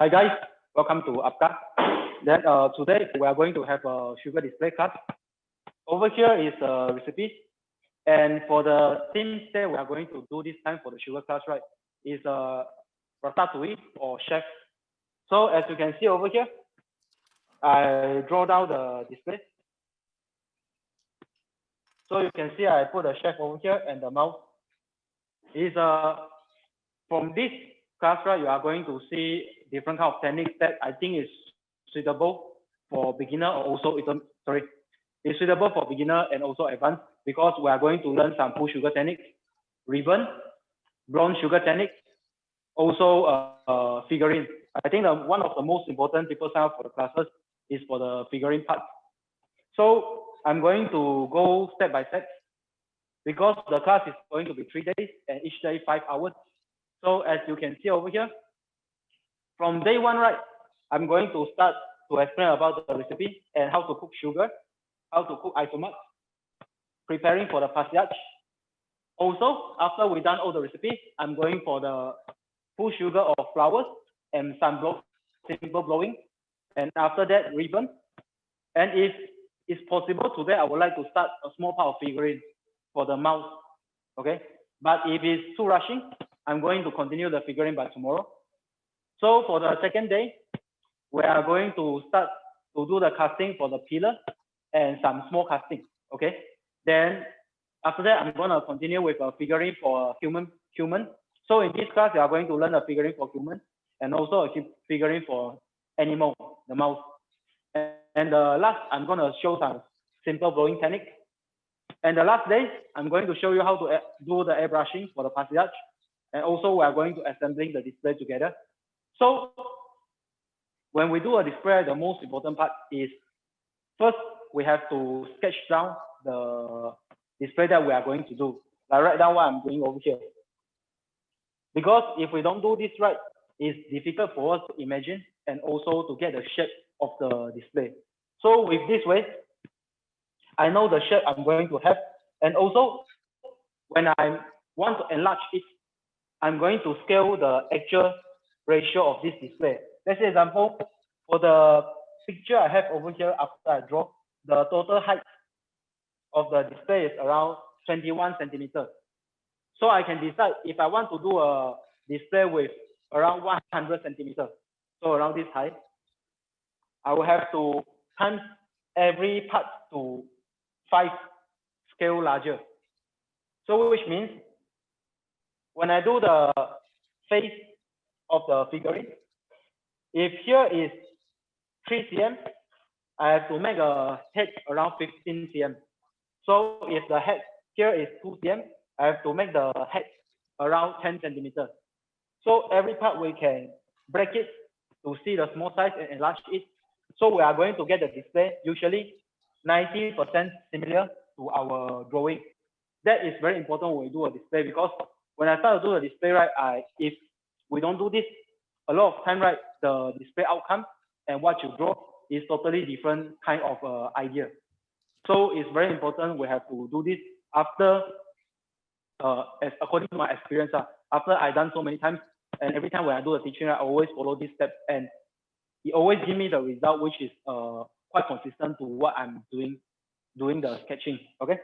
Hi guys, welcome to Apka. Then today we are going to have a sugar display class. Over here is a recipe, and for the themes that we are going to do this time for the sugar class, right, is Ratatouille or chef. So as you can see over here, I draw down the display. So you can see I put the chef over here and the mouse. Is from this class, right, you are going to see different kind of techniques that I think is suitable for beginner or also it's suitable for beginner and also advanced, because we are going to learn some full sugar techniques, ribbon, brown sugar techniques, also figurine. I think one of the most important people sign up for the classes is for the figurine part. So I'm going to go step by step, because the class is going to be 3 days and each day 5 hours. So as you can see over here, from day 1, right, I'm going to start to explain about the recipe and how to cook sugar, how to cook Isomalt, preparing for the passage. Also, after we done all the recipe, I'm going for the full sugar of flowers and some simple blowing. And after that, ribbon. And if it's possible, today I would like to start a small part of figurine for the mouse. Okay. But if it's too rushing, I'm going to continue the figurine by tomorrow. So for the second day, we are going to start to do the casting for the pillar and some small casting. Okay. Then after that, I'm going to continue with a figurine for human. So in this class, we are going to learn a figurine for human and also a figurine for animal, the mouse. And the last, I'm going to show some simple blowing technique. And the last day, I'm going to show you how to do the airbrushing for the passage. And also, we are going to assembling the display together. So when we do a display, the most important part is first, we have to sketch down the display that we are going to do. Like write down what I'm doing over here. Because if we don't do this right, it's difficult for us to imagine and also to get the shape of the display. So with this way, I know the shape I'm going to have. And also, when I want to enlarge it, I'm going to scale the actual ratio of this display. Let's say example, for the picture I have over here after I draw, the total height of the display is around 21 centimeters. So I can decide if I want to do a display with around 100 centimeters, so around this height, I will have to times every part to 5 scale larger. So which means when I do the face of the figurine, if here is 3 cm, I have to make a head around 15 cm. So if the head here is 2 cm, I have to make the head around 10 centimeters. So every part we can break it to see the small size and enlarge it. So we are going to get the display usually 90% similar to our drawing. That is very important when we do a display, because when I start to do the display, right, if we don't do this, a lot of time, right, the display outcome and what you draw is totally different kind of idea. So it's very important we have to do this after, according to my experience, after I done so many times, and every time when I do the teaching, I always follow this step, and it always give me the result, which is quite consistent to what I'm doing the sketching. Okay.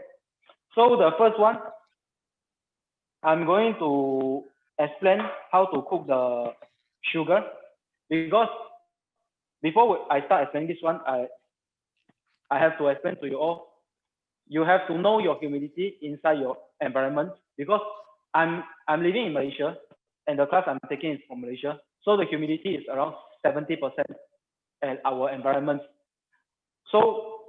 So the first one, I'm going to explain how to cook the sugar, because before I start explaining this one, I have to explain to you all. You have to know your humidity inside your environment, because I'm living in Malaysia and the class I'm taking is from Malaysia. So the humidity is around 70% at our environment. So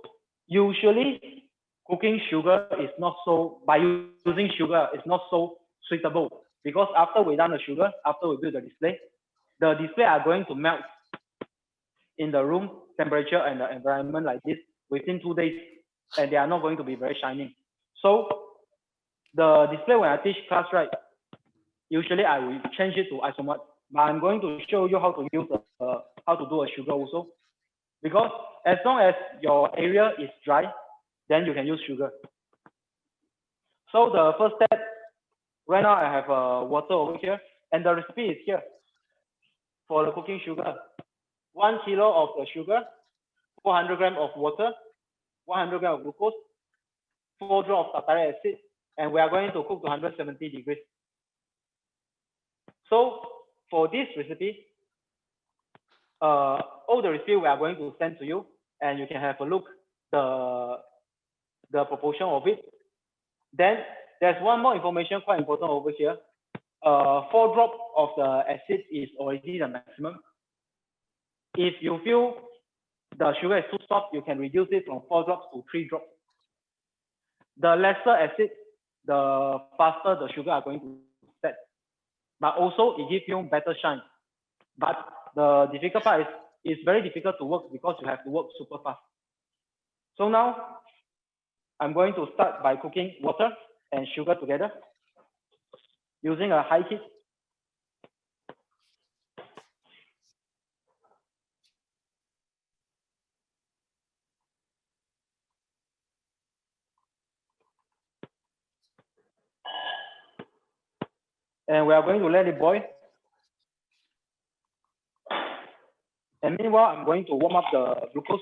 usually cooking sugar is not so, by using sugar, it's not so suitable, because after we done the sugar, after we build the display are going to melt in the room temperature and the environment like this within 2 days, and they are not going to be very shining. So the display when I teach class, right, usually I will change it to Isomalt, but I'm going to show you how to use how to do a sugar also, because as long as your area is dry, then you can use sugar. So the first step, right now I have water over here, and the recipe is here. for the cooking sugar. 1 kilo of the sugar, 400 grams of water, 100 grams of glucose, 4 drops of tartaric acid, and we are going to cook to 170 degrees. So for this recipe, all the recipe we are going to send to you, and you can have a look the proportion of it. Then there's one more information quite important over here. 4 drops of the acid is already the maximum. If you feel the sugar is too soft, you can reduce it from 4 drops to 3 drops. The lesser acid, the faster the sugar are going to set. But also it gives you better shine. But the difficult part is it's very difficult to work because you have to work super fast. So now I'm going to start by cooking water and sugar together using a high heat. And we are going to let it boil. And meanwhile, I'm going to warm up the glucose.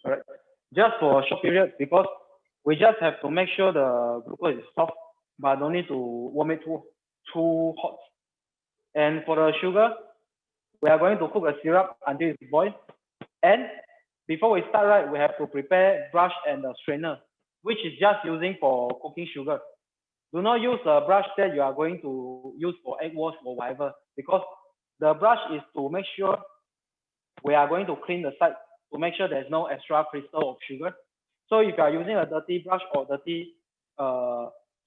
All right. Just for a short period, because we just have to make sure the glucose is soft, but don't need to warm it too hot. And for the sugar, we are going to cook a syrup until it's boiled. And before we start, right, we have to prepare brush and the strainer, which is just using for cooking sugar. Do not use a brush that you are going to use for egg wash or whatever, because the brush is to make sure we are going to clean the side to make sure there's no extra crystal of sugar. So if you are using a dirty brush or dirty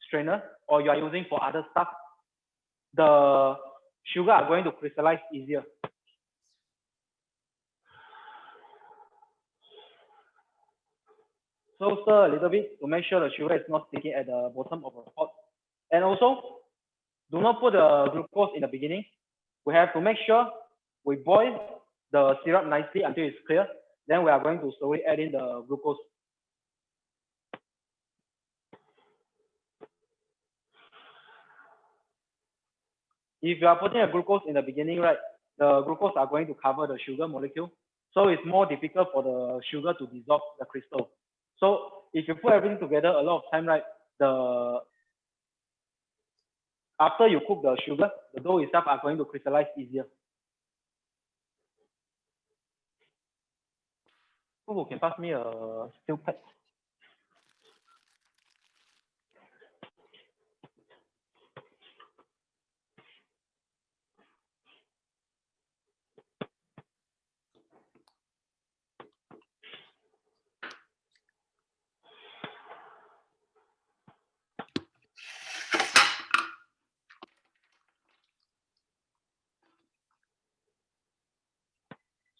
strainer, or you are using for other stuff, the sugar are going to crystallize easier. So stir a little bit to make sure the sugar is not sticking at the bottom of the pot. And also, do not put the glucose in the beginning. We have to make sure we boil the syrup nicely until it's clear. Then we are going to slowly add in the glucose. If you are putting a glucose in the beginning, right, the glucose are going to cover the sugar molecule. So it's more difficult for the sugar to dissolve the crystal. So if you put everything together a lot of time, right, after you cook the sugar, the dough itself are going to crystallize easier. Who can pass me a steel pad?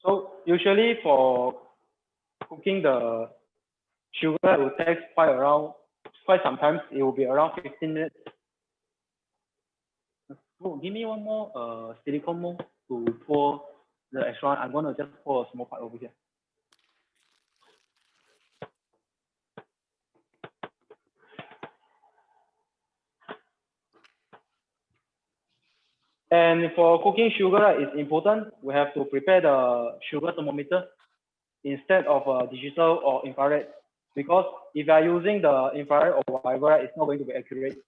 So usually for cooking the sugar, it will take quite sometimes. It will be around 15 minutes. Oh, give me one more silicone mold to pour the extra one. I'm going to just pour a small part over here. And for cooking sugar, it's important. We have to prepare the sugar thermometer instead of digital or infrared, because if you are using the infrared or whatever, it's not going to be accurate.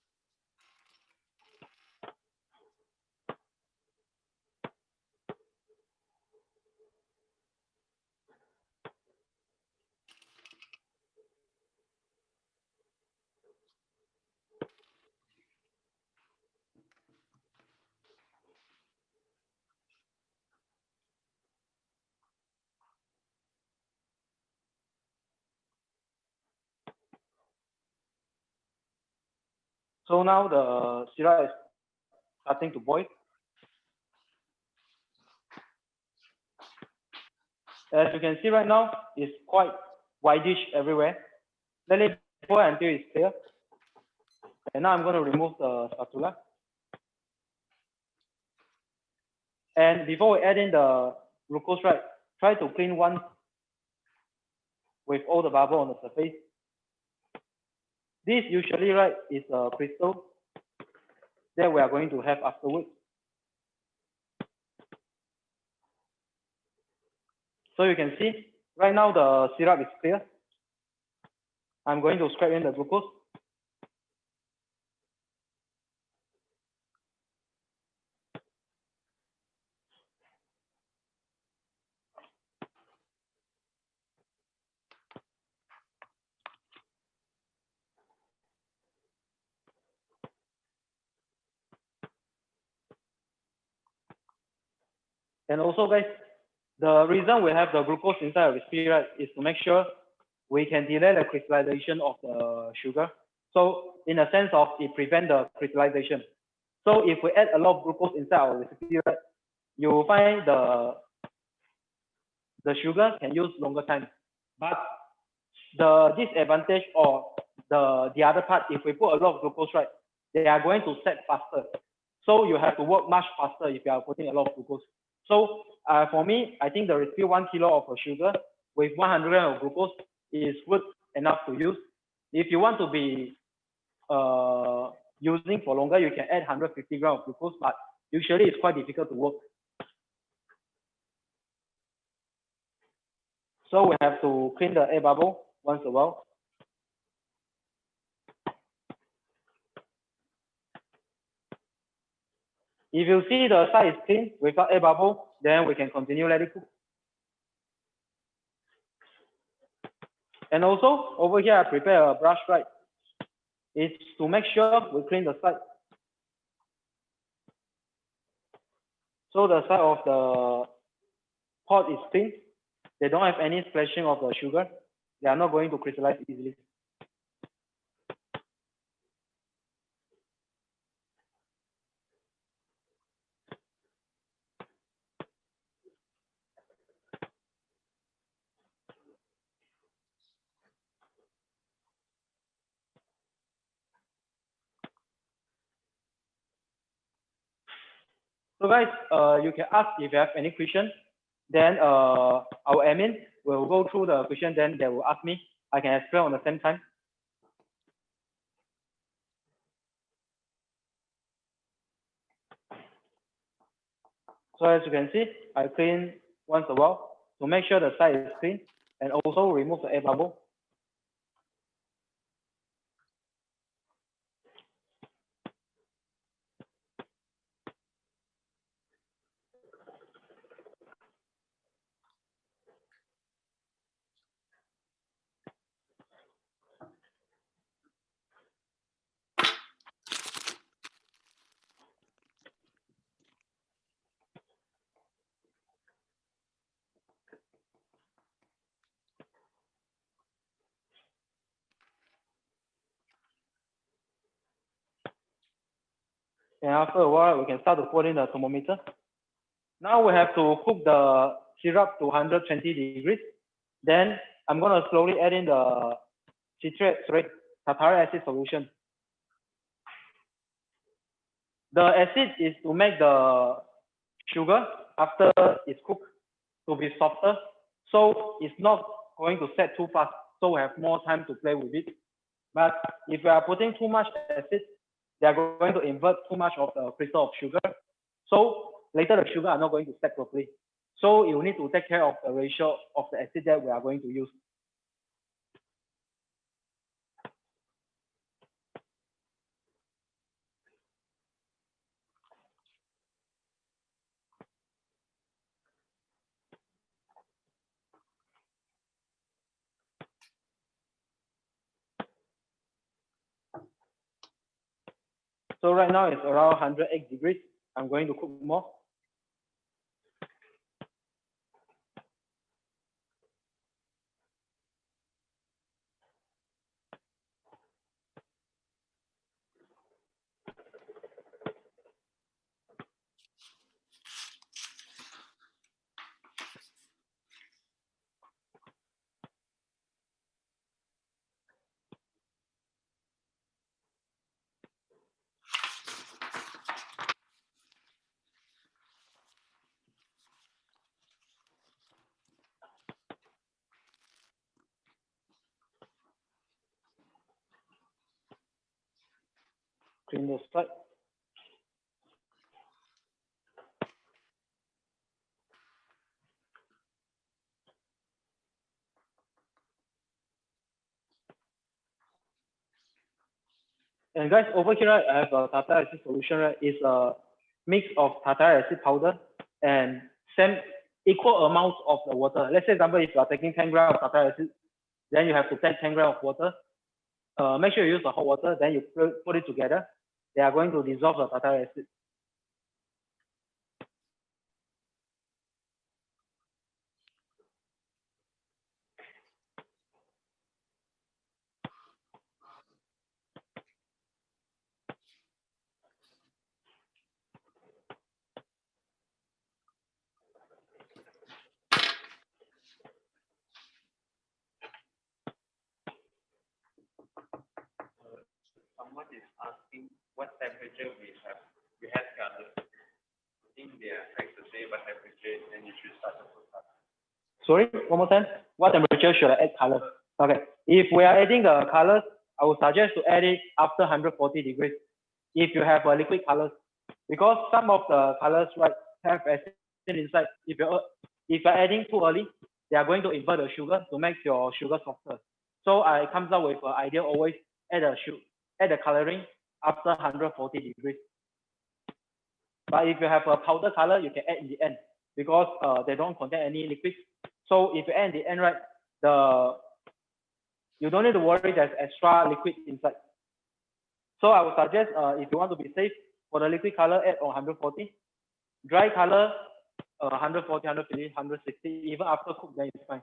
So now the syrup is starting to boil. As you can see right now, it's quite whitish everywhere. Let it boil until it's clear. And now I'm going to remove the spatula. And before we add in the glucose, right, try to clean once with all the bubble on the surface. This usually, right, is a crystal that we are going to have afterwards. So you can see, right now the syrup is clear. I'm going to scrape in the glucose. And also, guys, the reason we have the glucose inside the recipe, right, is to make sure we can delay the crystallization of the sugar. So in a sense of it prevent the crystallization. So if we add a lot of glucose inside our recipe, right, you will find the sugar can use longer time. But the disadvantage or the other part, if we put a lot of glucose, right, they are going to set faster. So you have to work much faster if you are putting a lot of glucose. So for me, I think the recipe 1 kilo of sugar with 100 grams of glucose is good enough to use. If you want to be using for longer, you can add 150 grams of glucose, but usually it's quite difficult to work. So we have to clean the air bubble once a while. If you see the side is clean without air bubble, then we can continue let it cook. And also over here, I prepare a brush, right? It's to make sure we clean the side. So the side of the pot is clean. They don't have any splashing of the sugar. They are not going to crystallize easily. So guys, you can ask if you have any question. Then our admin will go through the question. Then they will ask me. I can explain on the same time. So as you can see, I clean once a while to make sure the side is clean and also remove the air bubble. And after a while, we can start to put in the thermometer. Now we have to cook the syrup to 120 degrees. Then I'm going to slowly add in the tartaric acid solution. The acid is to make the sugar after it's cooked to be softer. So it's not going to set too fast. So we have more time to play with it. But if we are putting too much acid, they are going to invert too much of the crystal of sugar. So later the sugar are not going to set properly. So you need to take care of the ratio of the acid that we are going to use. So right now it's around 108 degrees. I'm going to cook more. clean the side. And guys, over here, right, I have a tartar acid solution, right? It's a mix of tartar acid powder and same equal amounts of the water. Let's say, example, if you are taking 10 grams of tartar acid, then you have to take 10 grams of water. Make sure you use the hot water, then you put it together. They are going to dissolve the tartar acid. Someone is asking what temperature we have color. I think they are trying to say what temperature then you should start to put color. Sorry, one more time. What temperature should I add color? Okay, if we are adding the colors, I would suggest to add it after 140 degrees. If you have a liquid colors, because some of the colors right have acid inside. If you're adding too early, they are going to invert the sugar to make your sugar softer. So I comes up with an idea always add the coloring after 140 degrees. But if you have a powder color, you can add in the end because they don't contain any liquids. So if you add in the end, right, you don't need to worry there's extra liquid inside. So I would suggest if you want to be safe, for the liquid color, add on 140. Dry color, 140, 150, 160. Even after cook, then it's fine.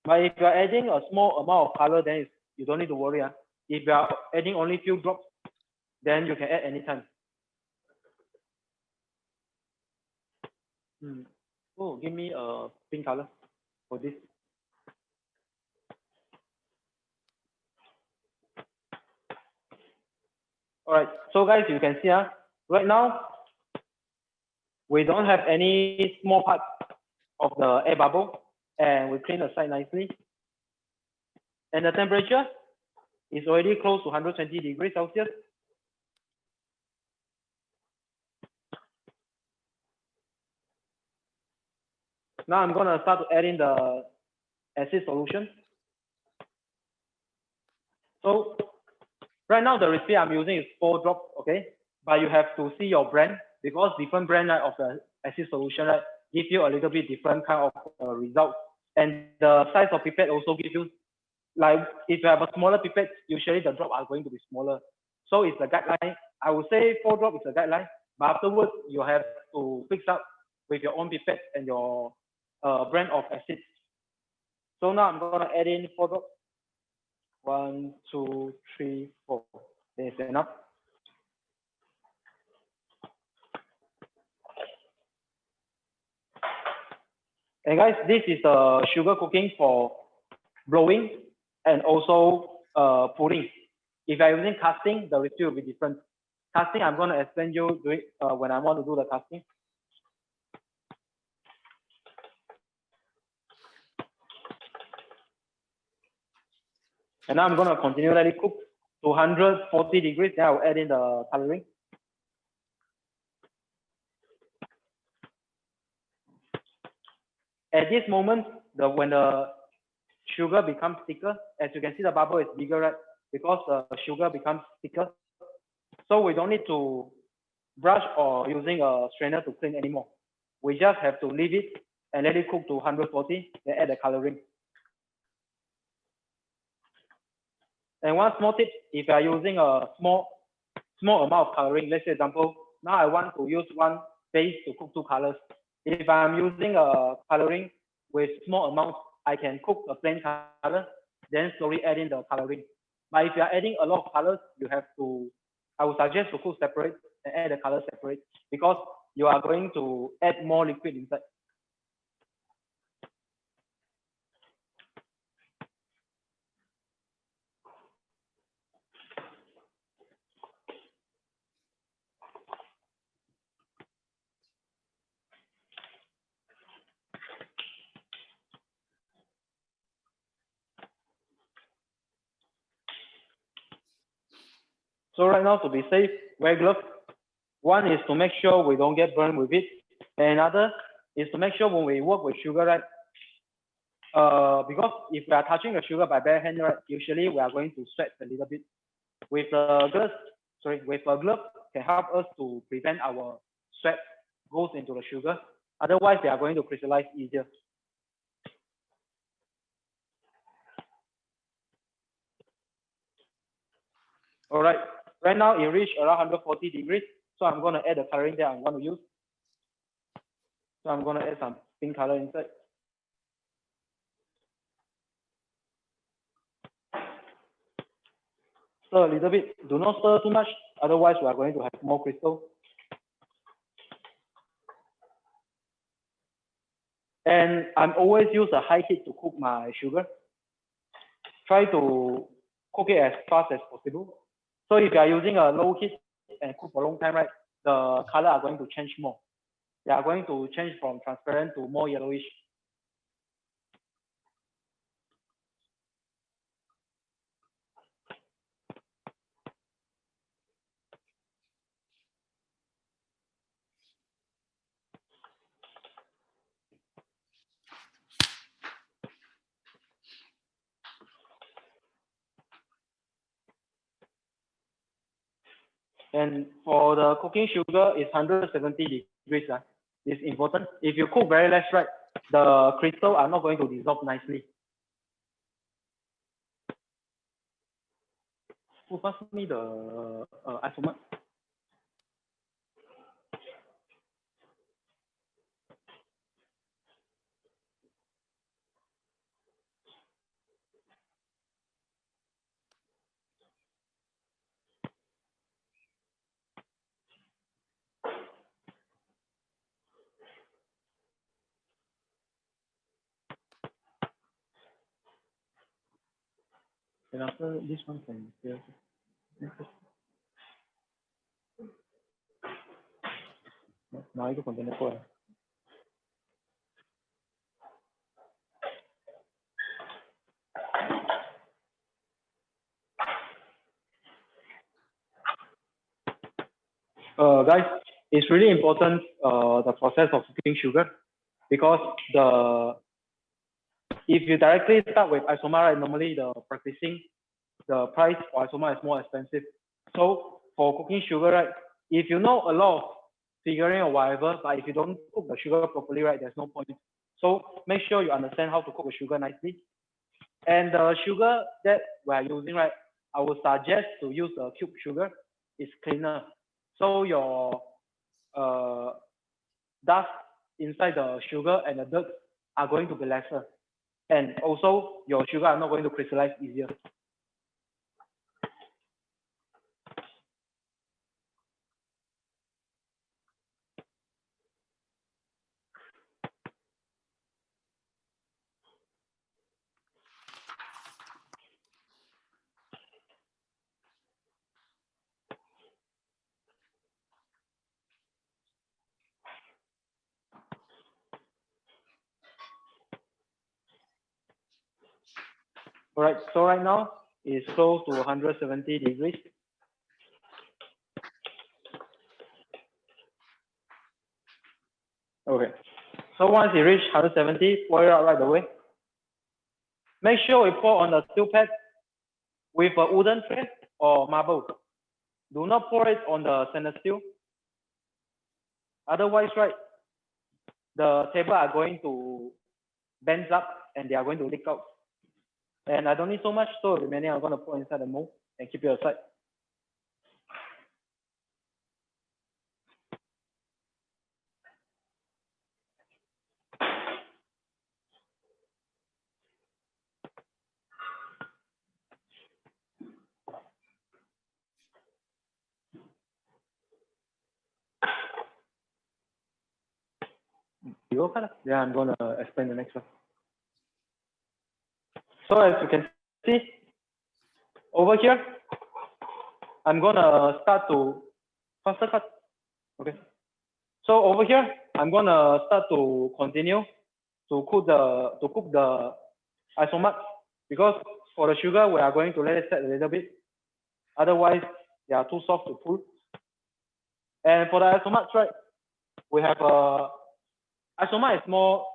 But if you are adding a small amount of color, then you don't need to worry. If you are adding only few drops, then you can add anytime. Oh, give me a pink color for this. All right, so guys, you can see right now, we don't have any small part of the air bubble, and we clean the side nicely. And the temperature is already close to 120 degrees Celsius. Now I'm gonna start to add in the acid solution. So right now the recipe I'm using is 4 drops, okay? But you have to see your brand because different brand right, of the acid solution right, give you a little bit different kind of result. And the size of pipette also give you, like if you have a smaller pipette, usually the drop are going to be smaller. So it's a guideline. I would say 4 drop is a guideline, but afterwards you have to fix up with your own pipette and your brand of acid. So now I'm gonna add in 4 drops. 1, 2, 3, 4. That's enough. And guys, this is the sugar cooking for blowing and also pulling. If I'm using casting, the recipe will be different. Casting, I'm going to explain you when I want to do the casting. And now I'm going to continue let it cook to 140 degrees. Then I'll add in the coloring. At this moment, when the sugar becomes thicker, as you can see, the bubble is bigger, right? Because the sugar becomes thicker. So we don't need to brush or using a strainer to clean anymore. We just have to leave it and let it cook to 140, then add the coloring. And one small tip, if you are using a small amount of coloring, let's say example, now I want to use one base to cook 2 colors. If I'm using a coloring with small amounts, I can cook a plain color, then slowly add in the coloring. But if you are adding a lot of colors, you have to, I would suggest to cook separate and add the color separate because you are going to add more liquid inside. So right now, to be safe, wear gloves. One is to make sure we don't get burned with it. And another is to make sure when we work with sugar, right? Because if we are touching the sugar by bare hand, right, usually we are going to sweat a little bit. With the gloves, with a glove can help us to prevent our sweat goes into the sugar. Otherwise, they are going to crystallize easier. All right, right now it reached around 140 degrees. So I'm going to add the coloring that I'm going to use. So I'm going to add some pink color inside. Stir a little bit. Do not stir too much. Otherwise, we are going to have more crystal. And I'm always use a high heat to cook my sugar. Try to cook it as fast as possible. So if you are using a low heat and cook for a long time, right, the color are going to change more. They are going to change from transparent to more yellowish. And for the cooking sugar, it's 170 degrees. It's important. If you cook very less, right, the crystal are not going to dissolve nicely. Who pass me the isomalt? And after this one can clear. Now itu container ko. Guys, it's really important the process of cooking sugar because if you directly start with isomalt, right, normally the practicing the price for isomalt is more expensive. So for cooking sugar, right, if you know a lot of figurine or whatever, but if you don't cook the sugar properly, right, there's no point. So make sure you understand how to cook the sugar nicely. And the sugar that we are using, right, I would suggest to use the cube sugar. It's cleaner. So your dust inside the sugar and the dirt are going to be lesser. And also your sugar are not going to crystallize easier. All right, so right now it's close to 170 degrees. Okay, so once you reach 170, pour it out right away. Make sure you pour on the steel pad with a wooden tray or marble. Do not pour it on the stainless steel. Otherwise, right, the table are going to bend up and they are going to leak out. And I don't need so much, so remaining I'm going to put inside the mold and keep it aside. Yeah, I'm going to explain the next one. So as you can see, over here, I'm going to start to faster cut. Okay. So over here, I'm going to start to continue to cook the isomalt because for the sugar, we are going to let it set a little bit. Otherwise, They are too soft to pull. And for the isomalt, right, we have isomalt is more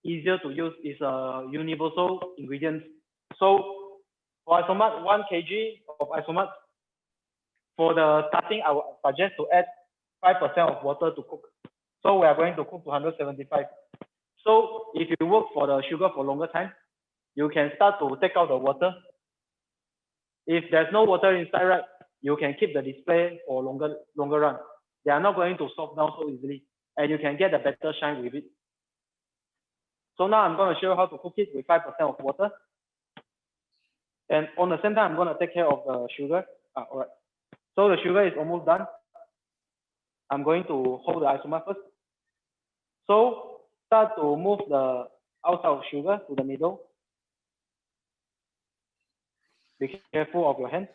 easier to use. It's a universal ingredient. So for isomalt, 1 kg of isomalt, for the starting, I would suggest to add 5% of water to cook. So we are going to cook to 175. So if you work for the sugar for longer time, you can start to take out the water. If there's no water inside, right, you can keep the display for longer run. They are not going to soft down so easily, and you can get a better shine with it. So now I'm going to show you how to cook it with 5% of water. And on the same time, I'm going to take care of the sugar. All right. So the sugar is almost done. I'm going to hold the isomalt first. So start to move the outside of sugar to the middle. Be careful of your hand.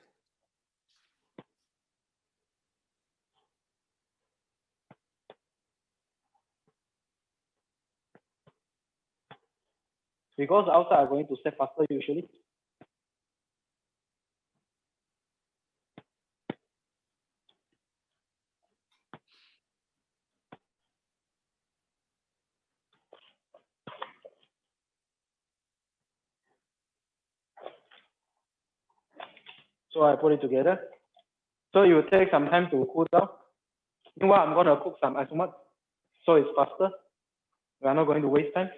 Because the outside are going to set faster usually. So I put it together. So it will take some time to cool down. Meanwhile, I'm going to cook some isomalt, so it's faster. We are not going to waste time.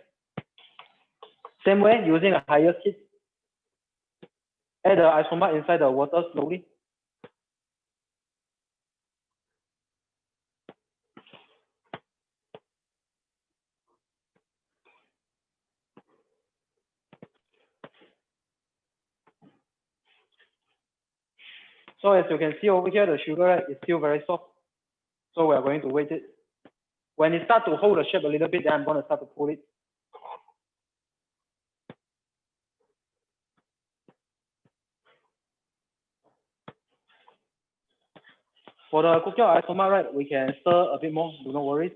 Same way, using a higher heat. Add the isomalt inside the water slowly. So as you can see over here, the sugar is still very soft. So we are going to wait it. When it starts to hold the shape a little bit, then I'm going to start to pull it. For the cooking of isomalt, right, we can stir a bit more, do not worry.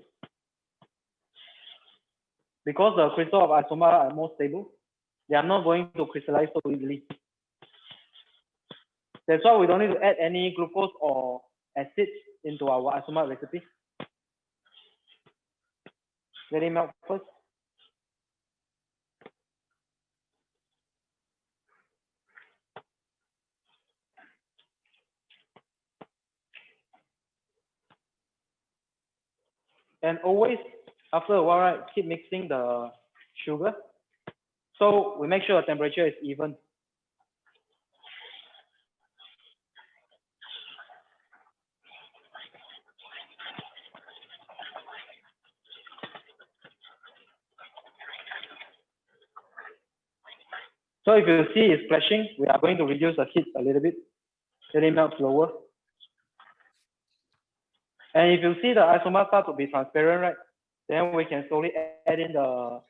Because the crystal of isomalt are more stable, they are not going to crystallize so easily. That's why we don't need to add any glucose or acid into our isomalt recipe. Let it melt first. And always, after a while, right, keep mixing the sugar. So we make sure the temperature is even. So if you see it's flashing, we are going to reduce the heat a little bit. Let it melt slower. And if you see the isomalt start to be transparent, right, then we can slowly add in the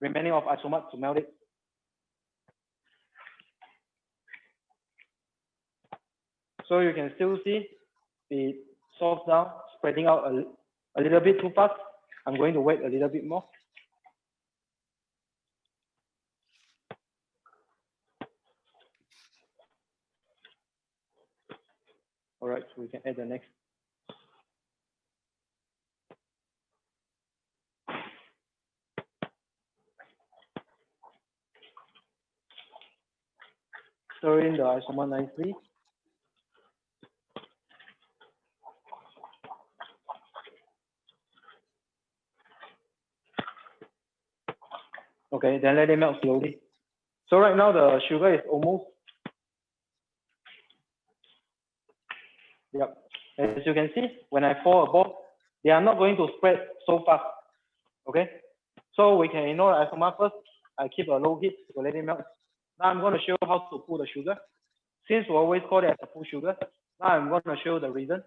remaining of isomalt to melt it. So you can still see it soft down, spreading out a little bit too fast. I'm going to wait a little bit more. All right, so we can add the next. Stir in the isomalt nicely. Okay, then let it melt slowly. So right now the sugar is almost. Yep. As you can see, when I pour a ball, they are not going to spread so fast. Okay. So we can ignore the isomalt first. I keep a low heat to let it melt. Now I'm going to show you how to pull the sugar. Since we always call it as a pull sugar, now I'm going to show you the reason.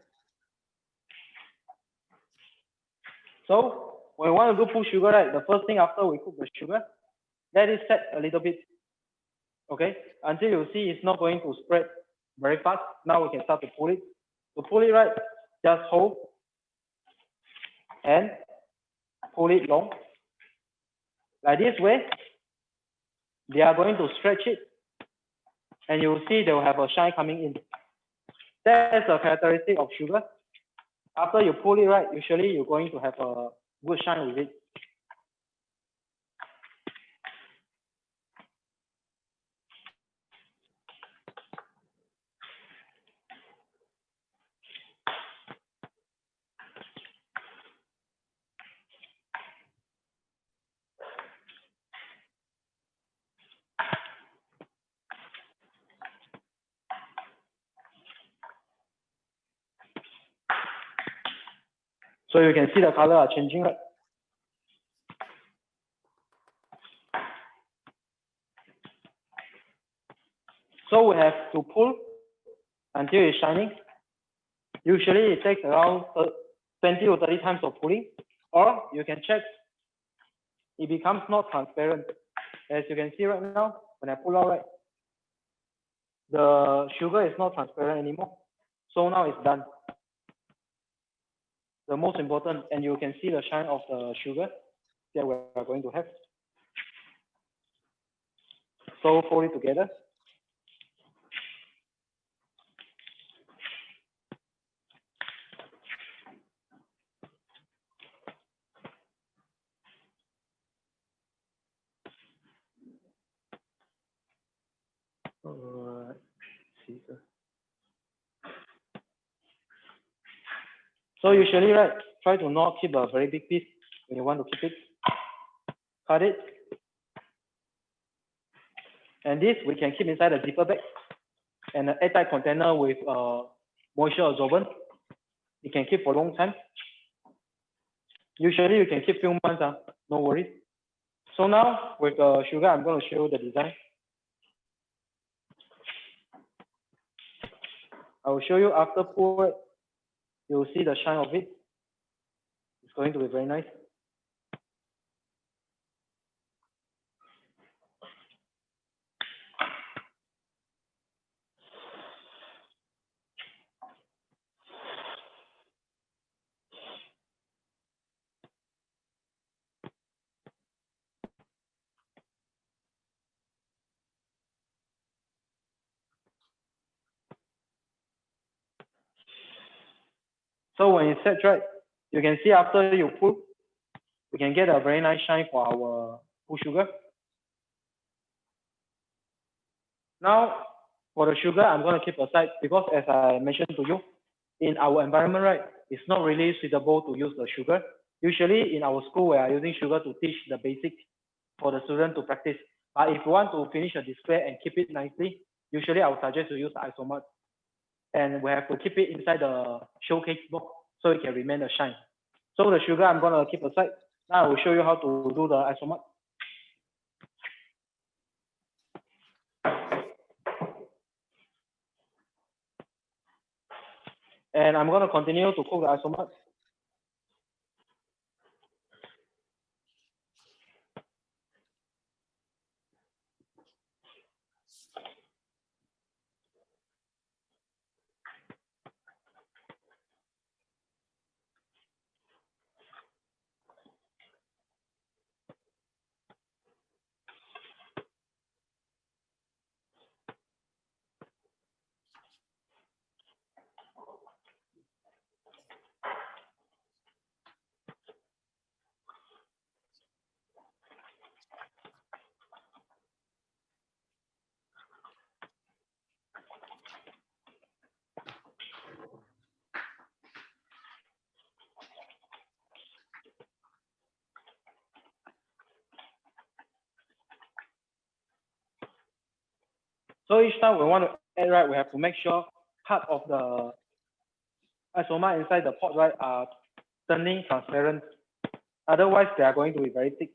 So when we want to do pull sugar, right, the first thing after we cook the sugar, let it set a little bit. Okay, until you see it's not going to spread very fast. Now we can start to pull it. To pull it, right, just hold and pull it long. Like this way, they are going to stretch it, and you will see they will have a shine coming in. That is a characteristic of sugar. After you pull it, right, usually you're going to have a good shine with it. So you can see the color are changing, right? So we have to pull until it's shining. Usually it takes around 20 or 30 times of pulling, or you can check it becomes not transparent. As you can see right now, when I pull out, right, the sugar is not transparent anymore. So now it's done. The most important, and you can see the shine of the sugar that we are going to have. So fold it together. So usually, right, try to not keep a very big piece when you want to keep it. Cut it. And this we can keep inside a zipper bag and an airtight container with moisture absorbent. You can keep for a long time. Usually you can keep few months, no worries. So now with the sugar, I'm going to show you the design. I will show you after pour it, you'll see the shine of it. It's going to be very nice. So when it sets right, you can see after you pull, we can get a very nice shine for our pull sugar. Now, for the sugar, I'm going to keep aside because as I mentioned to you, in our environment, right, it's not really suitable to use the sugar. Usually in our school, we are using sugar to teach the basics for the student to practice. But if you want to finish a display and keep it nicely, usually I would suggest to use the Isomalt. And we have to keep it inside the showcase box so it can remain a shine. So the sugar I'm gonna keep aside. Now I will show you how to do the Isomalt. And I'm gonna continue to cook the Isomalt. So each time we want to add, right, we have to make sure part of the Isomalt inside the pot, right, are turning transparent. Otherwise, they are going to be very thick.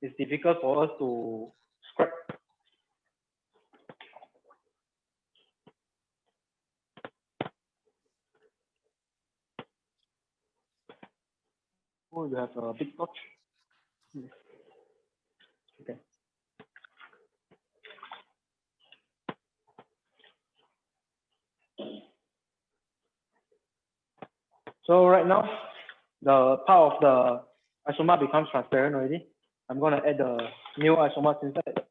It's difficult for us to scrap. Oh, you have a big torch. Okay. So right now, the part of the Isomalt becomes transparent already. I'm gonna add the new Isomalt inside.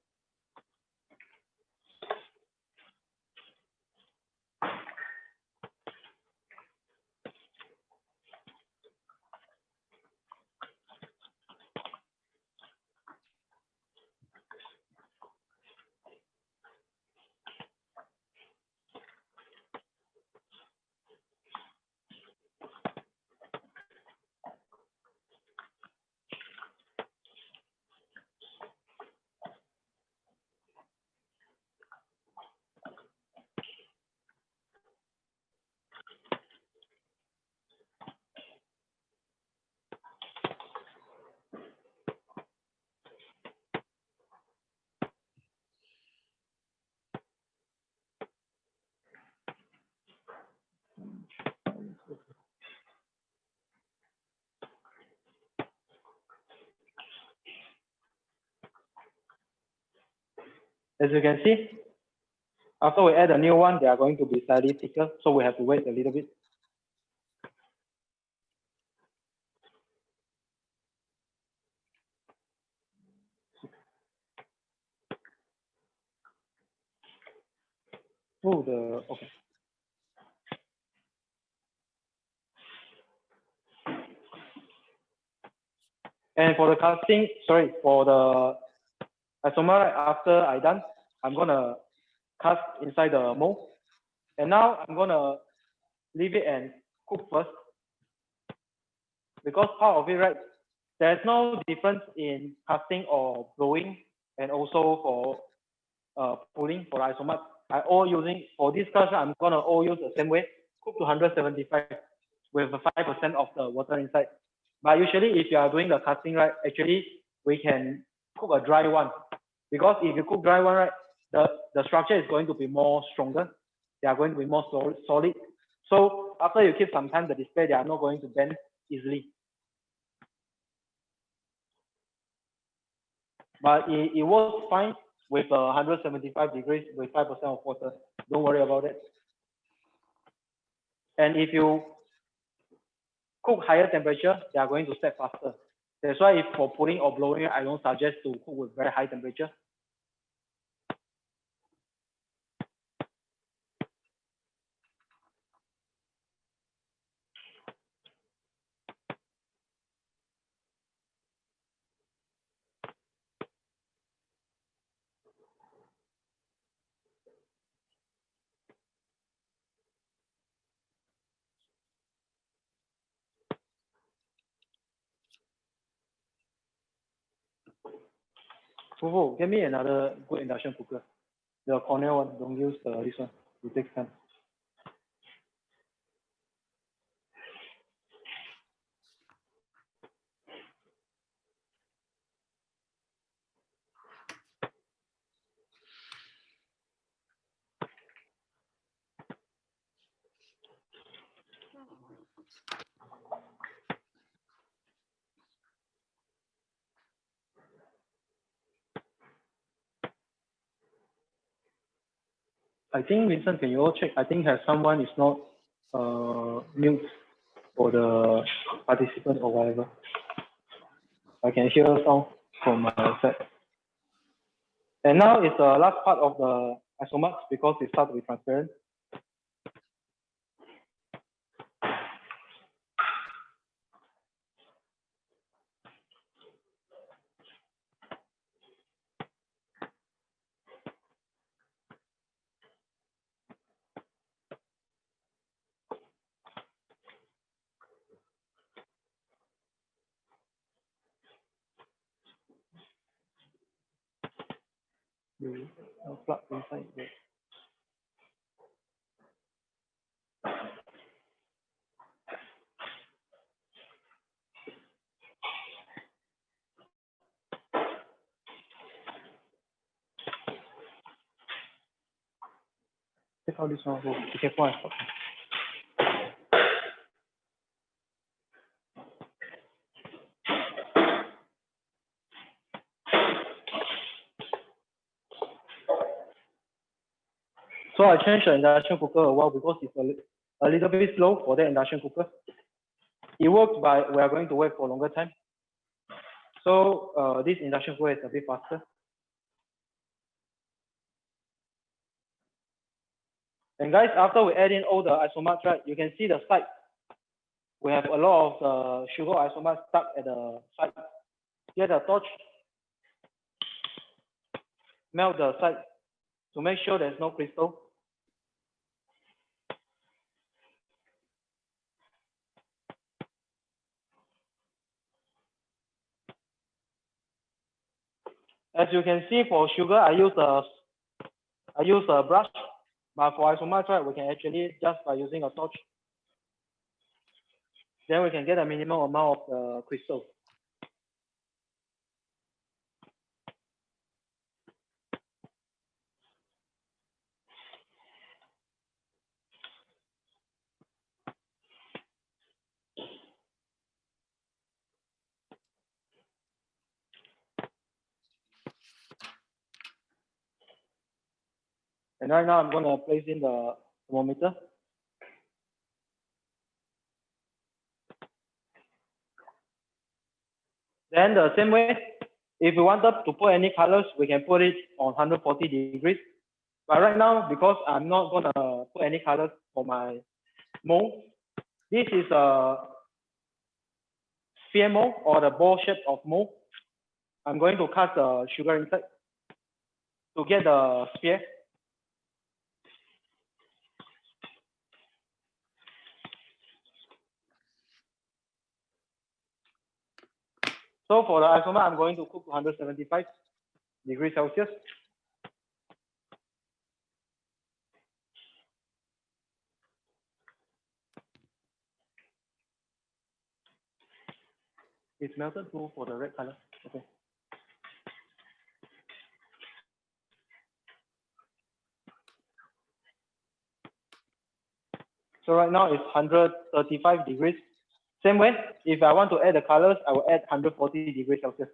As you can see, after we add a new one, they are going to be slightly thicker, so we have to wait a little bit. Oh, okay. And for the casting, sorry, for the isomalt, after I done, I'm gonna cast inside the mold. And now I'm gonna leave it and cook first. Because part of it, right, there's no difference in casting or blowing, and also for pulling for isomalt. I all using, for this class, I'm gonna all use the same way, cook to 175 with 5% of the water inside. But usually if you are doing the casting, right, actually we can cook a dry one. Because if you cook dry one, right, the structure is going to be more stronger. They are going to be more solid. So after you keep some time, the display, they are not going to bend easily. But it works fine with 175 degrees with 5% of water. Don't worry about it. And if you cook higher temperature, they are going to set faster. That's why if for pulling or blowing, I don't suggest to cook with very high temperature. Fufu, get me another good induction cooker. The corner one, don't use this one. It takes time. I think Vincent, can you all check? I think has someone is not mute for the participant or whatever. I can hear sound from my side. And now is the last part of the isomalt because it starts to be transparent. You plug inside there. Take out this one. Be careful. So I changed the induction cooker a while because it's a little bit slow for the induction cooker. It works, but we are going to wait for a longer time. So this induction cooker is a bit faster. And guys, after we add in all the isomalt, right, you can see the side. We have a lot of sugar isomalt stuck at the side. Get a torch, melt the side to make sure there's no crystal. As you can see, for sugar, I use a brush, but for isomalt, right, we can actually just by using a torch. Then we can get a minimum amount of crystal. And right now I'm gonna place in the thermometer. Then the same way, if we wanted to put any colors, we can put it on 140 degrees. But right now, because I'm not gonna put any colors for my mold, this is a sphere mold or the ball shape of mold. I'm going to cast the sugar inside to get the sphere. So for the isomer, I'm going to cook 175 degrees Celsius. It's melted too for the red color. Okay. So right now it's 135 degrees. Same way, if I want to add the colors, I will add 140 degrees Celsius.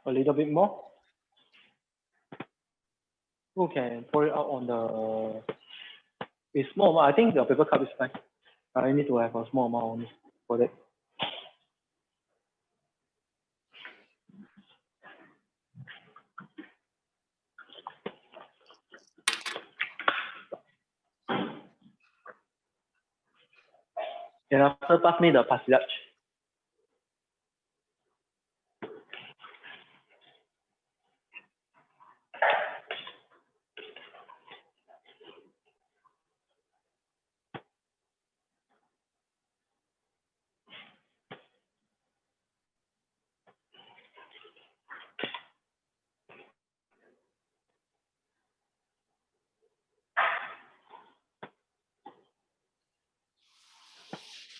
A little bit more. Who can pour it out on the? It's small amount. I think the paper cup is fine. I need to have a small amount only for that. And after, pass me the pasilage.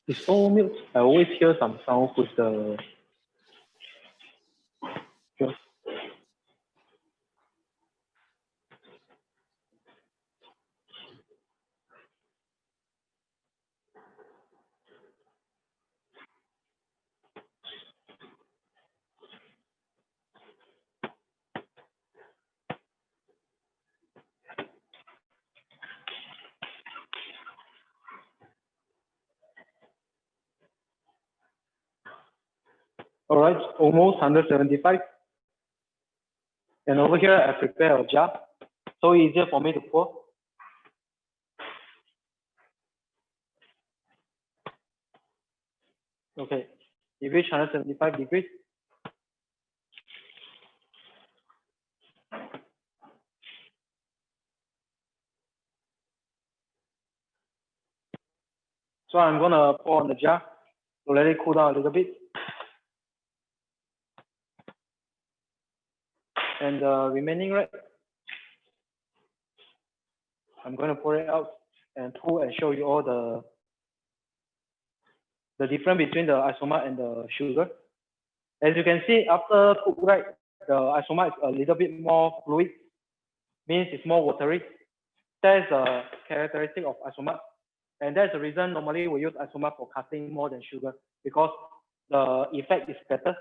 It's all milk. I always hear some sound with the. All right, almost 175. And over here, I prepare a jar, so easier for me to pour. Okay, it reached 175 degrees. So I'm gonna pour on the jar to let it cool down a little bit. And the remaining red, I'm gonna pour it out and pull and show you all the difference between the isomalt and the sugar. As you can see, after cook, right, the isomalt is a little bit more fluid, means it's more watery. That's a characteristic of isomalt. And that's the reason normally we use isomalt for casting more than sugar, because the effect is better.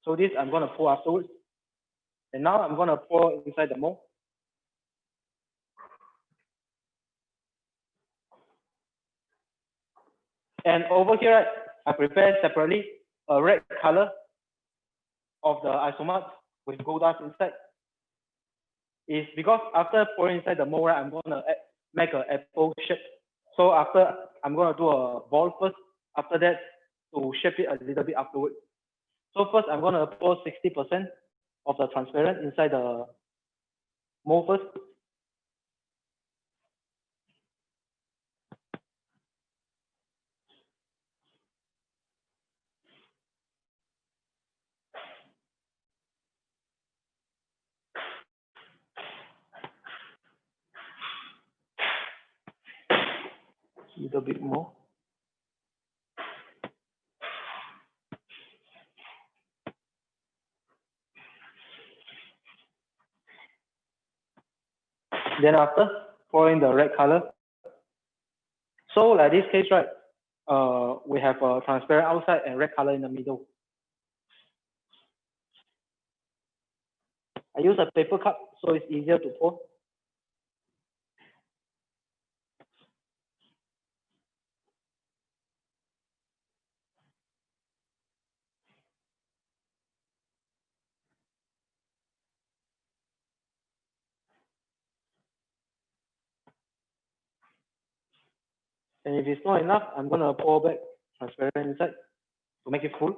So this I'm gonna pour afterwards. And now I'm gonna pour inside the mold. And over here, I prepare separately a red color of the isomalt with gold dust inside. Is because after pouring inside the mold, I'm gonna make an apple shape. So after, I'm gonna do a ball first. After that, to shape it a little bit afterwards. So first, I'm going to pour 60% of the transparent inside the mold first. A little bit more. Then after, pour in the red color. So like this case, right, we have a transparent outside and red color in the middle. I use a paper cup so it's easier to pour. And if it's not enough, I'm going to pour back transparent inside to make it full.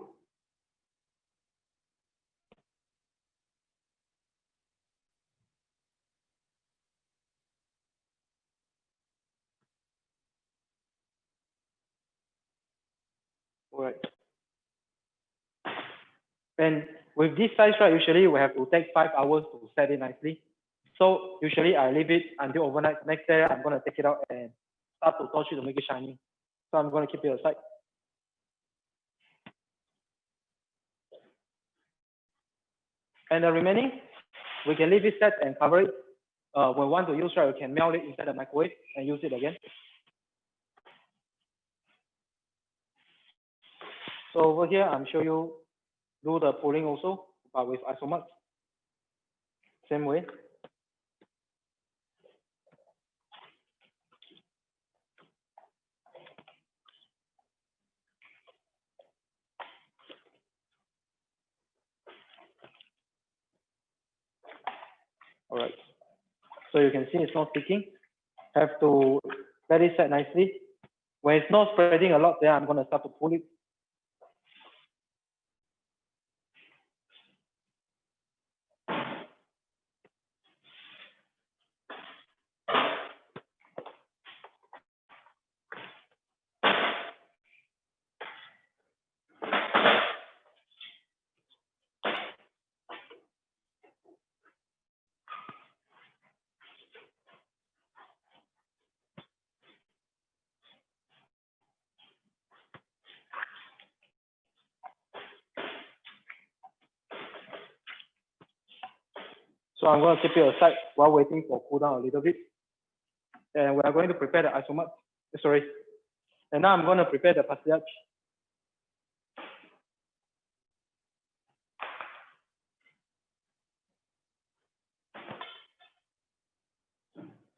All right. And with this size, right, usually we have to take 5 hours to set it nicely. So usually I leave it until overnight. Next day, I'm going to take it out and start to touch it to make it shiny. So I'm going to keep it aside. And the remaining, we can leave it set and cover it. When we want to use, right, we can melt it inside the microwave and use it again. So over here, I'm showing you do the pulling also, but with Isomalt. Same way. All right. So you can see it's not sticking. Have to let it set nicely. When it's not spreading a lot, then I'm going to start to pull it. So I'm going to keep it aside while waiting for cool down a little bit. And we are going to prepare the Isomalt. Sorry. And now I'm going to prepare the pastillage.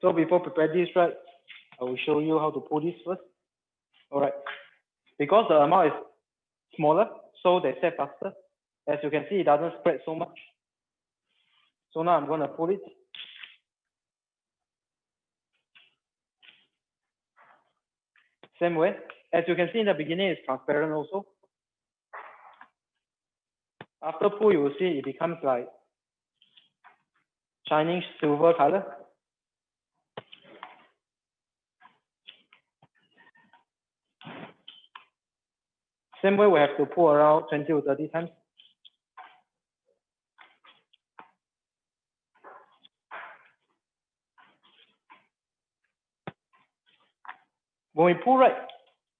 So before prepare this, right, I will show you how to pull this first. All right. Because the amount is smaller, so they set faster. As you can see, it doesn't spread so much. So now I'm going to pull it. Same way. As you can see in the beginning, it's transparent also. After pull, you will see it becomes like shining silver color. Same way, we have to pull around 20 to 30 times. When we pull right,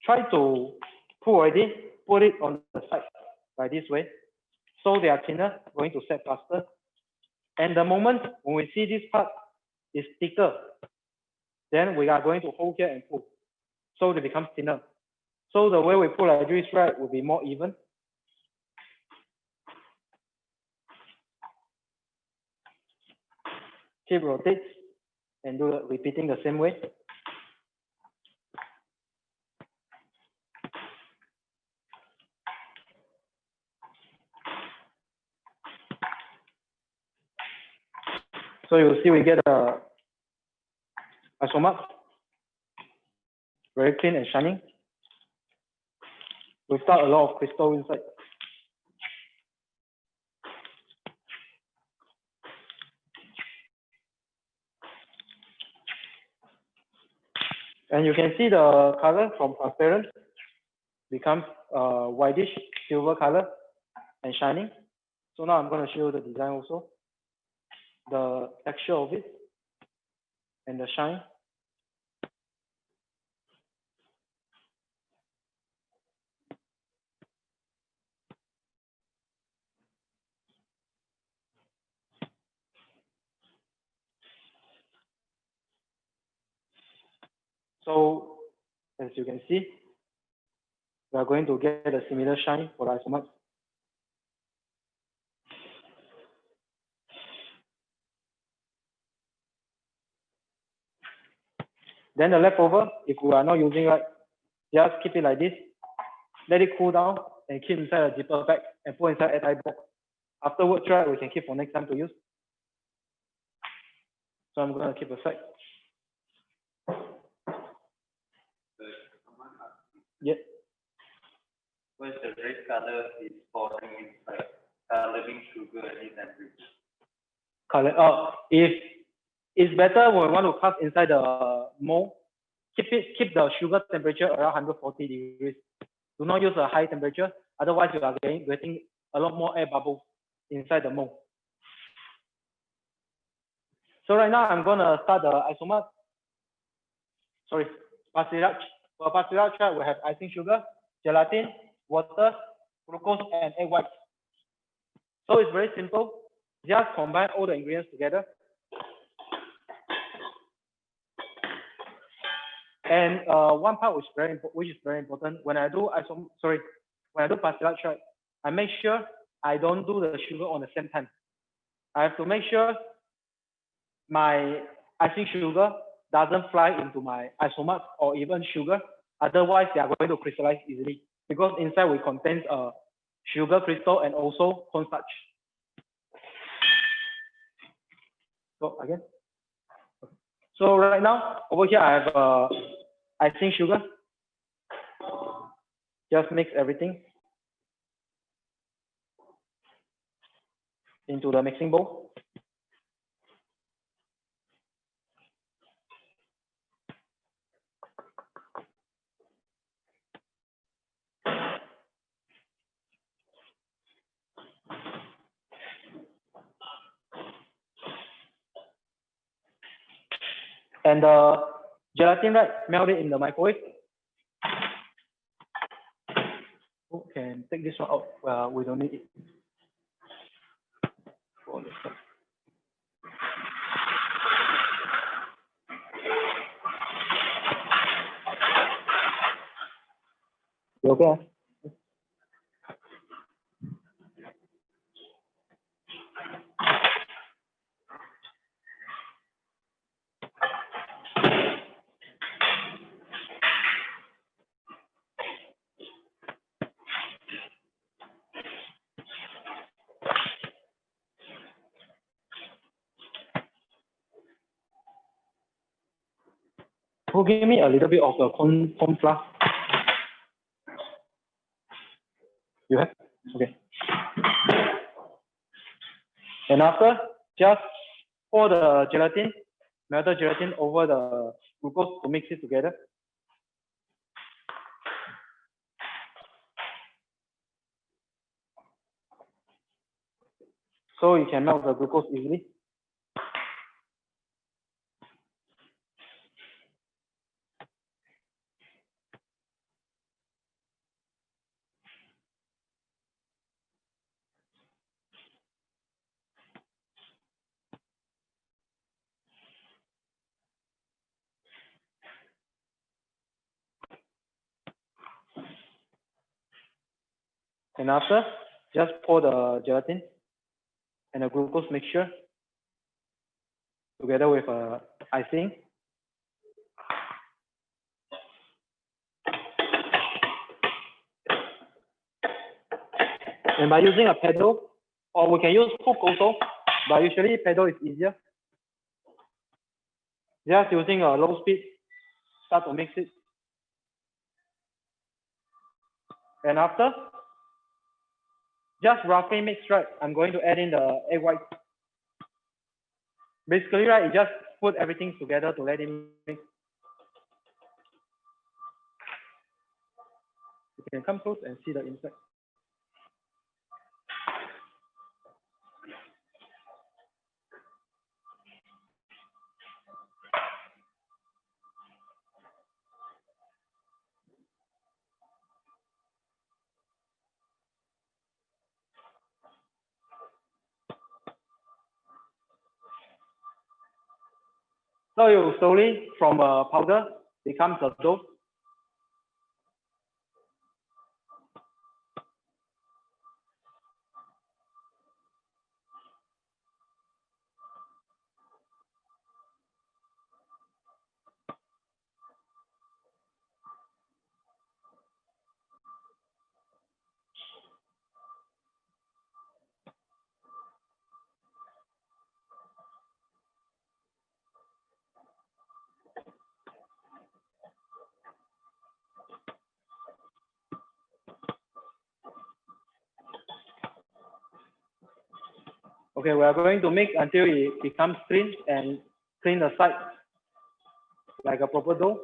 try to pull already, put it on the side, like this way. So they are thinner, going to set faster. And the moment when we see this part is thicker, then we are going to hold here and pull. So they become thinner. So the way we pull like this, right, will be more even. Keep rotate and do it, repeating the same way. So you'll see we get a Isomalt, very clean and shining, without a lot of crystal inside. And you can see the color from transparent becomes whitish silver color and shining. So now I'm going to show you the design also, the texture of it and the shine. So as you can see, we are going to get a similar shine for the Isomalt. Then the leftover, if we are not using right, just keep it like this, let it cool down and keep inside a zipper bag and put inside airtight box. Afterwards, right, we can keep for next time to use. So I'm going to keep aside. Yeah. Where's the red color is pouring inside? Coloring sugar and temperature. Color. If it's better when we want to cast inside the mold, keep the sugar temperature around 140 degrees. Do not use a high temperature, otherwise you are getting a lot more air bubbles inside the mold. So right now I'm gonna start the Isomalt. Sorry, pastillage. For pastillage, we have icing sugar, gelatin, water, glucose, and egg white. So it's very simple. Just combine all the ingredients together. And one part which is very important, when I do pastillage, I make sure I don't do the sugar on the same time. I have to make sure my icing sugar doesn't fly into my Isomalt or even sugar. Otherwise, they are going to crystallize easily because inside we contain sugar crystal and also cornstarch. So again. So right now, over here I have icing sugar. Just mix everything into the mixing bowl. And the gelatin, right, melt it in the microwave. Who can take this one out? We don't need it. You okay? Who give me a little bit of the corn flour? You have? Okay. And after, just pour the gelatin, melted gelatin over the glucose to mix it together. So you can melt the glucose easily. And after, just pour the gelatin and the glucose mixture together with icing. And by using a pedal, or we can use hook also, but usually pedal is easier. Just using a low speed, start to mix it. And after, just roughly mix, right? I'm going to add in the egg white. Basically, right, you just put everything together to let it mix. can come close and see the inside. So you slowly from a powder becomes a dough. Okay, we are going to mix until it becomes clean and clean the side like a proper dough.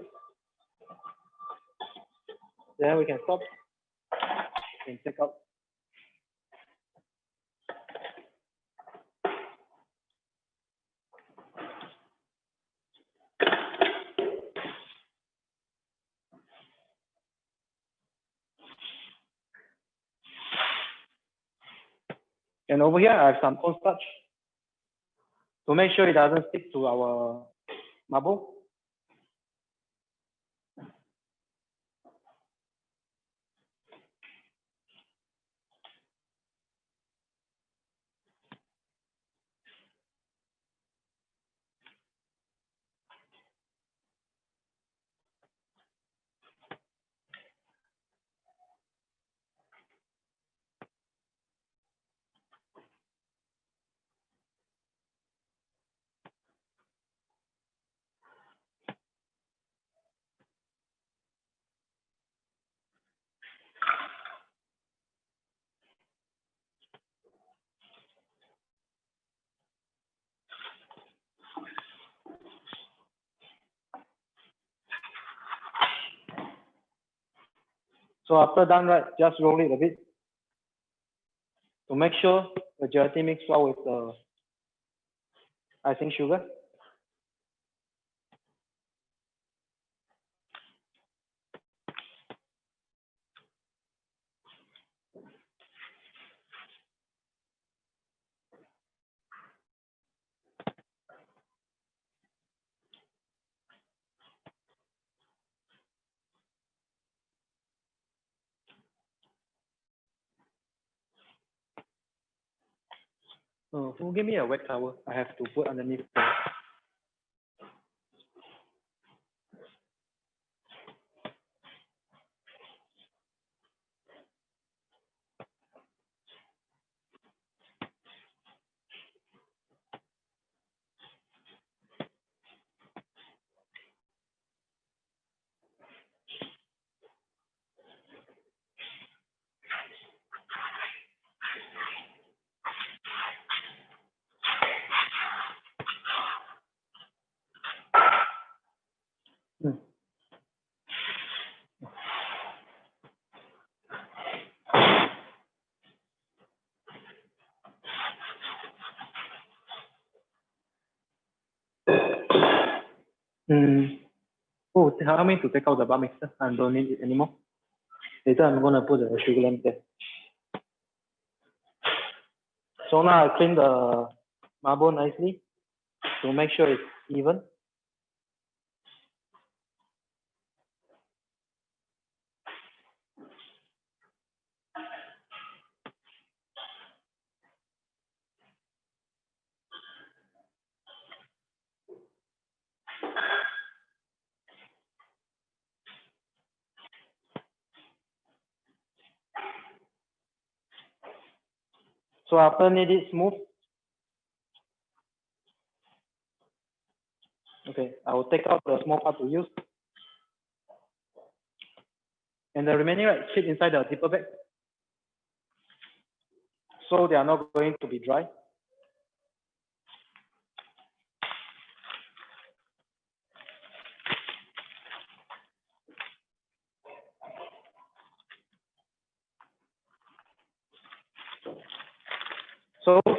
Then we can stop and take out. And over here, I have some cornstarch to make sure it doesn't stick to our marble. So after done, right, just roll it a bit to make sure the gelatin mix well with the icing sugar. Who give me a wet towel? I have to put underneath. Oh, help me to take out the bar mixer. I don't need it anymore. Later, I'm gonna put the sugar lamp there. So now I clean the marble nicely to make sure it's even. So after knead it smooth, okay, I will take out the small part to use. And the remaining, right, fit inside the zipper bag. So they are not going to be dry.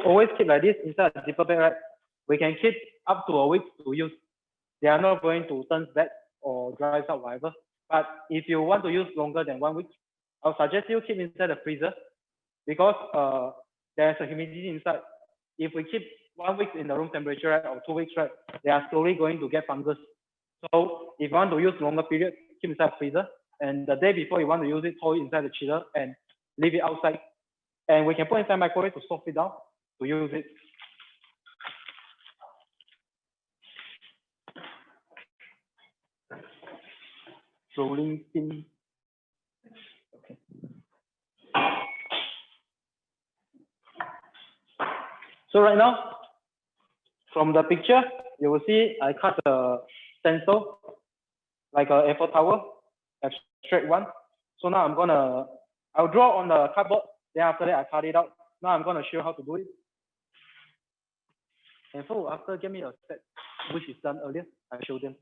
always keep like this inside a zipper bag, right? We can keep up to a week to use. They are not going to turn bad or dry out, whatever. But if you want to use longer than 1 week, I'll suggest you keep inside the freezer because there's a humidity inside. If we keep 1 week in the room temperature, right, or 2 weeks, right, they are slowly going to get fungus. So if you want to use longer period, keep inside the freezer. And the day before you want to use it, throw it inside the chiller and leave it outside. And we can put inside microwave to soft it down to use it. Rolling pin. Okay. So right now, from the picture, you will see I cut the stencil like a A4 towel, a straight one. So now I'll draw on the cardboard. Then after that, I cut it out. Now I'm gonna show you how to do it. And so after, give me a set which is done earlier. I show them.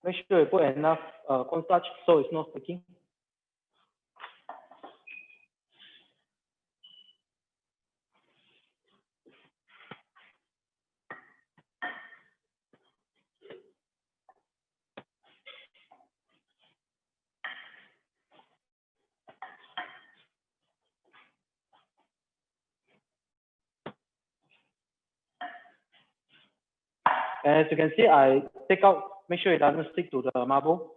Make sure you put enough cornstarch so it's not sticking. And as you can see, I take out, make sure it doesn't stick to the marble.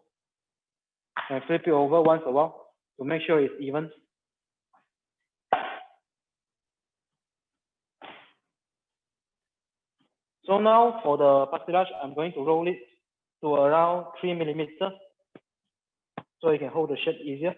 And flip it over once a while to make sure it's even. So now for the pastelage, I'm going to roll it to around 3 millimeters so you can hold the shape easier.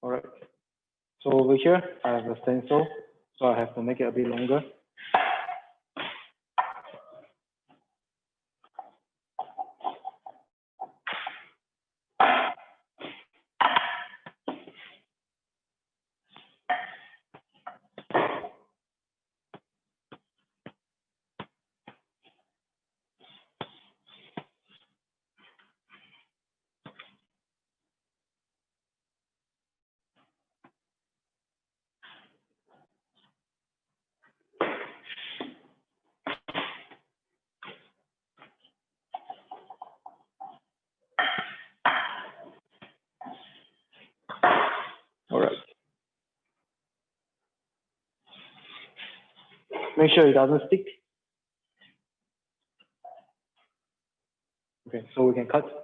All right. So over here, I have a stencil, so I have to make it a bit longer. All right. Make sure it doesn't stick. Okay, so we can cut.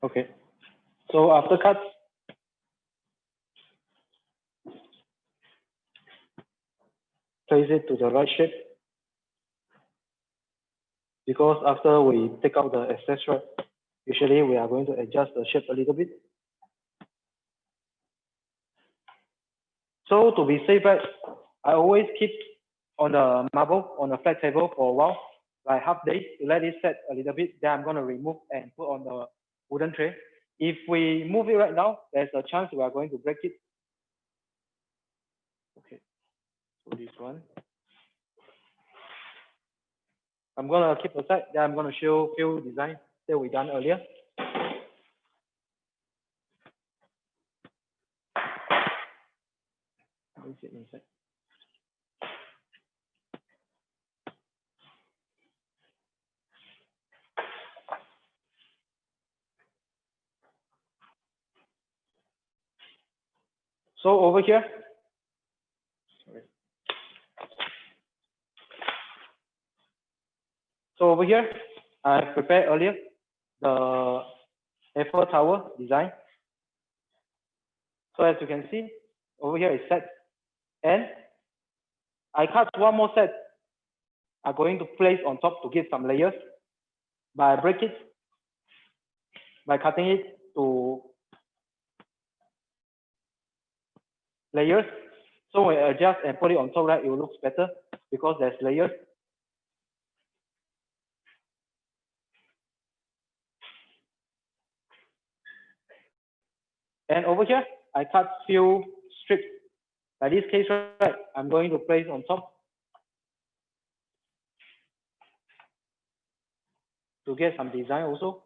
Okay. So after cut, place it to the right shape. Because after we take out the excess, right, usually we are going to adjust the shape a little bit. So to be safe, right, I always keep on the marble, on the flat table for a while, like half day, to let it set a little bit. Then I'm going to remove and put on the wooden tray. If we move it right now, there's a chance we are going to break it. Okay, so this one. I'm going to keep aside, then I'm going to show few designs that we done earlier. Let me sit inside. So over here, so over here, I prepared earlier the Eiffel Tower design. So as you can see, over here is set. And I cut one more set. I'm going to place on top to give some layers. But I break it by cutting it to layers. So when I adjust and put it on top, right, it will look better because there's layers. And over here, I cut few strips. By this case, right, I'm going to place on top to get some design also.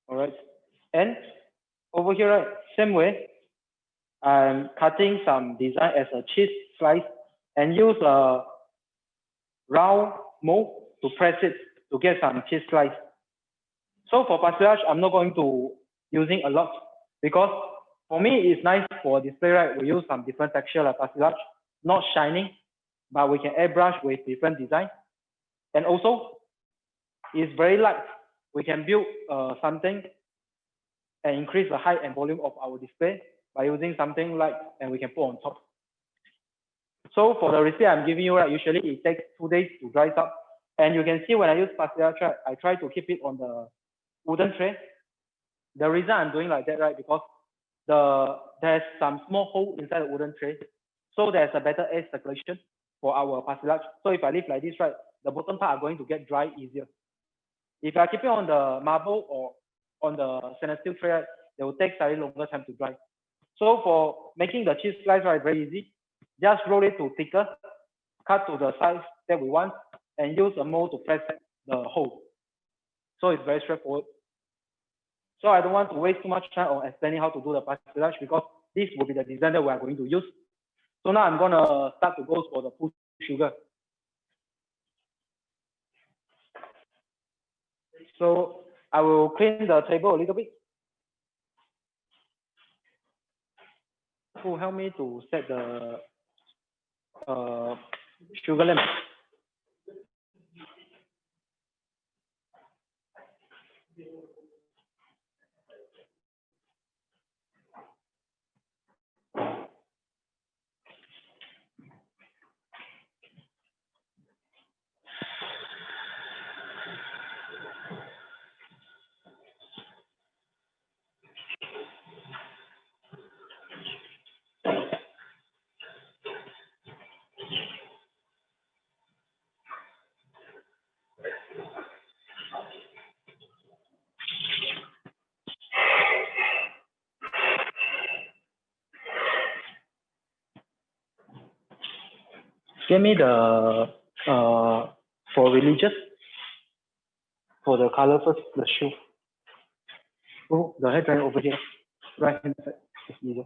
All right. And over here, right, same way, I'm cutting some design as a cheese slice and use a round mold to press it to get some cheese slice. So for pastellage, I'm not going to using a lot because for me, it's nice for display, right? We use some different texture like pastellage, not shining, but we can airbrush with different design. And also, it's very light. We can build something and increase the height and volume of our display by using something light and we can put on top. So for the recipe I'm giving you, right, usually it takes 2 days to dry up. And you can see when I use pastellage, I try to keep it on the wooden tray. The reason I'm doing like that, right, because there's some small hole inside the wooden tray. So there's a better air circulation for our pastellage. So if I leave like this, right, the bottom part are going to get dry easier. If I keep it on the marble or on the stainless steel tray, right, they will take slightly longer time to dry. So for making the cheese slice, right, very easy. Just roll it to thicker, cut to the size that we want, and use a mold to press the hole. So it's very straightforward. So I don't want to waste too much time on explaining how to do the pastellage because this will be the design that we are going to use. So now I'm gonna start to go for the full sugar. So I will clean the table a little bit. Who help me to set the sugar lamp? Give me the For religious, for the color first, the shoe. Oh, the hair dryer over here, right hand side. It's easier.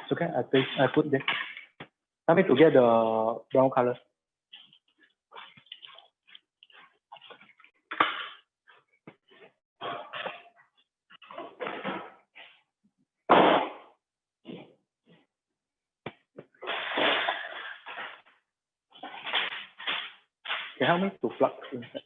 It's okay. I put there. Help me to get the brown color. Can help me to plug inside.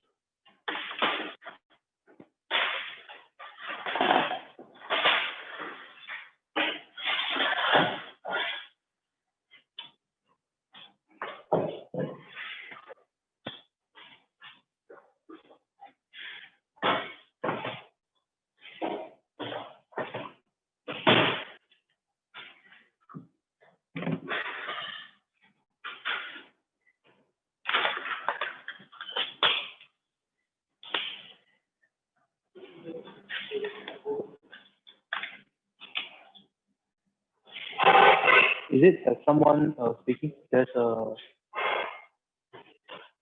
Is it someone speaking? There's a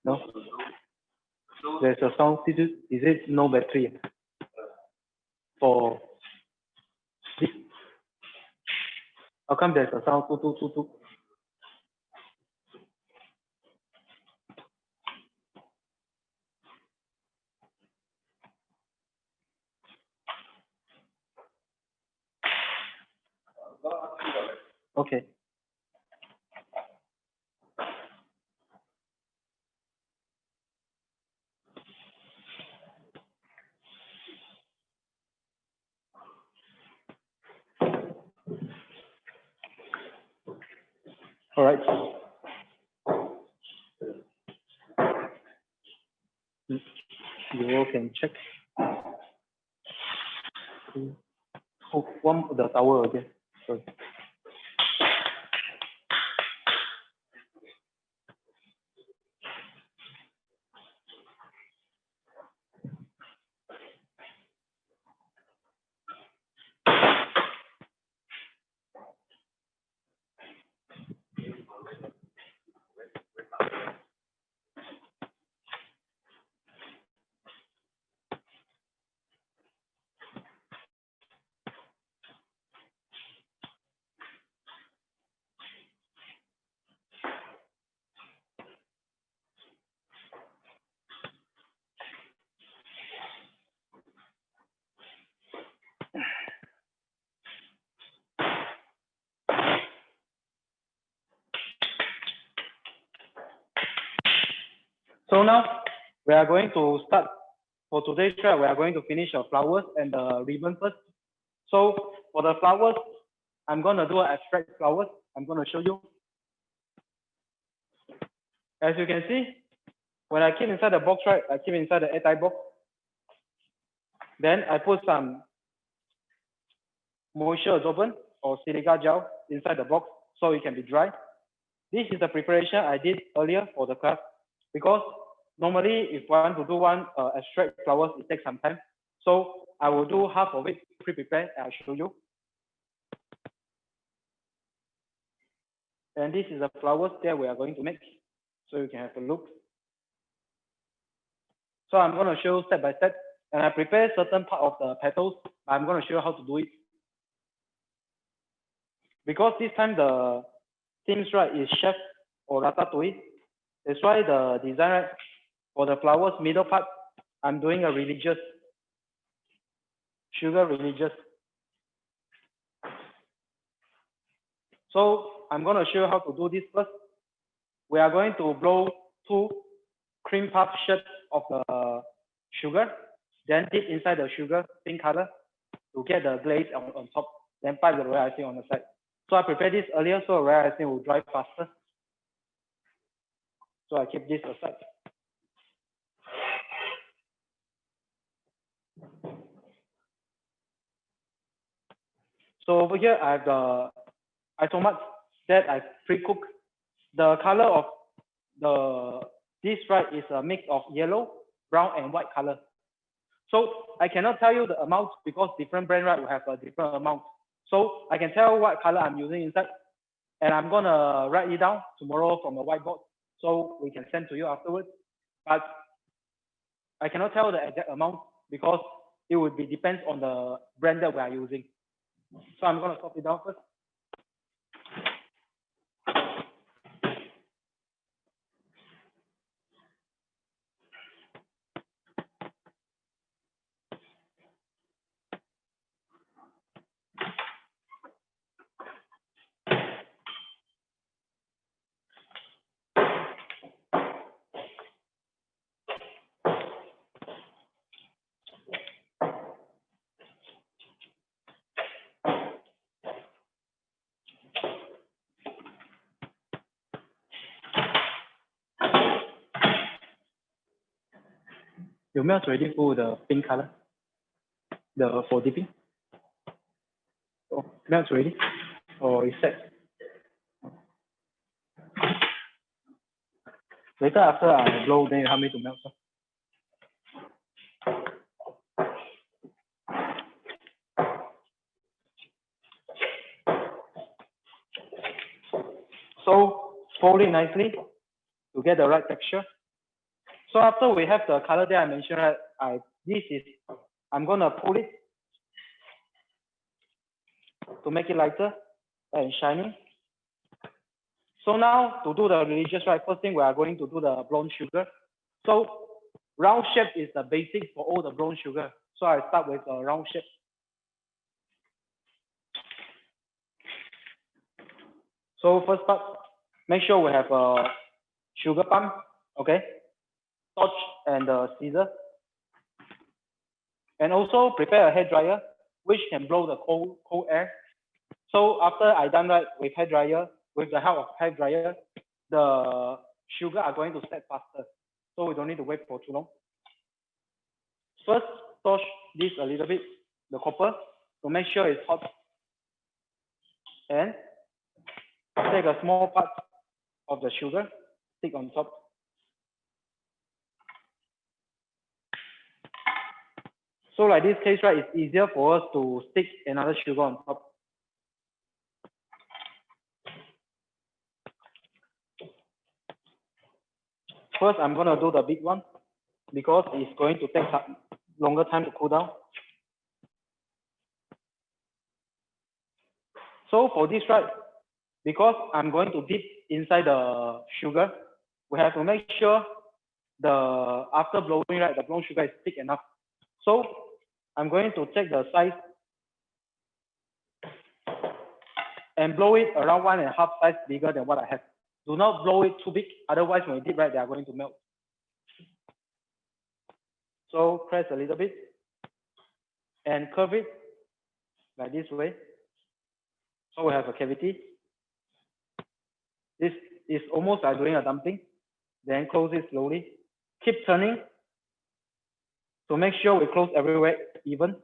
no. There's a sound. Is it no battery for this? How come there's a sound 2222? Okay. All right. You all can check. Oh, one the tower again. Sorry. So now we are going to start for today's try. We are going to finish the flowers and the ribbon first. So for the flowers, I'm going to do abstract flowers. I'm going to show you. As you can see, when I keep inside the box, right, I keep inside the airtight box. Then I put some moisture absorbent or silica gel inside the box so it can be dry. This is the preparation I did earlier for the class because normally if I want to do one abstract flowers, it takes some time. So I will do half of it pre-prepared and I'll show you. And this is the flowers that we are going to make. So you can have a look. So I'm going to show step by step. And I prepare certain part of the petals. I'm going to show you how to do it. Because this time the themes right is chef or Ratatouille. That's why the design right, for the flowers middle part, I'm doing a religious, sugar religious. So I'm going to show you how to do this first. We are going to blow 2 cream puff shirts of the sugar, then dip inside the sugar, pink color, to get the glaze on top, then pipe the royal icing on the side. So I prepared this earlier, so royal icing will dry faster. So I keep this aside. So over here, I have the Isomalt that I pre-cooked. The color of this right is a mix of yellow, brown and white color. So I cannot tell you the amount because different brand, right, will have a different amount. So I can tell what color I'm using inside, and I'm gonna write it down tomorrow from a whiteboard so we can send to you afterwards. But I cannot tell the exact amount because it would be depends on the brand that we are using. So I'm gonna copy it down first. You melt already for the pink color, the for dipping. Oh, melt already, or is set? Later after I blow, then you help me to melt. So fold it nicely to get the right texture. So after we have the color that I mentioned, right, I'm gonna pull it to make it lighter and shiny. So now to do the religious, right, first thing we are going to do the brown sugar. So round shape is the basic for all the brown sugar. So I start with a round shape. So first part, make sure we have a sugar pump, okay, torch and the scissors. And also prepare a hair dryer, which can blow the cold air. So after I done right with hair dryer, with the help of hair dryer, the sugar are going to set faster. So we don't need to wait for too long. First, torch this a little bit, the copper, to make sure it's hot. And take a small part of the sugar, stick on top. So like this case, right, it's easier for us to stick another sugar on top. First, I'm gonna do the big one because it's going to take some longer time to cool down. So for this, right, because I'm going to dip inside the sugar, we have to make sure after blowing, right, the brown sugar is thick enough. So I'm going to take the size and blow it around 1.5 size bigger than what I have. Do not blow it too big, otherwise when you dip, right, they are going to melt. So press a little bit and curve it like this way. So we have a cavity. This is almost like doing a dumpling. Then close it slowly. Keep turning to make sure we close everywhere even.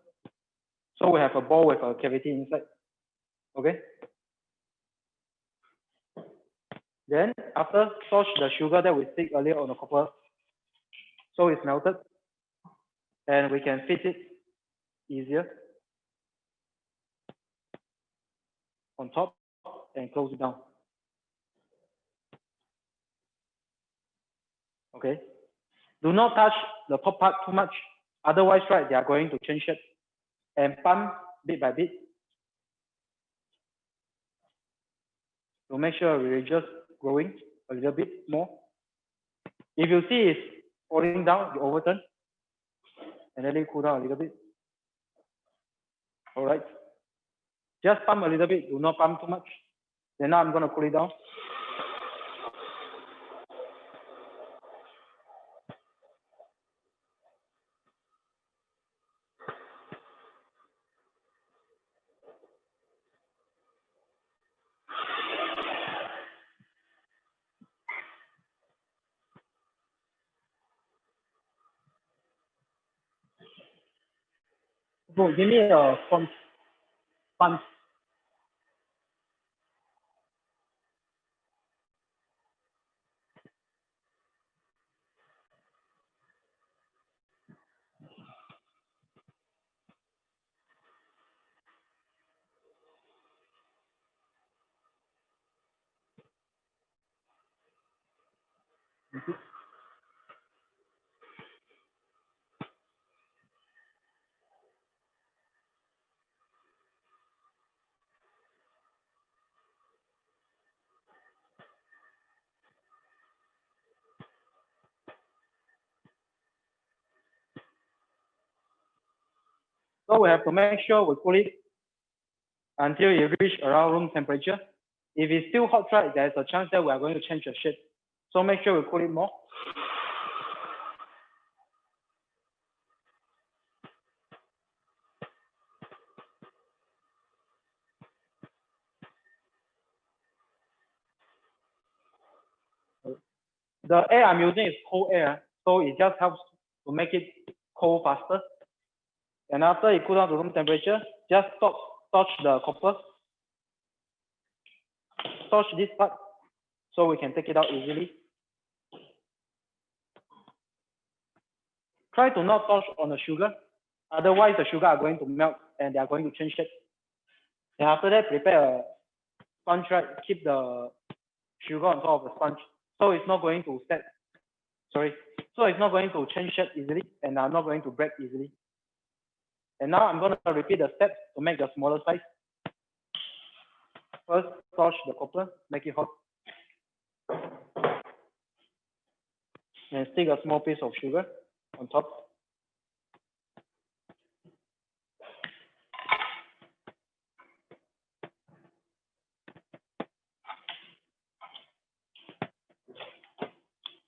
So we have a ball with a cavity inside. Okay. Then after torch the sugar that we stick earlier on the copper, so it's melted, and we can fit it easier on top and close it down. Okay. Do not touch the top part too much, otherwise, right, they are going to change shape. And pump bit by bit to make sure we're just growing a little bit more. If you see it's falling down, you overturn and let it cool down a little bit. All right. Just pump a little bit, do not pump too much. Then now I'm going to cool it down. So give me a sponge. So we have to make sure we cool it until it reach around room temperature. If it's still hot, right, there's a chance that we are going to change the shape. So make sure we cool it more. The air I'm using is cold air, so it just helps to make it cold faster. And after it cool down to room temperature, just touch the copper. Touch this part so we can take it out easily. Try to not touch on the sugar, otherwise the sugar are going to melt and they are going to change shape. And after that, prepare a sponge, right? Keep the sugar on top of the sponge, so it's not going to set. Sorry, so it's not going to change shape easily, and I'm not going to break easily. And now I'm going to repeat the steps to make the smaller size. First, touch the copper, make it hot, and stick a small piece of sugar on top.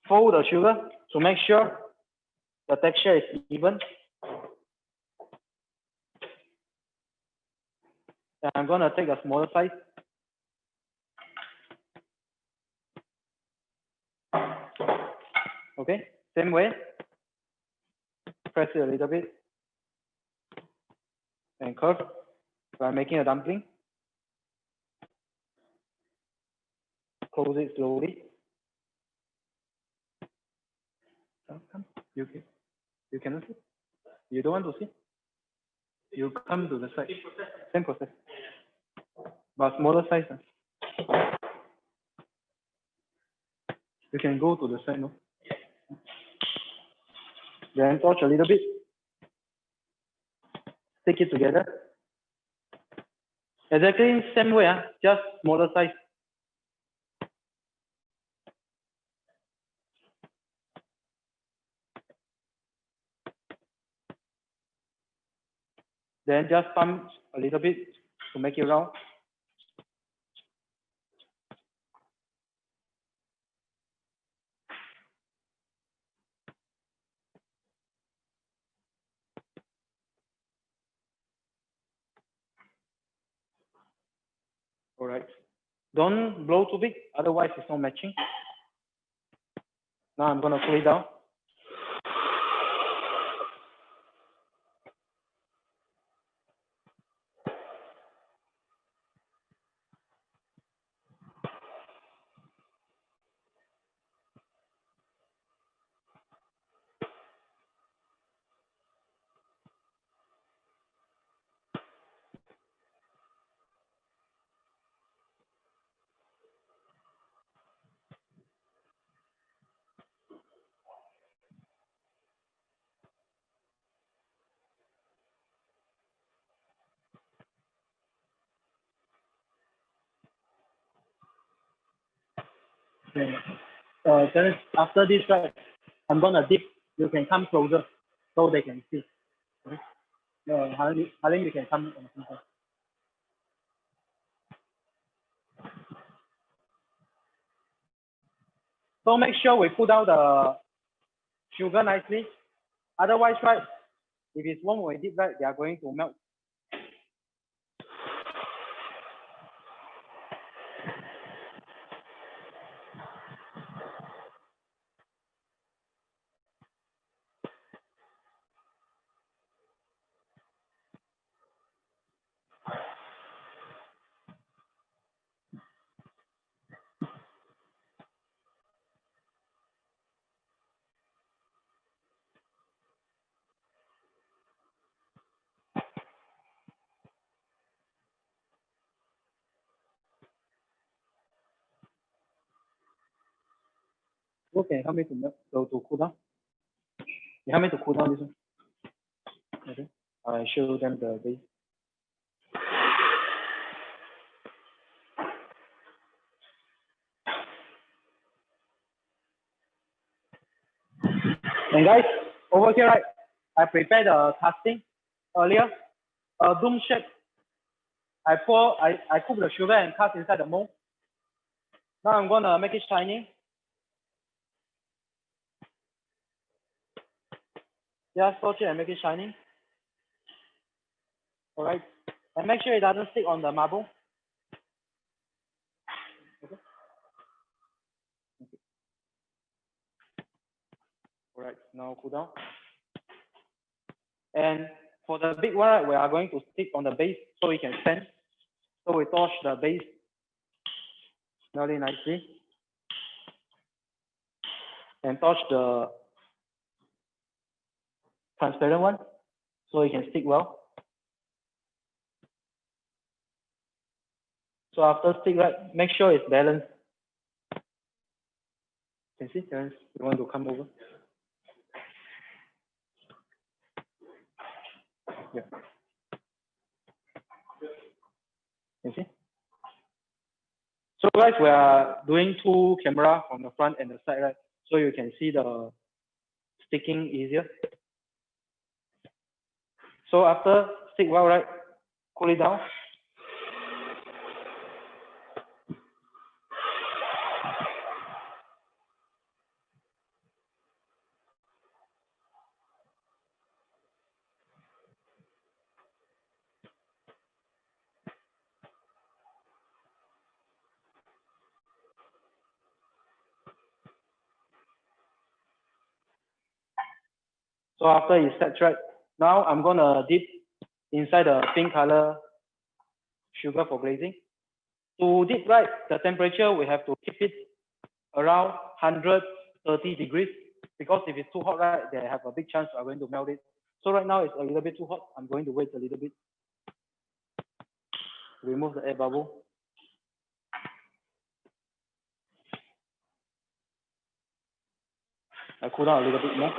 Fold the sugar to make sure the texture is even. And I'm going to take a smaller size. Okay, same way. Press it a little bit and curve by making a dumpling. Close it slowly. Come, you cannot see. You don't want to see. You come to the side. Same process, but smaller size. You can go to the side, no? Then touch a little bit. Stick it together. Exactly same way, just smaller size. Then just pump a little bit to make it round. All right. Don't blow too big, otherwise it's not matching. Now I'm gonna cool it down. Then after this, right, I'm gonna dip. You can come closer so they can see. Okay? Harley, you can come. So make sure we put out the sugar nicely. Otherwise, right, if it's warm when we dip, right, they are going to melt. Okay, help me to melt, to cool down. You help me to cool down this one. Okay, I show them the base. And guys, over here, right, I prepared the casting earlier. Doom shape. I cook the sugar and cast inside the mold. Now I'm gonna make it shiny. Just touch it and make it shiny. All right, and make sure it doesn't stick on the marble. Okay. All right, now cool down. And for the big one, right, we are going to stick on the base so it can stand. So we touch the base very nicely. And touch the transparent one so it can stick well. So after stick, right, make sure it's balanced. Can see, Terence, you want to come over? Yeah. Can see? So guys, we are doing two camera from the front and the side, right? So you can see the sticking easier. So after stick well, right, cool it down. So after it sets right, now I'm gonna dip inside the pink color sugar for glazing. To dip right, the temperature we have to keep it around 130 degrees because if it's too hot, right, they have a big chance we are going to melt it. So right now it's a little bit too hot. I'm going to wait a little bit. Remove the air bubble. I cool down a little bit more.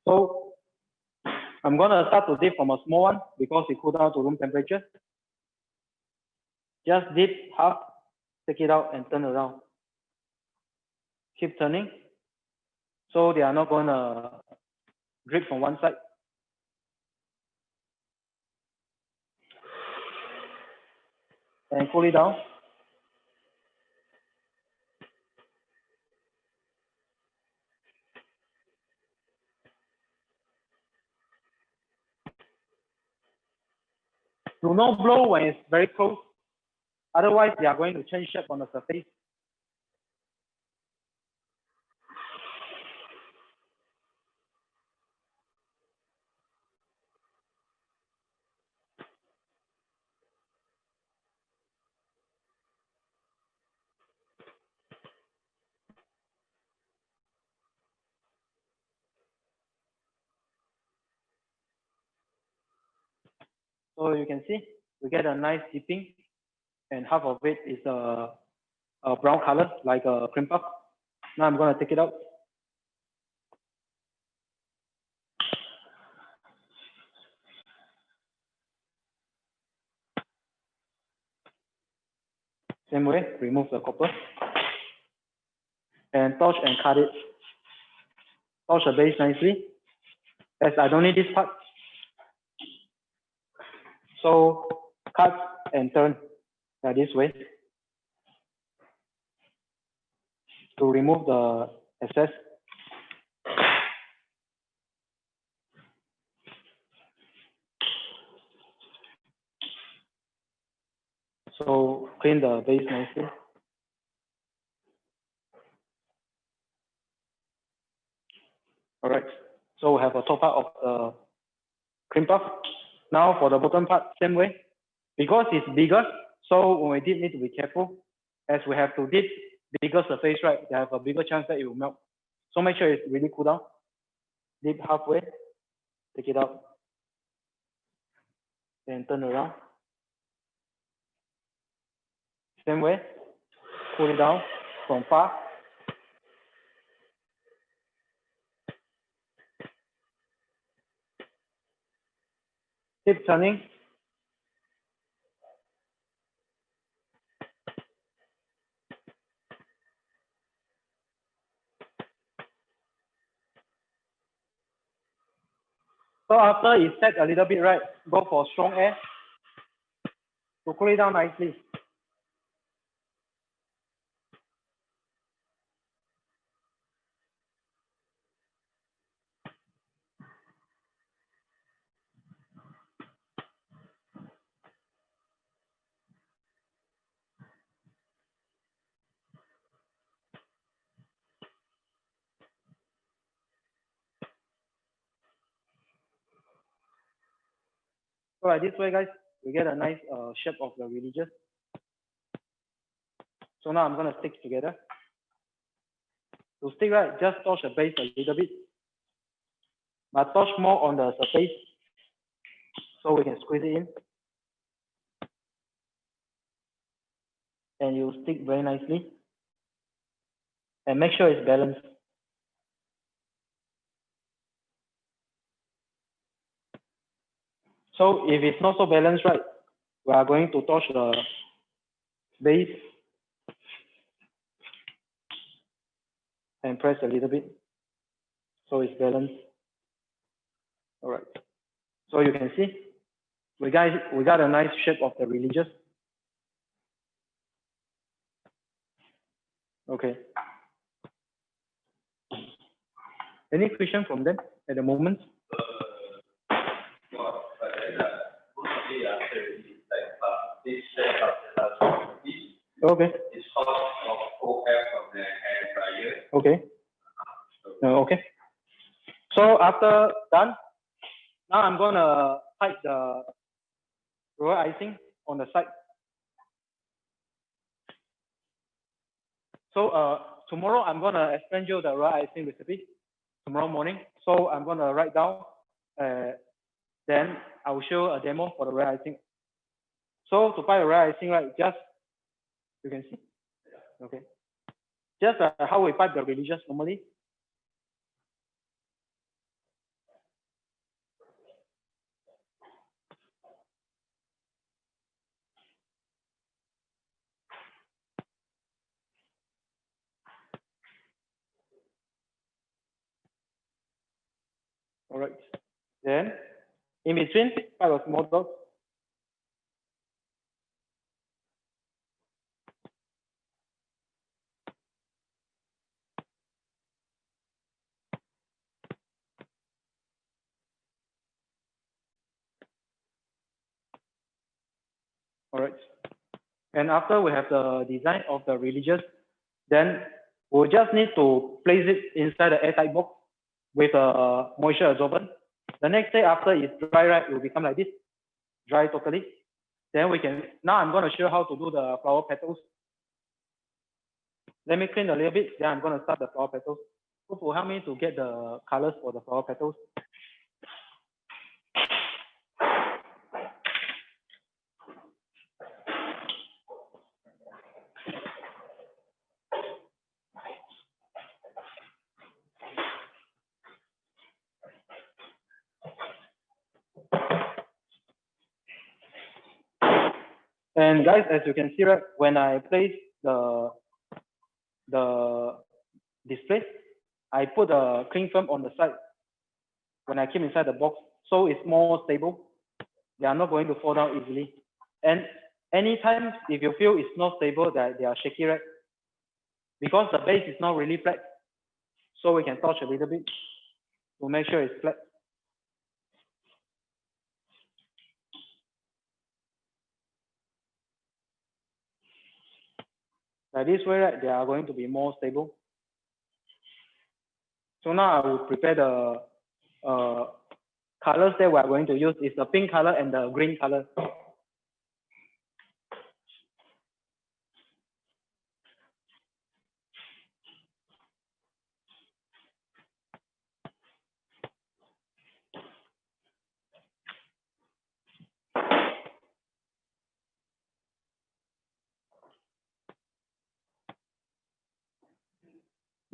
So I'm gonna start to dip from a small one because it cooled down to room temperature. Just dip half, take it out and turn around. Keep turning. So they are not gonna drip from one side. And cool it down. Do not blow when it's very close. Otherwise, they are going to change shape on the surface. So you can see, we get a nice dipping, and half of it is a brown color, like a cream puff. Now I'm gonna take it out. Same way, remove the copper. And touch and cut it. Touch the base nicely. As I don't need this part. So cut and turn like this way to remove the excess. So clean the base nicely. All right. So we have a top part of the cream puff. Now for the bottom part, same way. Because it's bigger, so when we dip, need to be careful, as we have to dip bigger surface, right, they have a bigger chance that it will melt. So make sure it's really cool down. Dip halfway, take it out, then turn around. Same way, cool it down from far. Keep turning. So after it set a little bit, right, go for strong air to cool it down nicely. So like this way, guys, we get a nice shape of the religious. So now I'm gonna stick together. To stick, right, just touch the base a little bit, but touch more on the surface so we can squeeze it in. And you stick very nicely. And make sure it's balanced. So if it's not so balanced, right, we are going to touch the base and press a little bit so it's balanced. All right. So you can see we got a nice shape of the religious. Okay. Any question from them at the moment? Okay. Okay. Okay. So after done, now I'm gonna type the roller icing on the side. So tomorrow I'm gonna explain you the roller icing recipe tomorrow morning. So I'm gonna write down. Then I will show a demo for the roller icing. So to buy a roller icing, right? Just you can see. Okay. Just how we pipe the religious normally. All right. Then in between, pipe a small dot. All right. And after we have the design of the religious, then we'll just need to place it inside the airtight box with a moisture absorbent. The next day after it's dry, right, it will become like this, dry totally. Then we can, now I'm going to show how to do the flower petals. Let me clean a little bit, then I'm going to start the flower petals. Hope will help me to get the colors for the flower petals. And guys, as you can see, right, when I place the display, I put a cling film on the side when I keep inside the box, so it's more stable. They are not going to fall down easily. And anytime if you feel it's not stable, that they are shaky, right? Because the base is not really flat, so we can touch a little bit to make sure it's flat. Like this way, right, they are going to be more stable. So now I will prepare the colors that we are going to use is the pink color and the green color.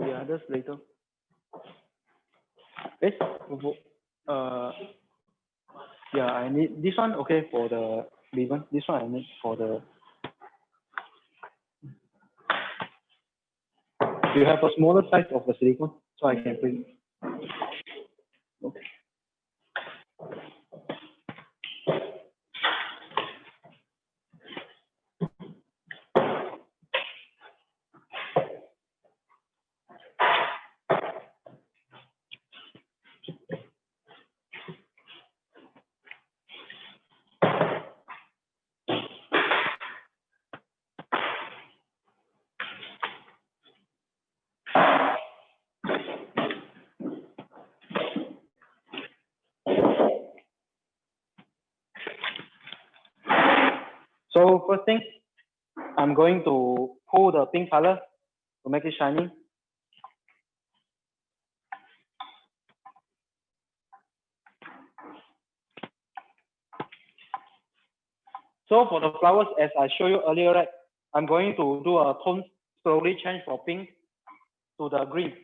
the others later. Okay. Yeah, I need this one. Okay, for the ribbon. This one I need for the. You have a smaller size of the silicone, so I can print. Okay. So first thing, I'm going to pull the pink color to make it shiny. So for the flowers, as I showed you earlier, right, I'm going to do a tone slowly change from pink to the green.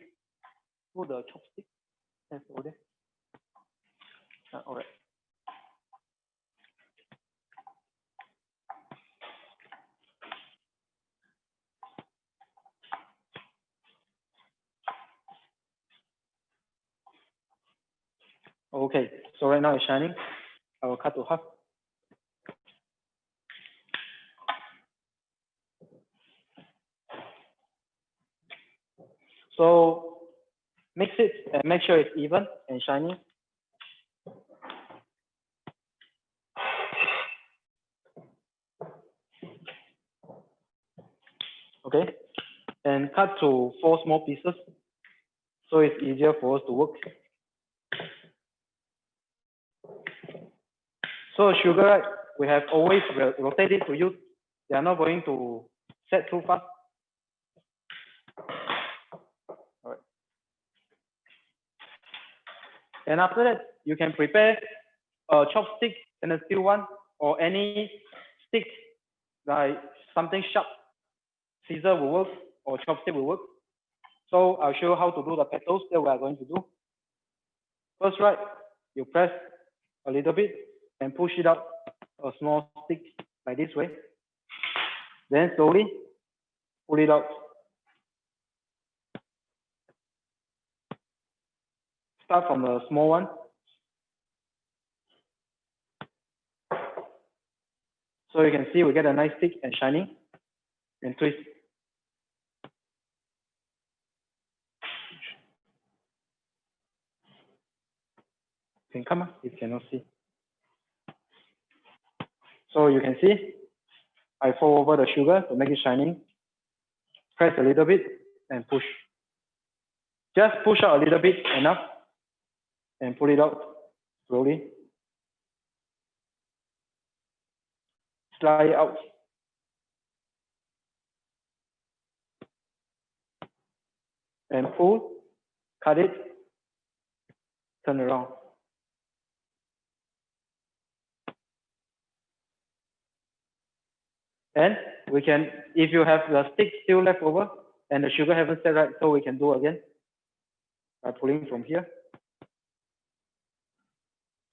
To the chopstick. That's over there. All right. Okay, so right now it's shining. I will cut to half. So mix it and make sure it's even and shiny. Okay, and cut to 4 small pieces so it's easier for us to work. So sugar, right, we have always rotated to use. They are not going to set too fast. All right. And after that, you can prepare a chopstick and a steel one or any stick, like something sharp. Scissor will work or chopstick will work. So I'll show you how to do the petals that we are going to do. First, right, you press a little bit and push it out a small stick like this way. Then slowly pull it out. Start from the small one. So you can see we get a nice stick and shining and twist. You can come up if you cannot see. So you can see I fold over the sugar to make it shining. Press a little bit and push. Just push out a little bit enough and pull it out slowly. Slide it out. And pull, cut it, turn around. And we can, if you have the stick still left over and the sugar haven't set right, so we can do again by pulling from here.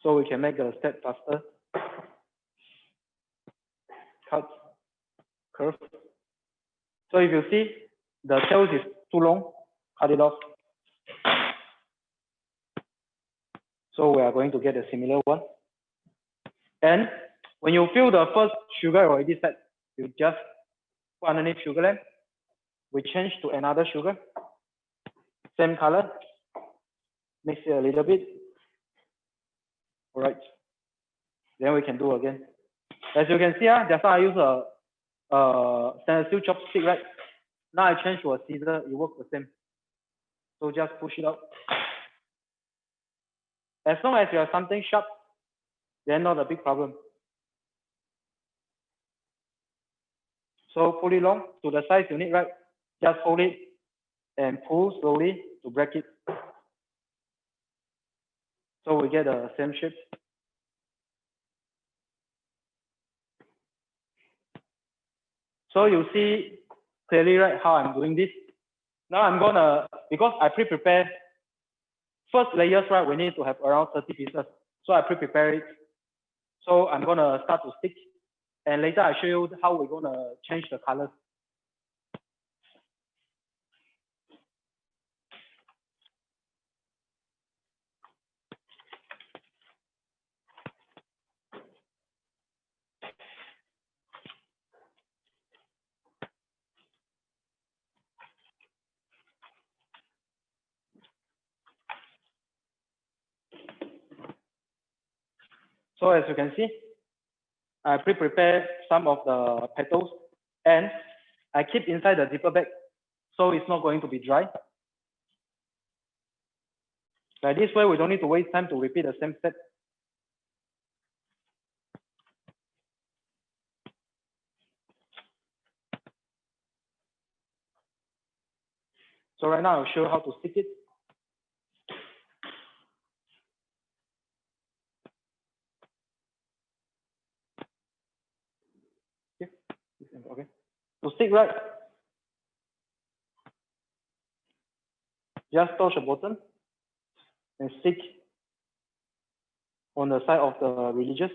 So we can make the step faster. Cut, curve. So if you see the tails is too long, cut it off. So we are going to get a similar one. And when you feel the first sugar already set, you just put underneath sugar lamp. We change to another sugar, same color, mix it a little bit. All right. Then we can do again. As you can see, just now I use a stencil chopstick, right? Now I change to a scissor, it works the same. So just push it out. As long as you have something sharp, then not a big problem. So pull it long to the size you need, right? Just hold it and pull slowly to break it. So we get the same shape. So you see clearly, right, how I'm doing this. Now I'm gonna, because I pre-prepare first layers, right? We need to have around 30 pieces. So I pre-prepare it. So I'm gonna start to stick, and later I show you how we're gonna change the colors. So as you can see, I pre-prepare some of the petals, and I keep inside the zipper bag, so it's not going to be dry. Like this way, we don't need to waste time to repeat the same step. So right now, I'll show you how to stick it. Okay. To stick, right, just touch the bottom and stick on the side of the religious.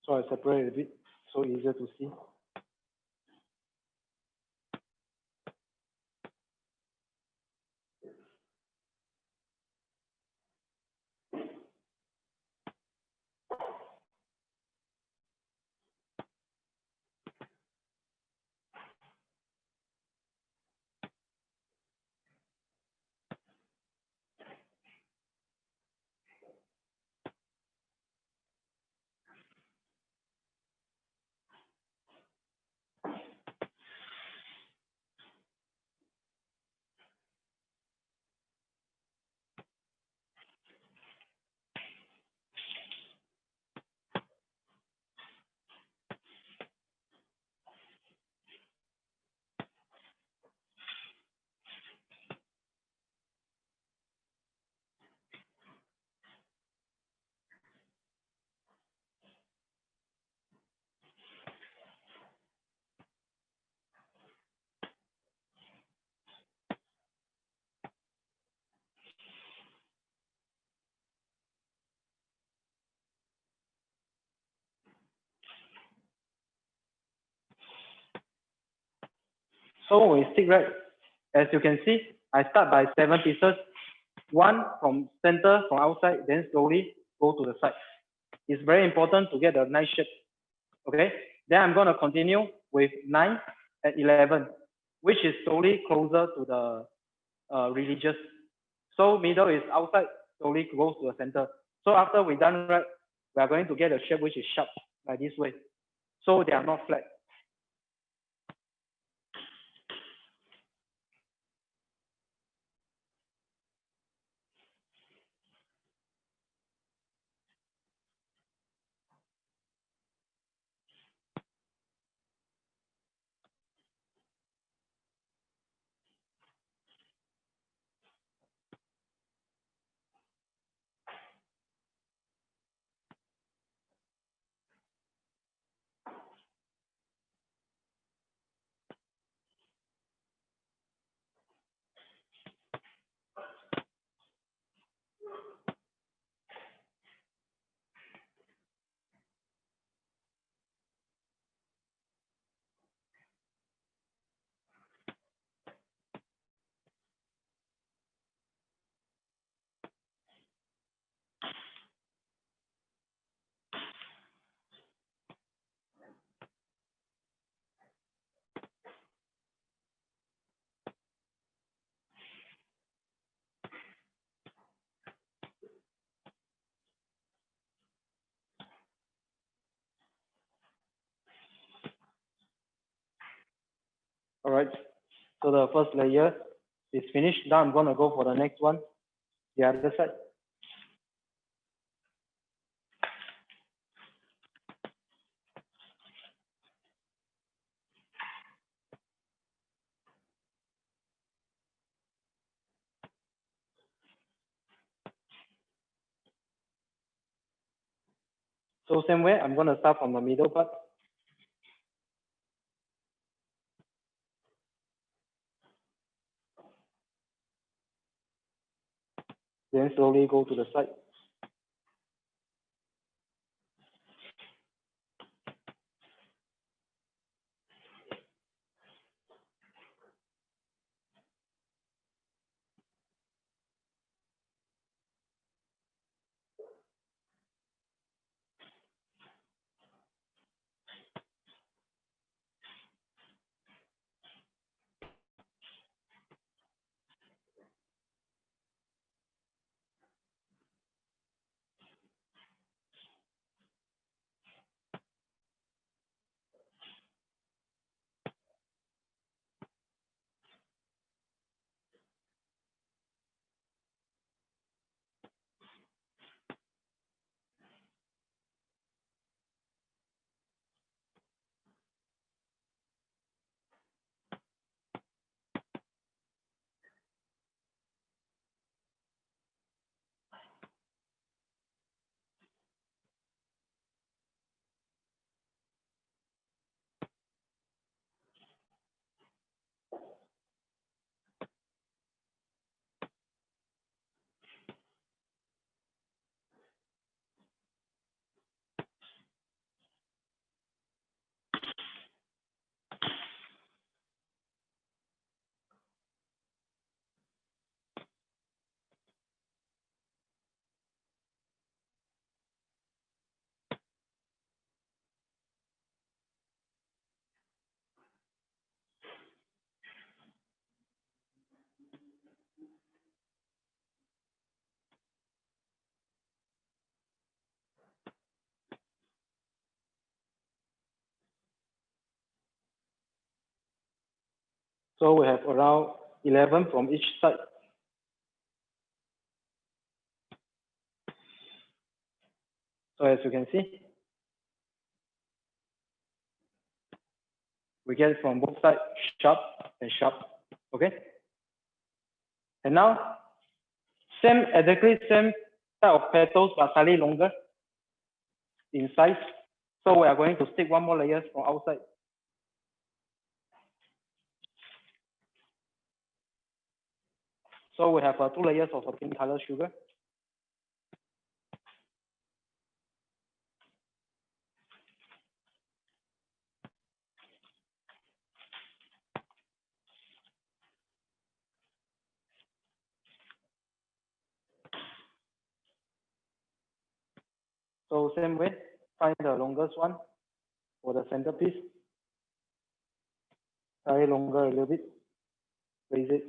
So I separate a bit, so easier to see. So when we stick, right, as you can see, I start by 7 pieces, one from center, from outside, then slowly go to the side. It's very important to get a nice shape. Okay, then I'm going to continue with 9 and 11, which is slowly closer to the religious. So middle is outside, slowly goes to the center. So after we're done, right, we are going to get a shape which is sharp, like this way. So they are not flat. All right, so the first layer is finished. Now I'm going to go for the next one. the other side. So same way, I'm going to start from the middle part. Then slowly go to the side. So we have around 11 from each side. So as you can see, we get from both sides sharp and sharp. Okay. And now, exactly same type of petals, but slightly longer in size. So we are going to stick one more layer from outside. So we have 2 layers of pink color sugar. So same way, find the longest one for the centerpiece. Slightly longer a little bit. Raise it.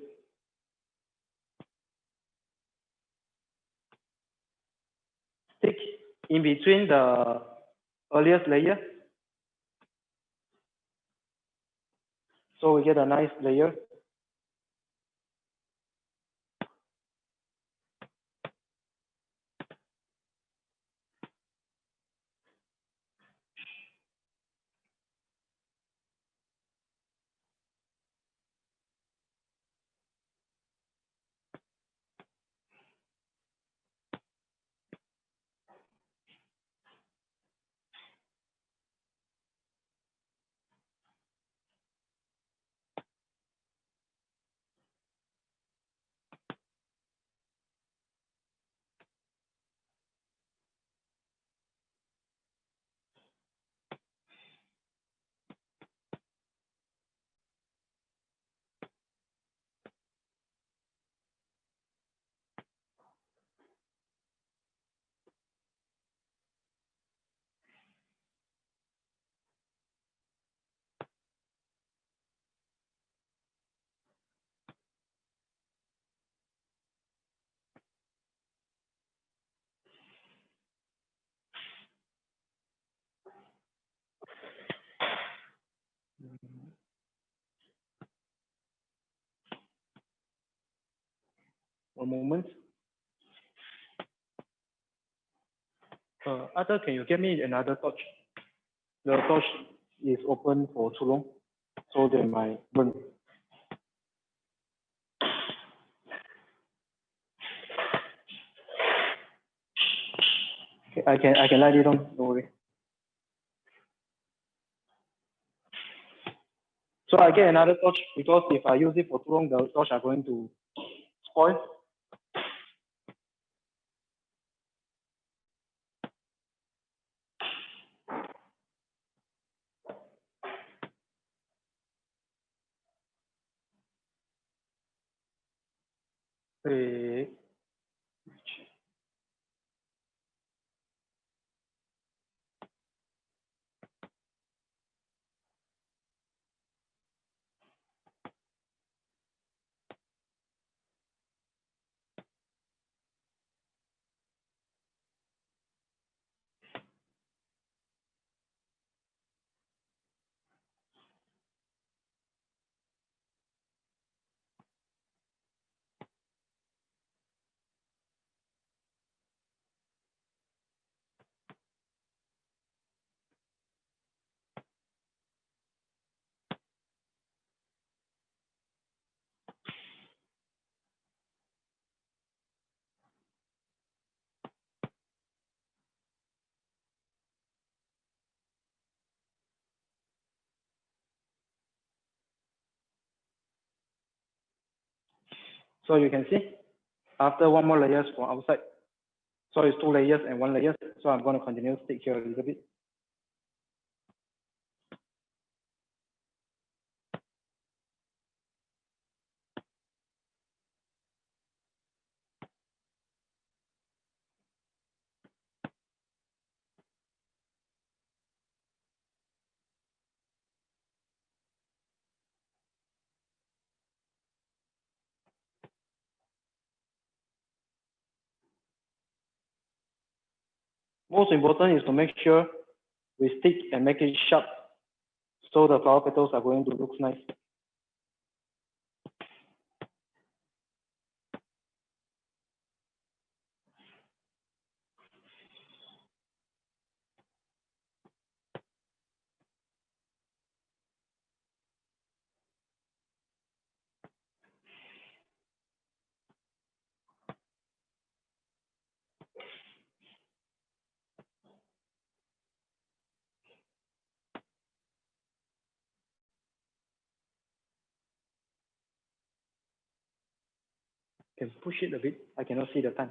Stick in between the earliest layer. So we get a nice layer. One moment. Arthur, can you get me another torch? The torch is open for too long, so they might burn. Okay, I can light it on, don't worry. So I get another torch because if I use it for too long, the torch are going to spoil. Okay. So you can see, after one more layers from outside, so it's 2 layers and 1 layer. So I'm going to continue stick here a little bit. Most important is to make sure we stick and make it sharp, so the flower petals are going to look nice. Can push it a bit. I cannot see the time.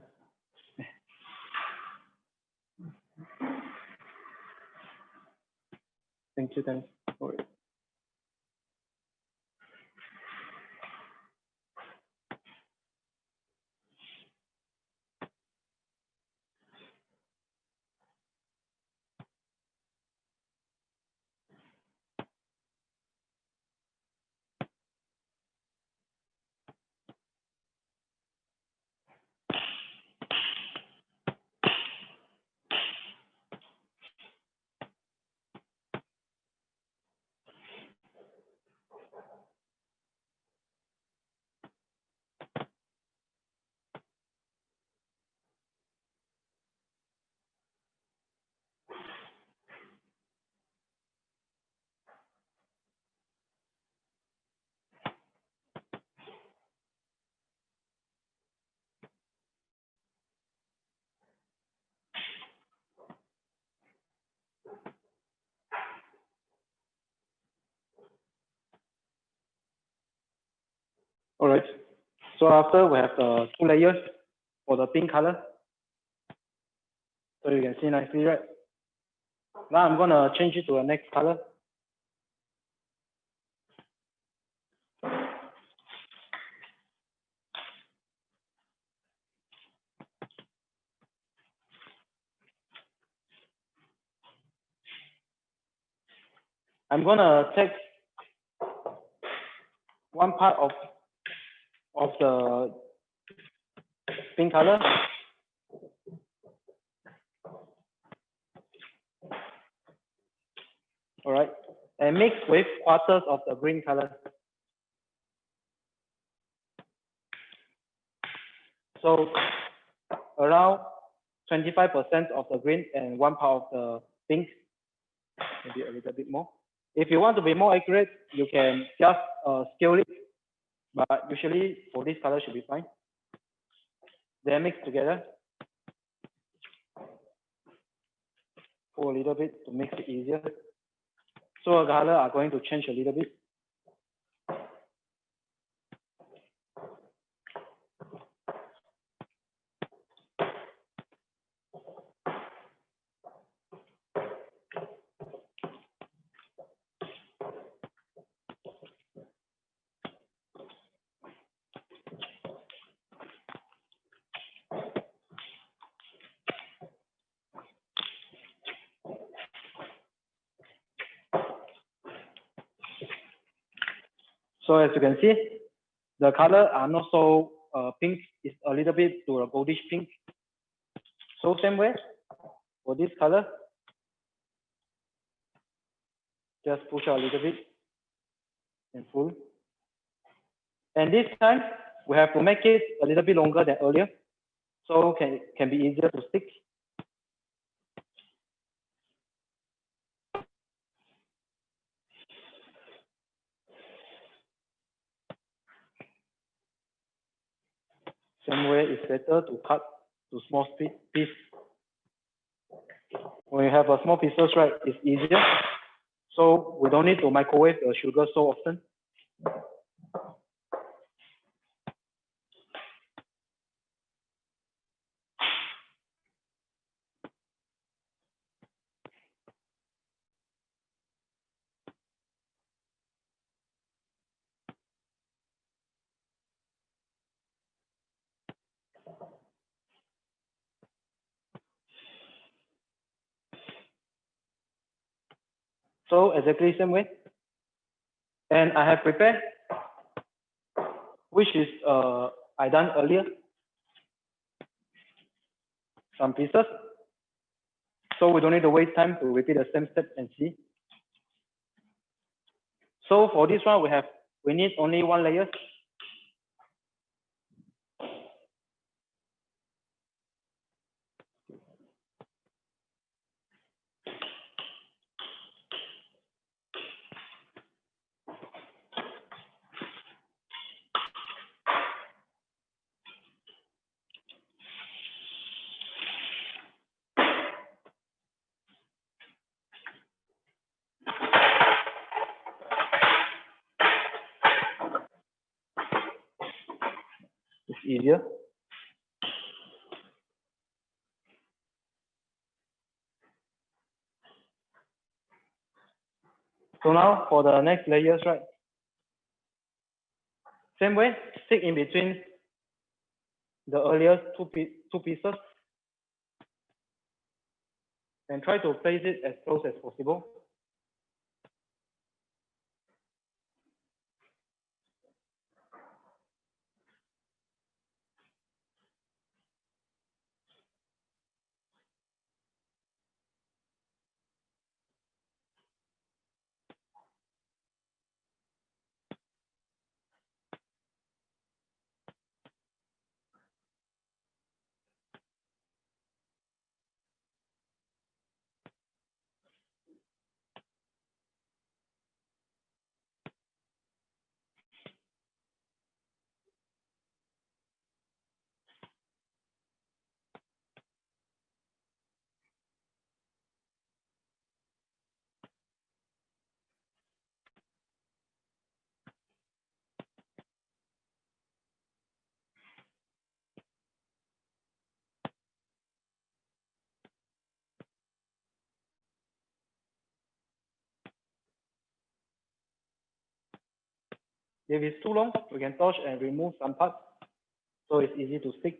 Thank you, thanks. All right. All right. So after we have the 2 layers for the pink color. So you can see nicely, right? Now I'm gonna change it to the next color. I'm gonna take one part of the pink color. All right, and mix with quarters of the green color. So around 25% of the green and 1 part of the pink, maybe a little bit more. If you want to be more accurate, you can just scale it, but usually for this color should be fine. Then mix together. Pour a little bit to make it easier. So the color are going to change a little bit. So as you can see, the color are not so pink, it's a little bit to a goldish pink. So same way, for this color, just push out a little bit and pull. And this time, we have to make it a little bit longer than earlier, so can be easier to stick. Same way, it's better to cut to small piece. When you have a small pieces, right, it's easier. So we don't need to microwave the sugar so often. So exactly same way. And I have prepared, which is I done earlier, some pieces. So we don't need to waste time to repeat the same step and see. So for this one, we need only 1 layer. It's easier. So now for the next layers, right? Same way, stick in between the earlier two pieces and try to place it as close as possible. If it's too long, we can touch and remove some parts, so it's easy to stick.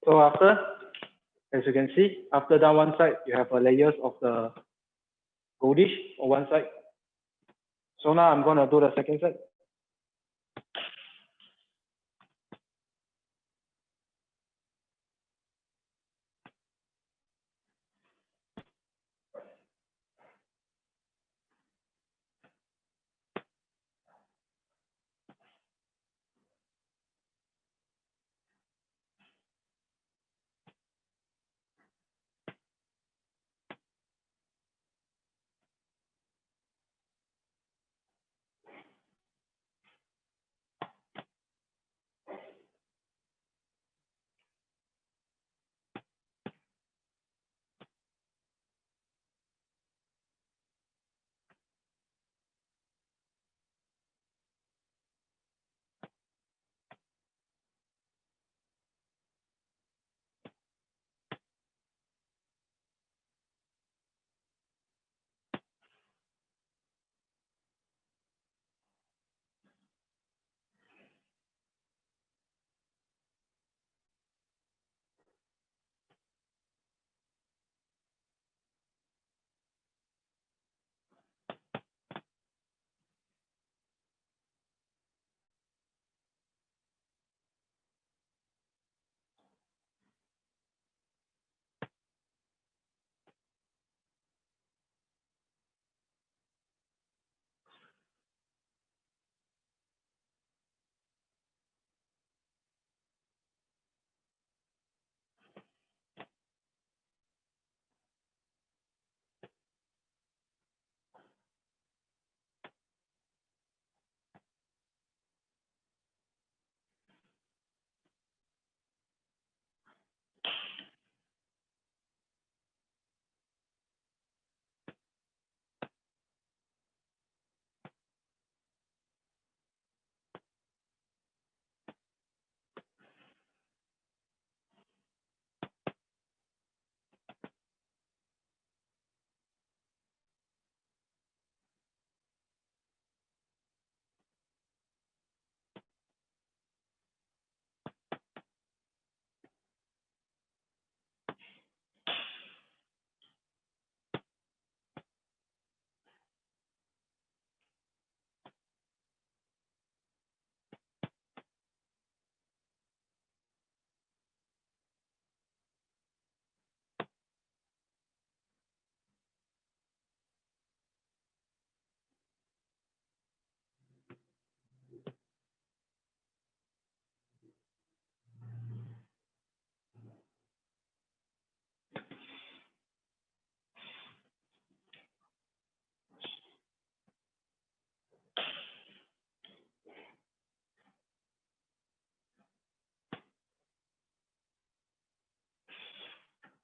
So after, as you can see, after down one side, you have a layers of the goldish on one side. So now I'm gonna do the second side.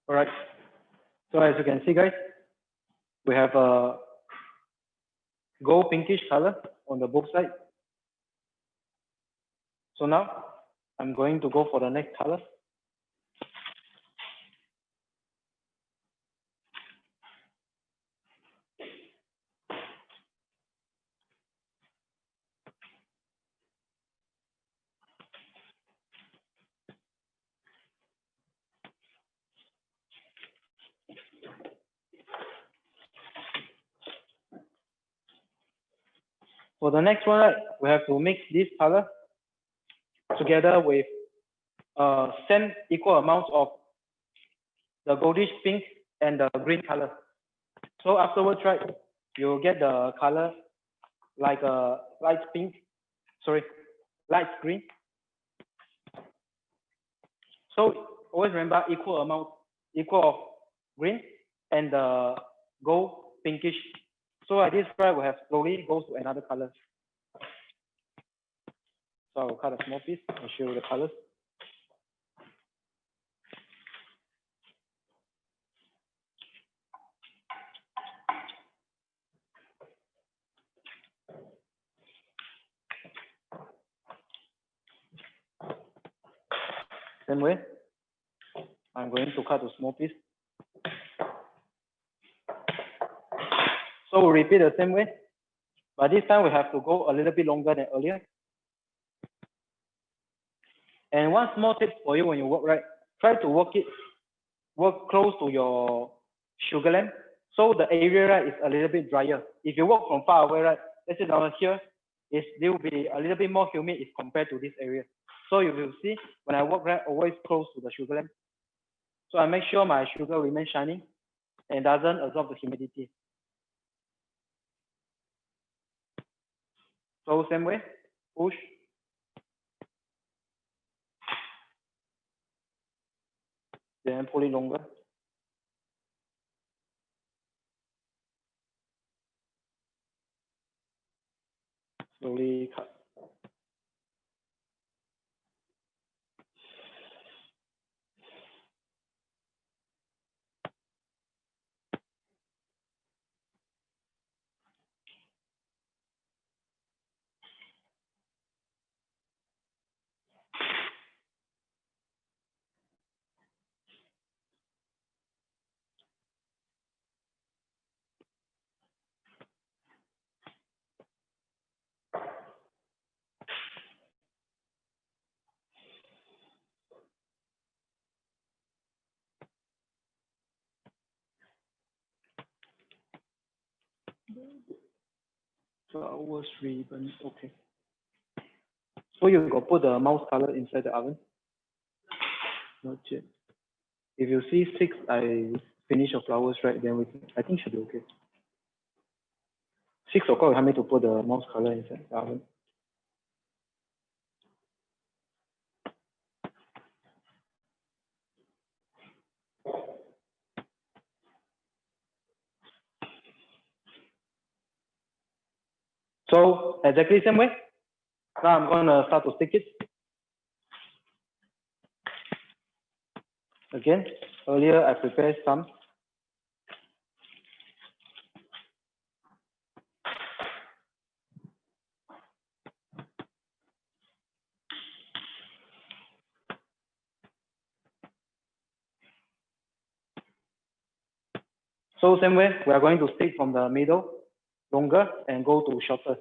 All right. So as you can see, guys, we have a gold pinkish color on the both sides. So now I'm going to go for the next color. For the next one, right, we have to mix this color together with same equal amounts of the goldish pink and the green color. So afterwards, right, you'll get the color like a light pink, sorry, light green. So always remember equal amount, equal of green and the gold pinkish. So like this, right, we have slowly goes to another color. So I'll cut a small piece and show you the colors. Same way, I'm going to cut a small piece. So we'll repeat the same way, but this time we have to go a little bit longer than earlier. And one small tip for you when you work, right, try to work close to your sugar lamp. So the area, right, is a little bit drier. If you work from far away, right, let's say down here, it will be a little bit more humid if compared to this area. So you will see when I work, right, always close to the sugar lamp. So I make sure my sugar remains shining and doesn't absorb the humidity. So same way, push. Then pull it longer. Slowly cut. Flowers, ribbon, okay. So you got put the mouse color inside the oven? Not yet. If you see 6, I finish the flowers, right, then we can, I think should be okay. 6 o'clock, help me to put the mouse color inside the oven. So exactly same way. Now I'm gonna start to stick it. Again, earlier I prepared some. So same way, we are going to stick from the middle, longer, and go to shorter.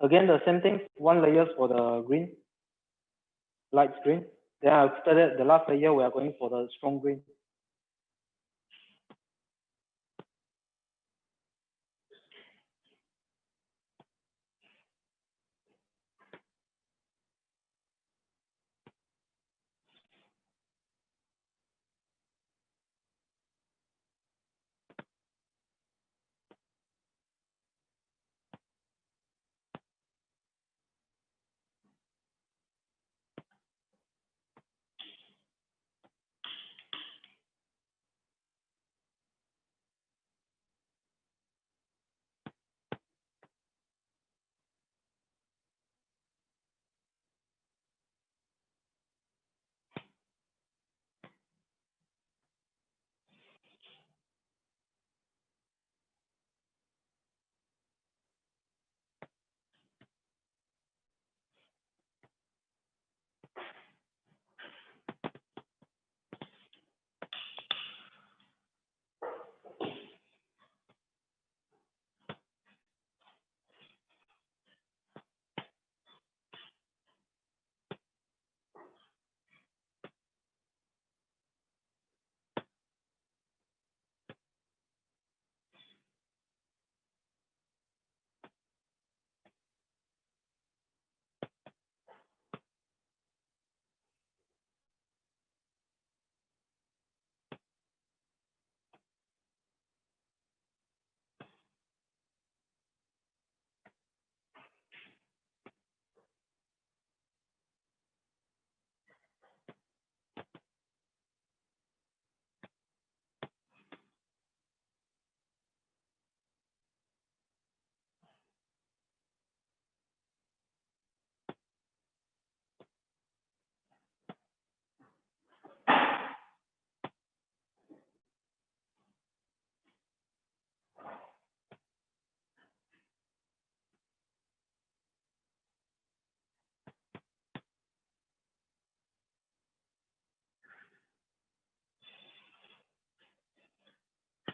Again, the same thing, 1 layer for the green, light green. Then after that, the last layer, we are going for the strong green.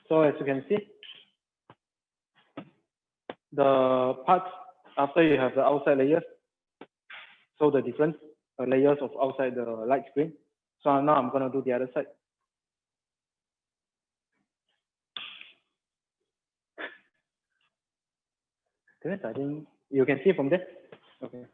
So as you can see, the parts after you have the outside layers, so the different layers of outside the light screen. So now I'm gonna do the other side. I think you can see from there. Okay.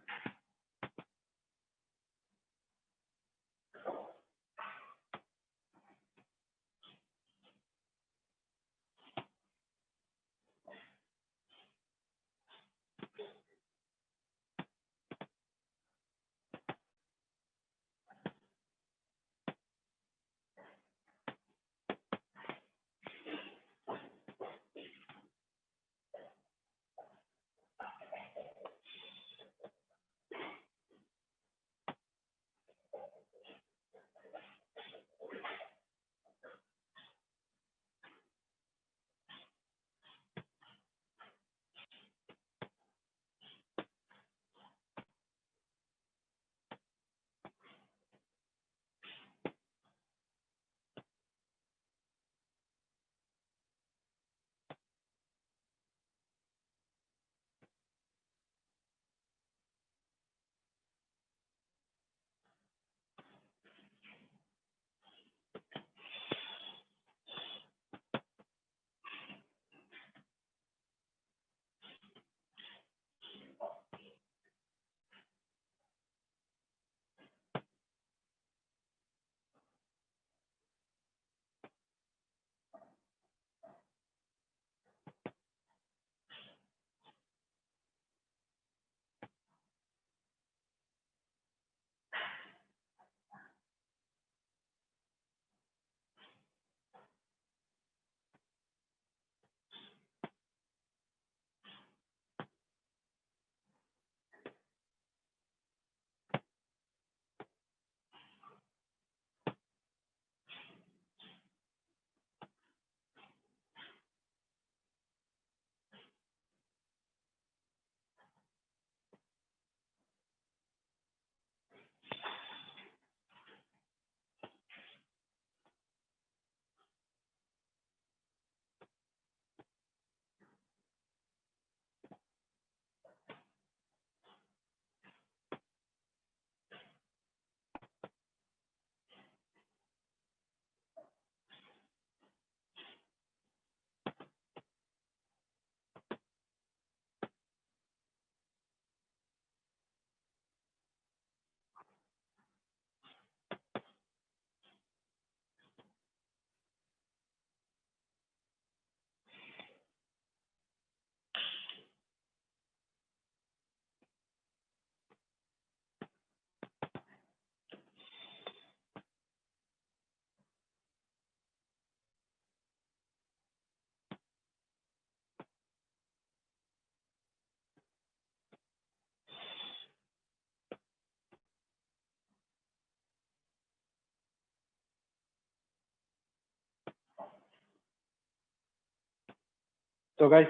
So guys,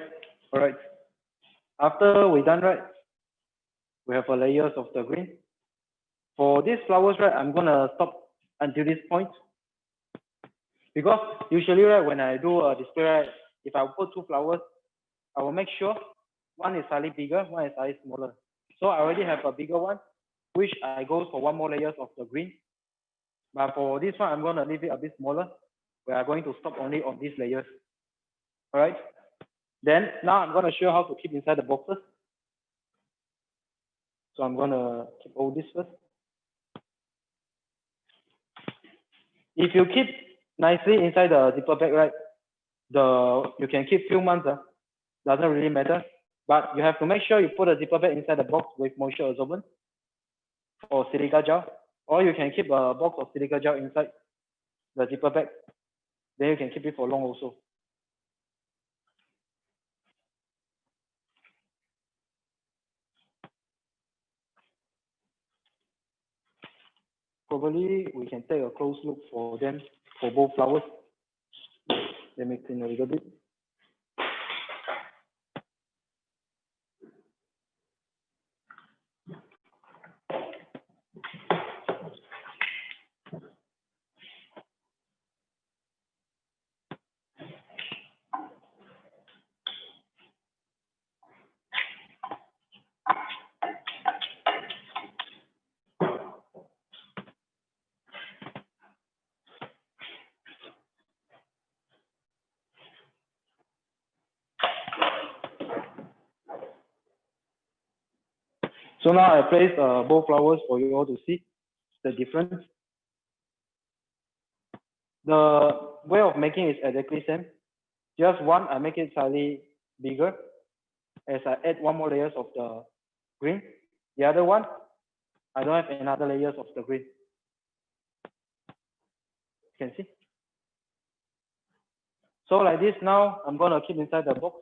all right. After we done right, we have a layers of the green. For these flowers, right, I'm gonna stop until this point. Because usually, right, when I do a display, right, if I put two flowers, I will make sure one is slightly bigger, one is slightly smaller. So I already have a bigger one, which I go for one more layers of the green. But for this one, I'm gonna leave it a bit smaller. We are going to stop only on these layers. All right. Then now I'm gonna show how to keep inside the boxes. So I'm gonna keep all this first. If you keep nicely inside the zipper bag, right, you can keep few months. Doesn't really matter. But you have to make sure you put a zipper bag inside the box with moisture absorbent or silica gel. Or you can keep a box of silica gel inside the zipper bag. Then you can keep it for long also. Probably we can take a close look for them for both flowers. Let me clean a little bit. So now I place both flowers for you all to see the difference. The way of making is exactly same. Just one, I make it slightly bigger as I add one more layers of the green. The other one, I don't have another layers of the green. You can see. So like this now, I'm gonna keep inside the box.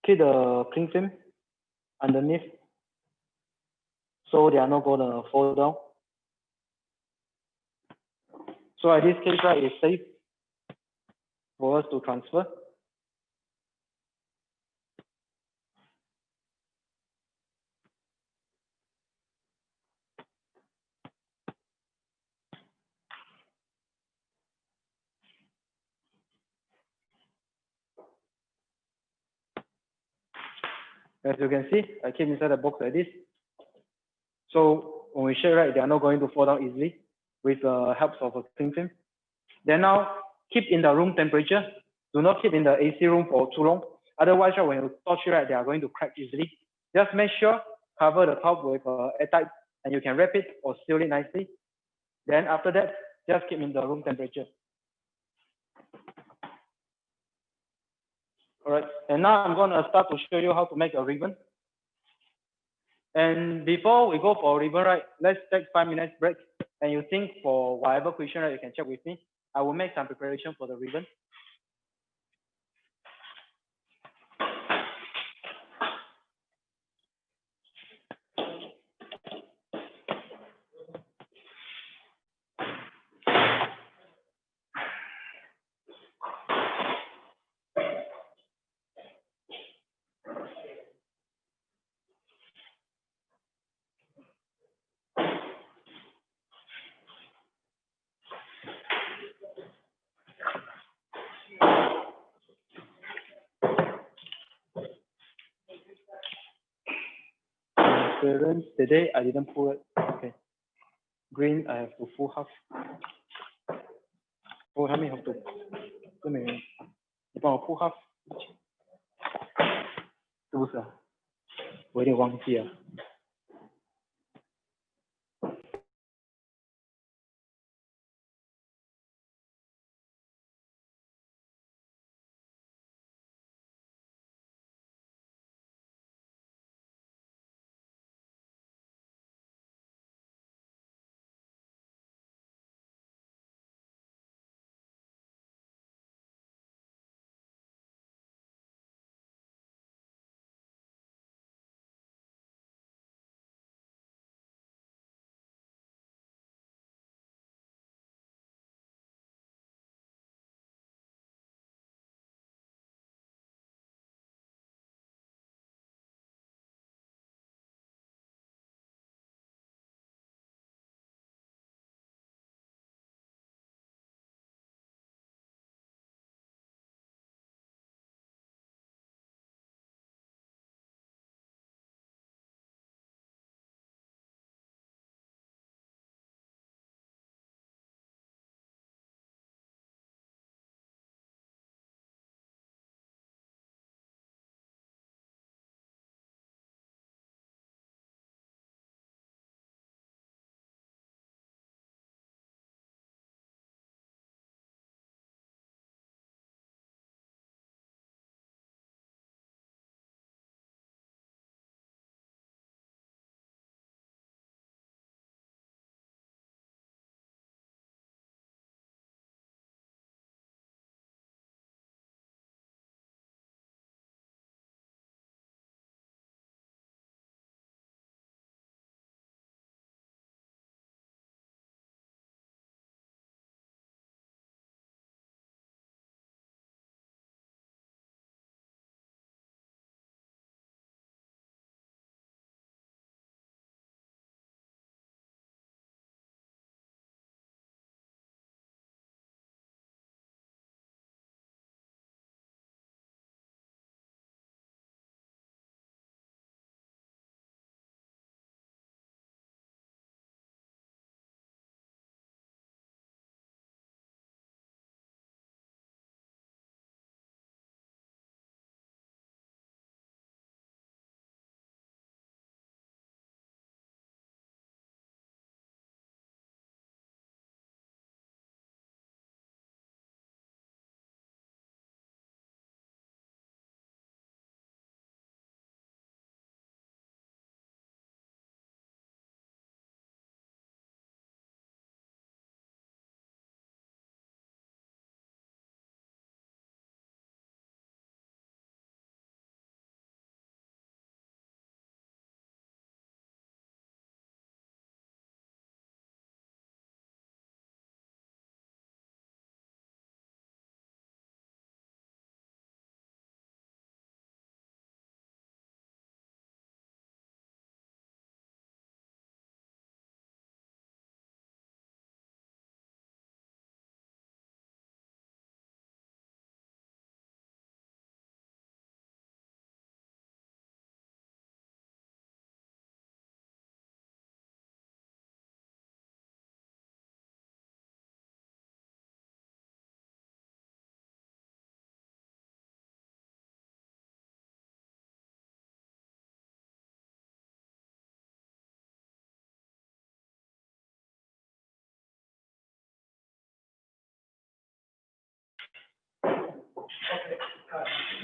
Keep the cling film underneath, so they are not gonna fall down. So in this case, right, it's safe for us to transfer. As you can see, I keep inside the box like this. So when we shake, right, they are not going to fall down easily with the help of a cling film. Then now keep in the room temperature. Do not keep in the AC room for too long. Otherwise, right, when you touch it, right, they are going to crack easily. Just make sure cover the top with airtight, and you can wrap it or seal it nicely. Then after that, just keep in the room temperature. All right, and now I'm gonna start to show you how to make a ribbon. And before we go for a ribbon, right, let's take 5 minutes break. And you think for whatever question, right, you can check with me. I will make some preparation for the ribbon. Today I didn't pull it. Okay. Green I have to full half. Oh, help me have to. 你帮我 pull half，是不是啊？我有点忘记了。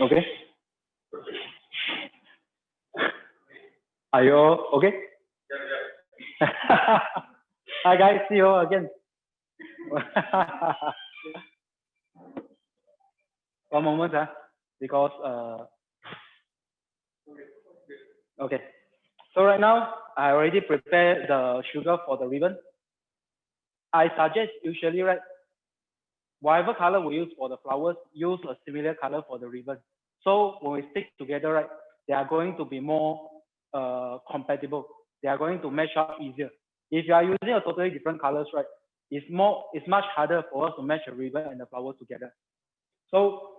Okay. Are you all okay? Hi guys, see you all again. One moment, because okay. So right now I already prepared the sugar for the ribbon. I suggest usually, right, whatever color we use for the flowers, use a similar color for the ribbon. So when we stick together, right, they are going to be more compatible. They are going to match up easier. If you are using a totally different colors, right, it's much harder for us to match the ribbon and the flower together. So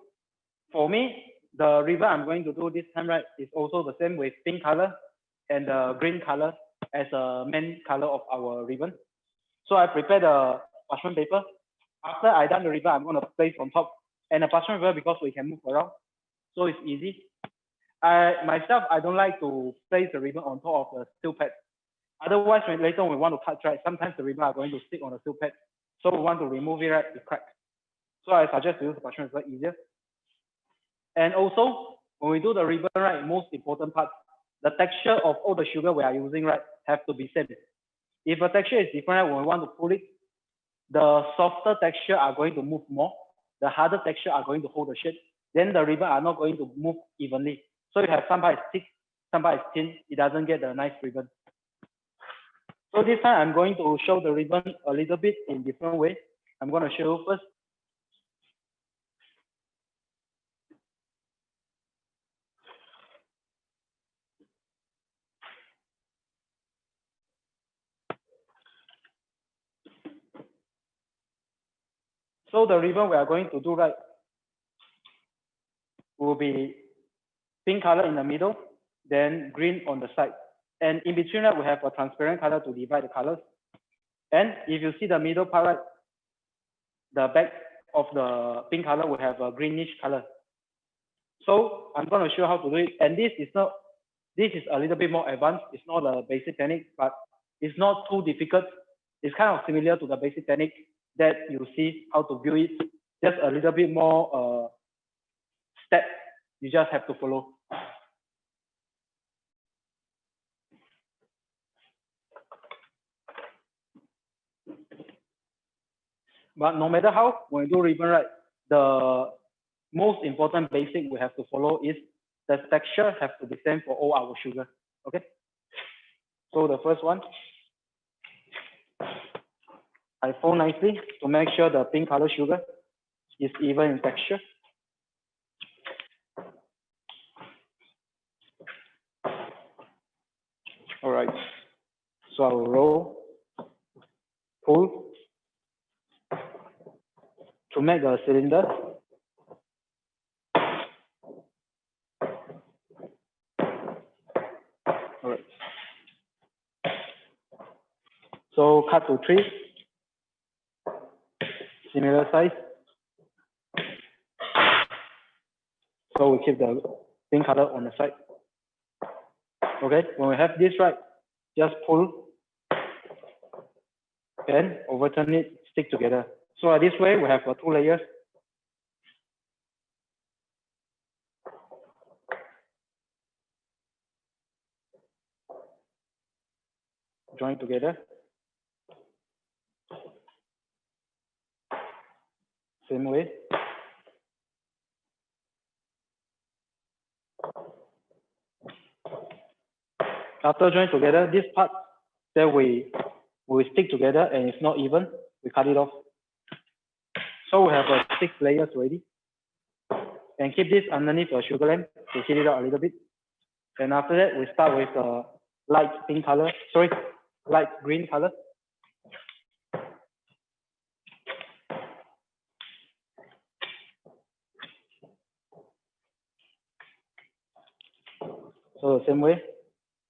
for me, the ribbon I'm going to do this time, right, is also the same with pink color and the green color as a main color of our ribbon. So I prepared the parchment paper. After I done the ribbon, I'm going to place on top. And the parchment paper, because we can move around, so it's easy. I don't like to place the ribbon on top of the steel pad. Otherwise, when later we want to cut, right, sometimes the ribbon are going to stick on the steel pad. So we want to remove it, right, it crack. So I suggest to use the parchment paper easier. And also, when we do the ribbon, right, most important part, the texture of all the sugar we are using, right, have to be same. If the texture is different, when we want to pull it, the softer texture are going to move more. The harder texture are going to hold the shape. Then the ribbon are not going to move evenly. So you have some part is thick, some part is thin. It doesn't get a nice ribbon. So this time I'm going to show the ribbon a little bit in different way. I'm going to show you first. So the ribbon we are going to do, right, will be pink color in the middle, then green on the side. And in between that, we have a transparent color to divide the colors. And if you see the middle part, right, the back of the pink color will have a greenish color. So I'm going to show how to do it. And this is a little bit more advanced. It's not a basic technique, but it's not too difficult. It's kind of similar to the basic technique that you see how to build it. Just a little bit more step you just have to follow. But no matter how, when you do ribbon, right, the most important basic we have to follow is the texture have to be same for all our sugar. Okay. So the first one, I fold nicely to make sure the pink color sugar is even in texture. All right. So I will roll, pull to make a cylinder. All right. So cut to 3, similar size. So we keep the pink color on the side. Okay, when we have this, right, just pull and overturn it, stick together. So this way we have 2 layers. Join together. Same way. After join together, this part that we stick together and it's not even, we cut it off. So we have 6 layers already. And keep this underneath a sugar lamp to heat it up a little bit. And after that, we start with light pink color, light green color. So the same way,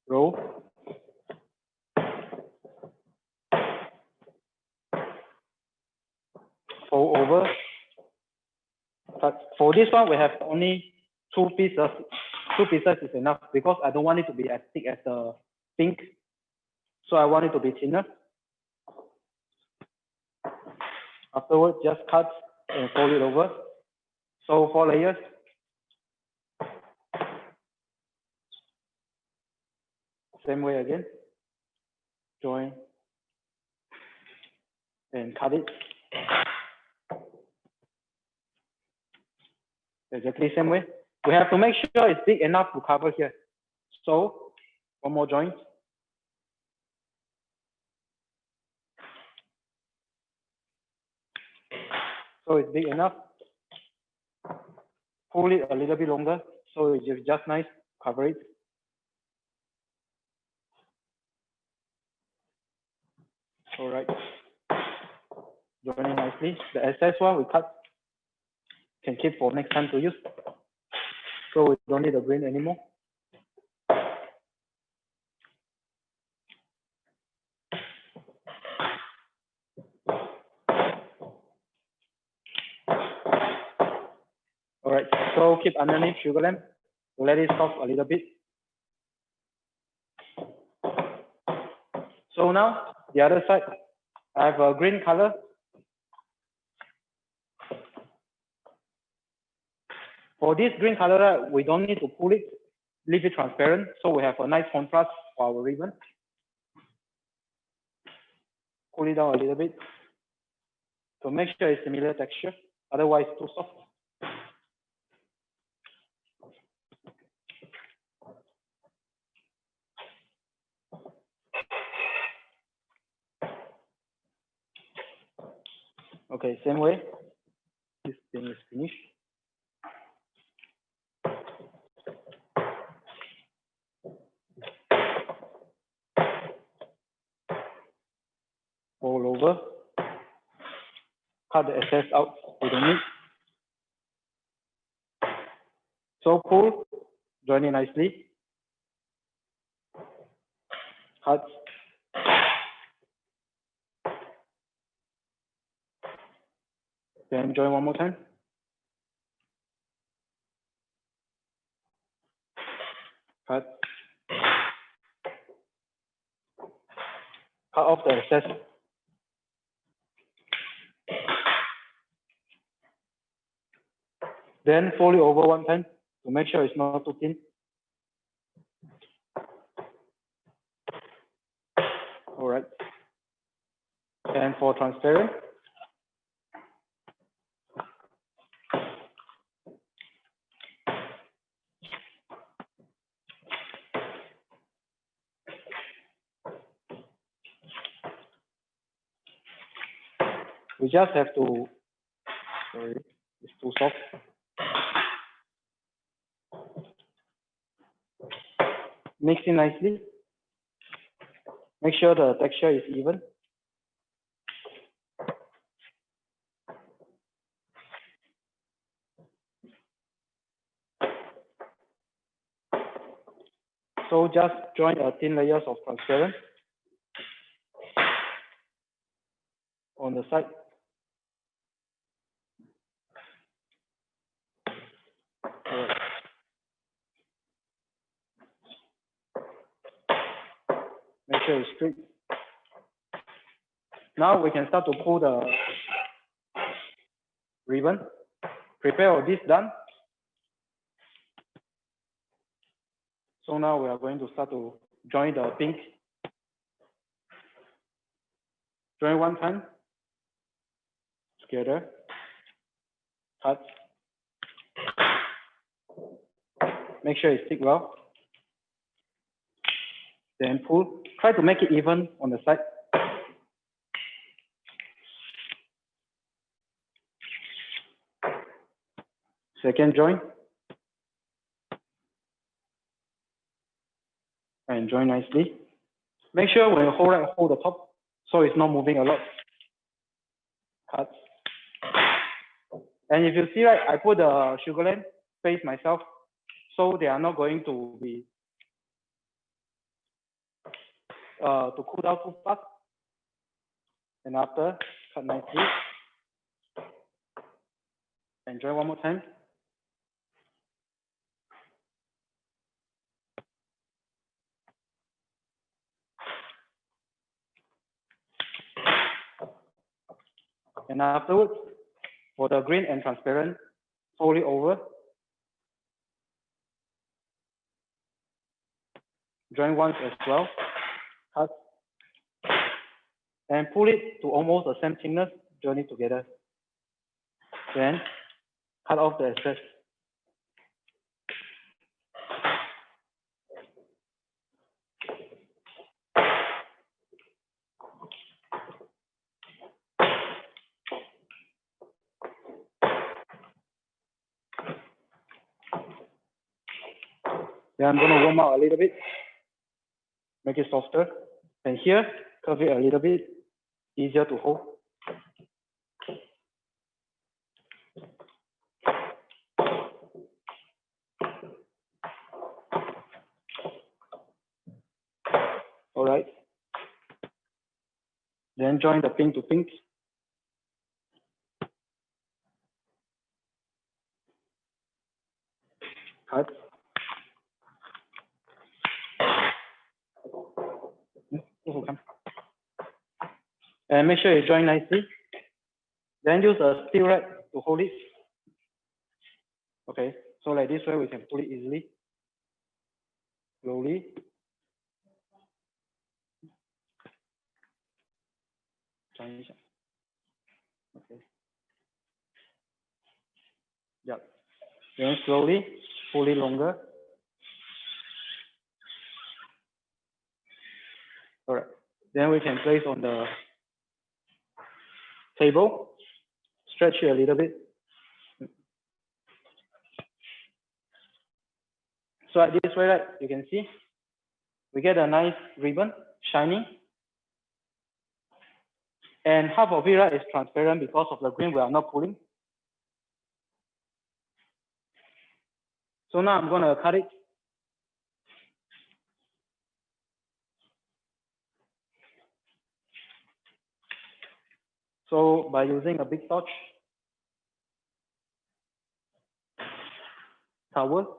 roll. Fold over. But for this one, we have only 2 pieces. 2 pieces is enough because I don't want it to be as thick as the pink. So I want it to be thinner. Afterwards, just cut and fold it over. So 4 layers. Same way again. Join and cut it. Exactly same way. We have to make sure it's big enough to cover here. So one more joint. So it's big enough. Pull it a little bit longer, so it's just nice. Cover it. All right. Join it nicely. The excess one we cut. Can keep for next time to use. So we don't need the green anymore. All right, so keep underneath sugar lamp to let it soft a little bit. So now the other side, I have a green color. For this green color, we don't need to pull it, leave it transparent, so we have a nice contrast for our ribbon. Pull it down a little bit to make sure it's similar texture, otherwise it's too soft. Okay, same way. This thing is finished. All over. Cut the excess out. We don't need. So pull, join it nicely. Cut. Then join one more time. Cut. Cut off the excess. Then fold it over one time to make sure it's not too thin. All right. And for transparent, we just have to, sorry, it's too soft. Mix it nicely. Make sure the texture is even. So just join a thin layers of transparent on the side. Right. Make sure it's straight. Now we can start to pull the ribbon. Prepare all this done. So now we are going to start to join the pink. Join one time together. Cut. Make sure it stick well. Then pull. Try to make it even on the side. Second join. And join nicely. Make sure when you hold the top, so it's not moving a lot. Cut. And if you see, right, I put the sugar lamp face myself, so they are not going to be to cool down too fast. And after, cut nicely. And join one more time. And afterwards, for the green and transparent, fold it over, join once as well, cut, and pull it to almost the same thickness, join it together. Then cut off the excess. Then I'm going to warm out a little bit, make it softer. And here, curve it a little bit, easier to hold. All right. Then join the pink to pink. Cut. And make sure you join nicely. Then use a steel rack to hold it. Okay, so like this way we can pull it easily. Slowly. Okay. Yep. Then slowly pull it longer. All right. Then we can place on the table. Stretch it a little bit. So like this way, right, you can see we get a nice ribbon, shiny. And half of it, right, is transparent because of the green we are not pulling. So now I'm going to cut it. So by using a big torch, towel.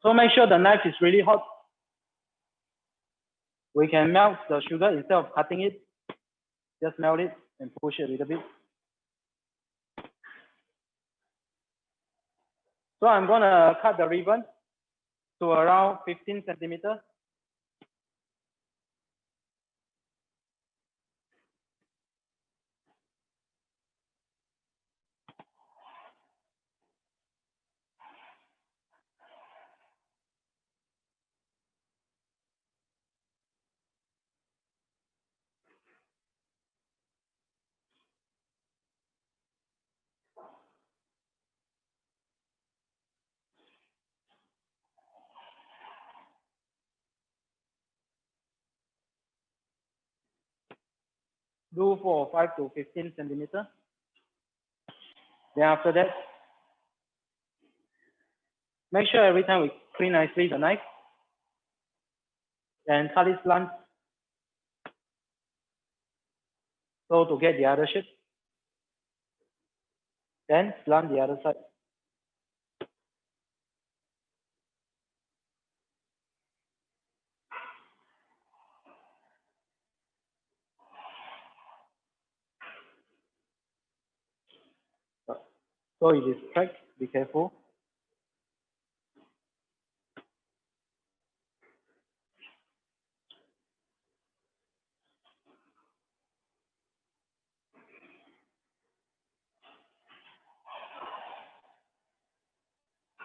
So make sure the knife is really hot. We can melt the sugar instead of cutting it. Just melt it and push it a little bit. So I'm going to cut the ribbon to around 15 centimeters. Do for 5 to 15 centimeters. Then after that, make sure every time we clean nicely the knife and cut it slant. So to get the other shape, then slant the other side. So it is cracked, be careful.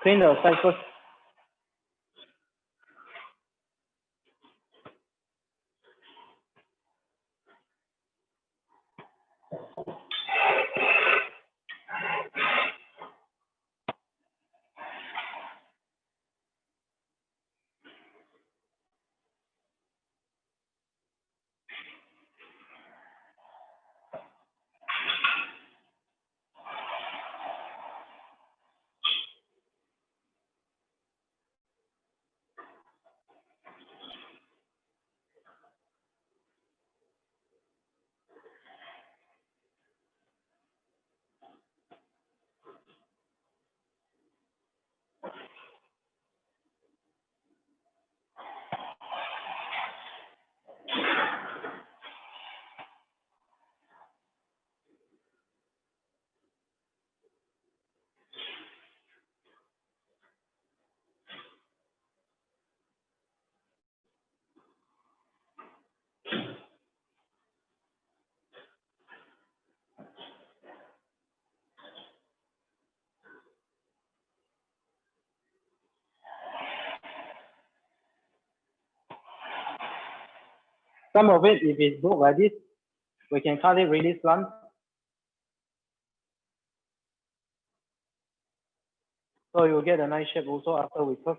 Clean the side first. Some of it, if it's broke like this, we can cut it really slant. So you'll get a nice shape also after we curve.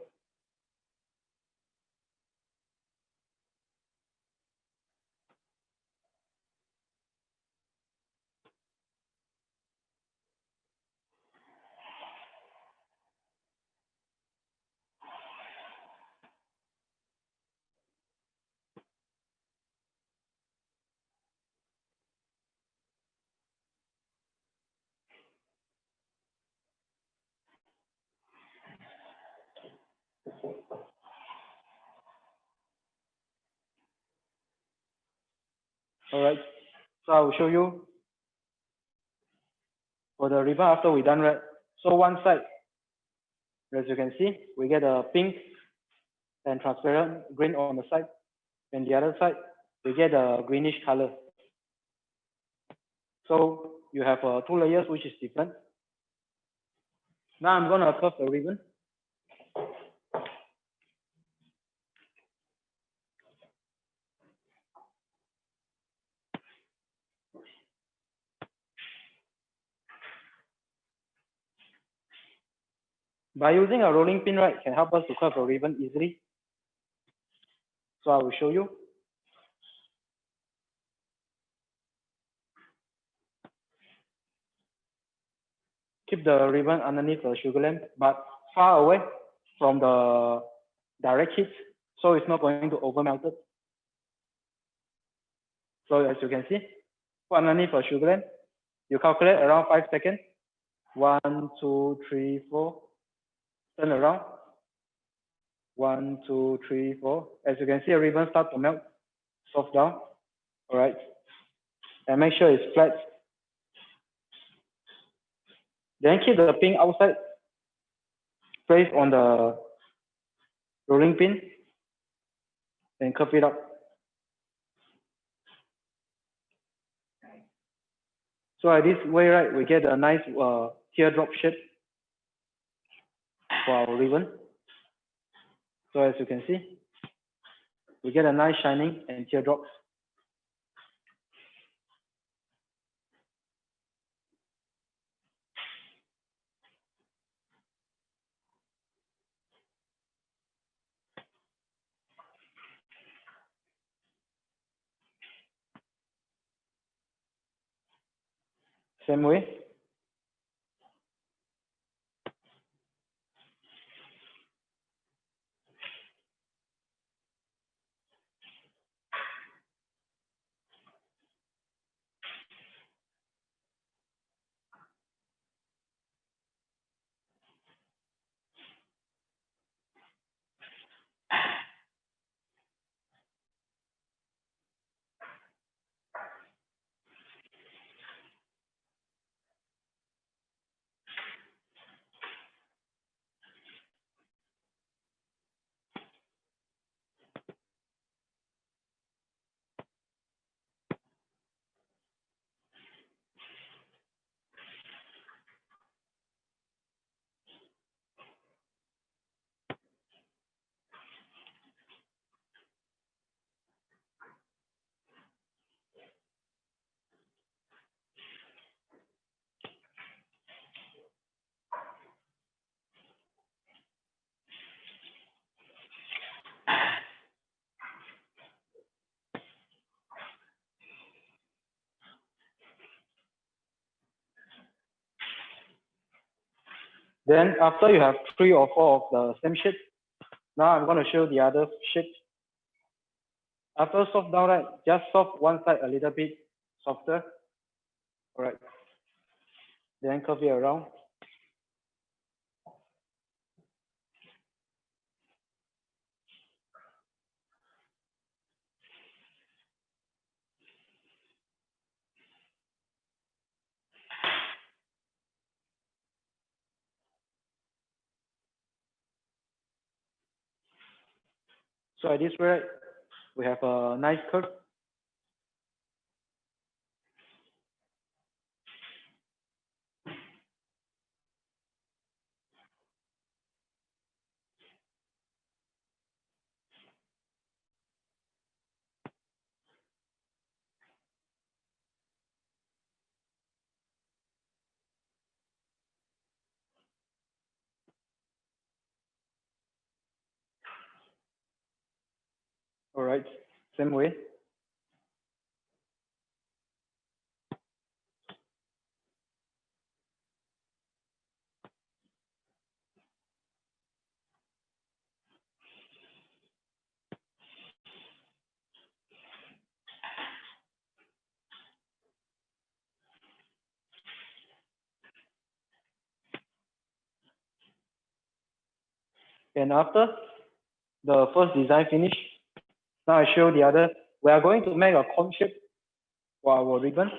All right. So I will show you for the ribbon after we done right. So one side, as you can see, we get a pink and transparent green on the side. And the other side, we get a greenish color. So you have two layers, which is different. Now I'm going to curve the ribbon. By using a rolling pin, right, can help us to curve the ribbon easily. So I will show you. Keep the ribbon underneath the sugar lamp, but far away from the direct heat, so it's not going to over melt it. So as you can see, put underneath a sugar lamp, you calculate around 5 seconds. 1, 2, 3, 4. Turn around. 1, 2, 3, 4. As you can see, a ribbon start to melt, soft down. All right. And make sure it's flat. Then keep the pin outside, place on the rolling pin, and curve it up. So like this way, right, we get a nice teardrop shape for our ribbon. So as you can see, we get a nice shining and teardrops. Same way. Then after you have 3 or 4 of the same shape, now I'm going to show the other shape. After soft down, right, just soft one side a little bit softer. All right. Then curve it around. So at this way, we have a nice curve. All right, same way. And after the first design finish, now I show the other. We are going to make a cone shape for our ribbon.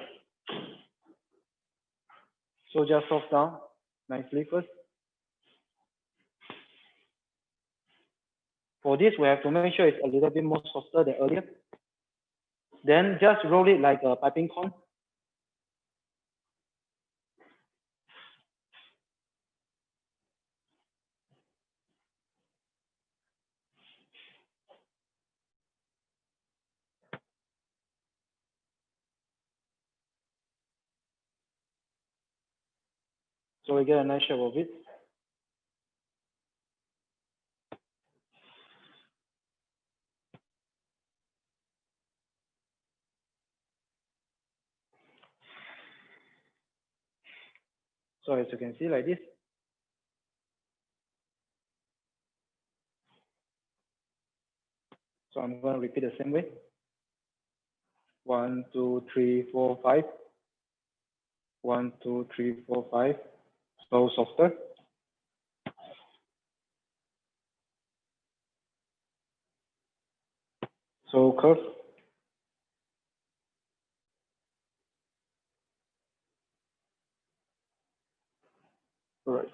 So just soft down nicely first. For this, we have to make sure it's a little bit more softer than earlier. Then just roll it like a piping cone. So we get a nice shape of it. So as you can see like this. So I'm going to repeat the same way. 1, 2, 3, 4, 5. 1, 2, 3, 4, 5. So softer. So curve. All right.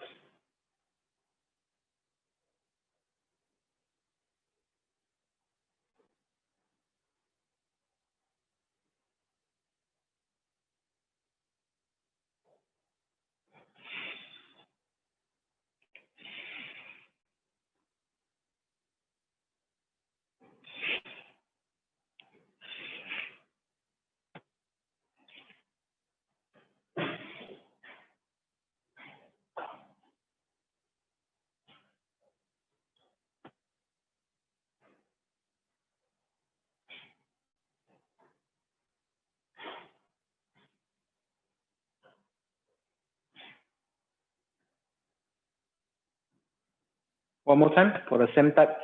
One more time for the same type.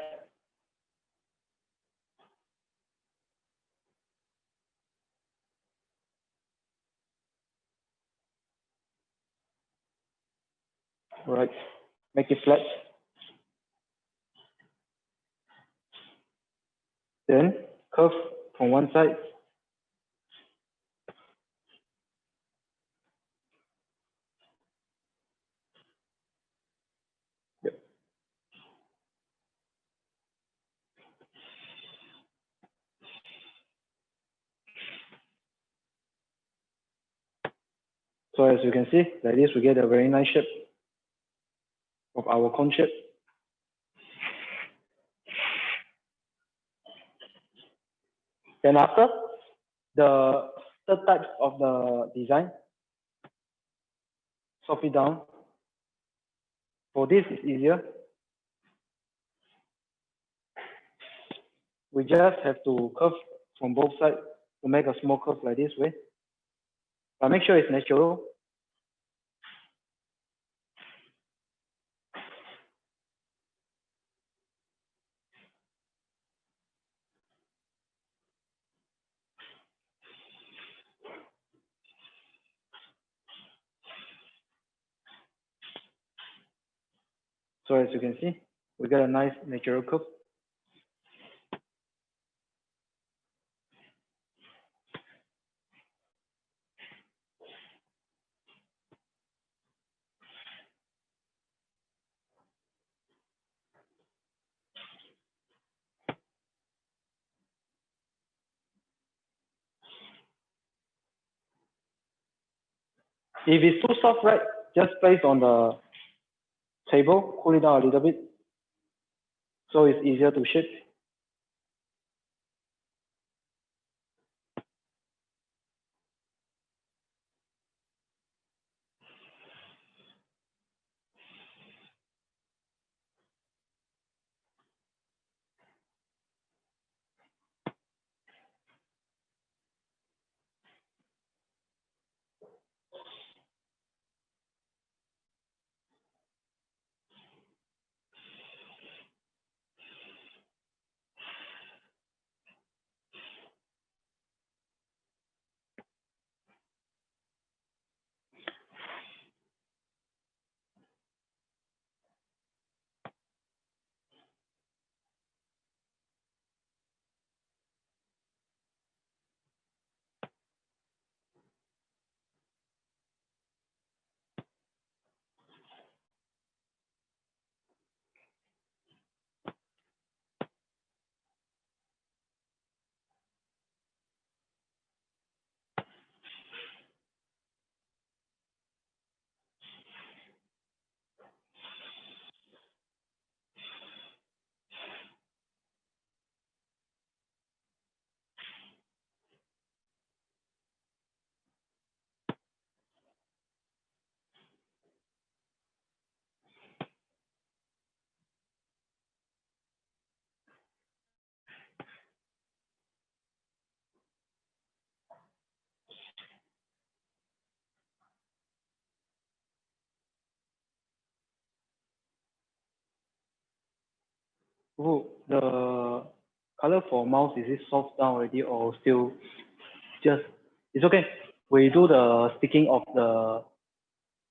All right. Make it flat. Then curve from one side. Yep. So as you can see, like this, we get a very nice shape of our cone shape. Then after, the third type of the design, soft it down. For this, it's easier. We just have to curve from both sides to make a small curve like this way. But make sure it's natural. So as you can see, we got a nice natural curve. If it's too soft, right, just place on the table, cool it down a little bit, so it's easier to shape. Oh, the color for mouse, is it soft down already or still just, it's okay. We do the sticking of the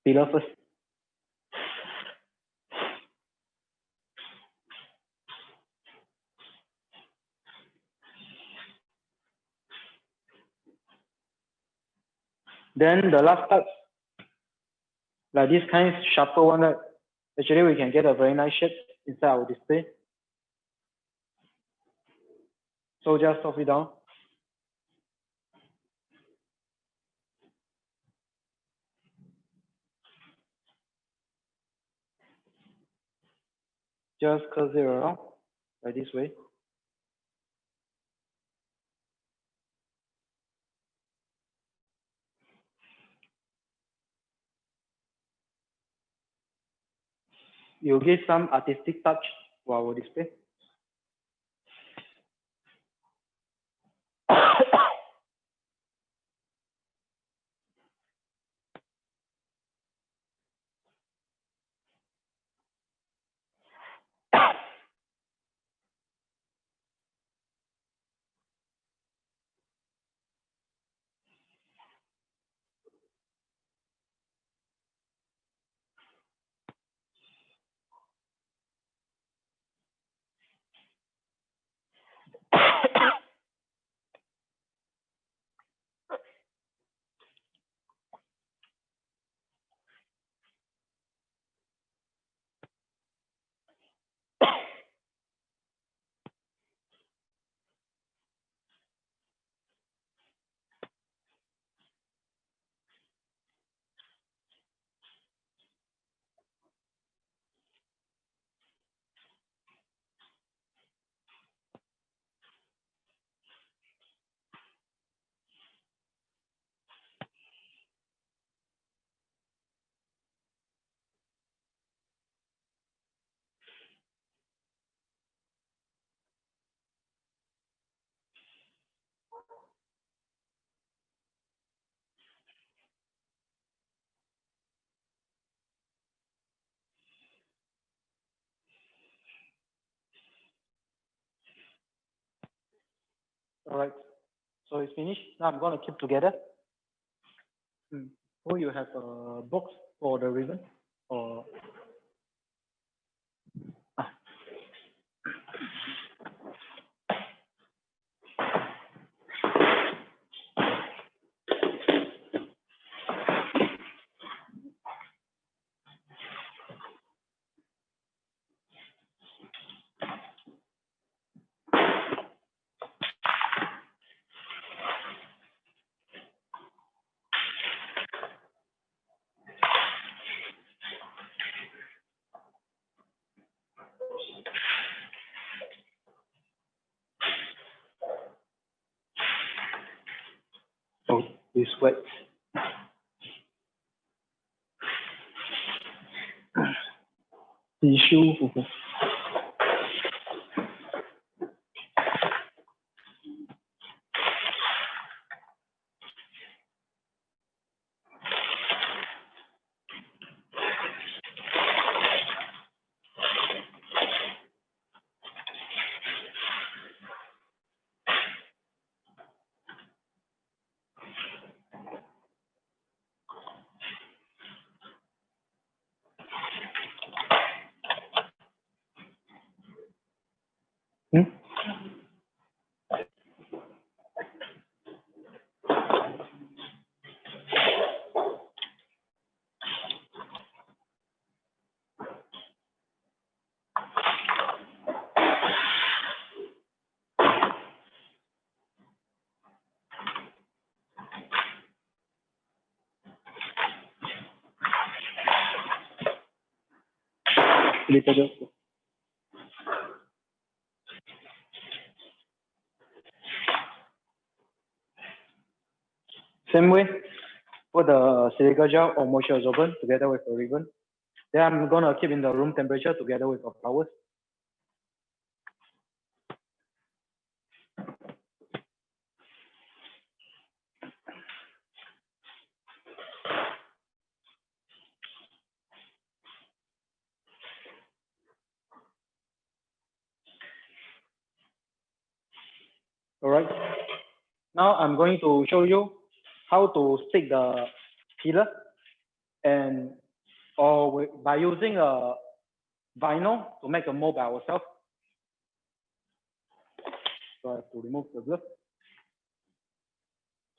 pillar first. Then the last part, like this kind of sharper one, right? Actually, we can get a very nice shape inside our display. So just soft it down. Just curve it around, like this way. You give some artistic touch to our display. All right, so it's finished. Now I'm gonna keep together. Oh, you have a box for the ribbon, or oh, you sweat. Tissue. Hmm? Little bit. Same way, put the silica gel or moisture absorbent together with the ribbon. Then I'm gonna keep in the room temperature together with the flowers. Now I'm going to show you how to stick the pillar and by using a vinyl to make a mold by ourselves. So I have to remove the glove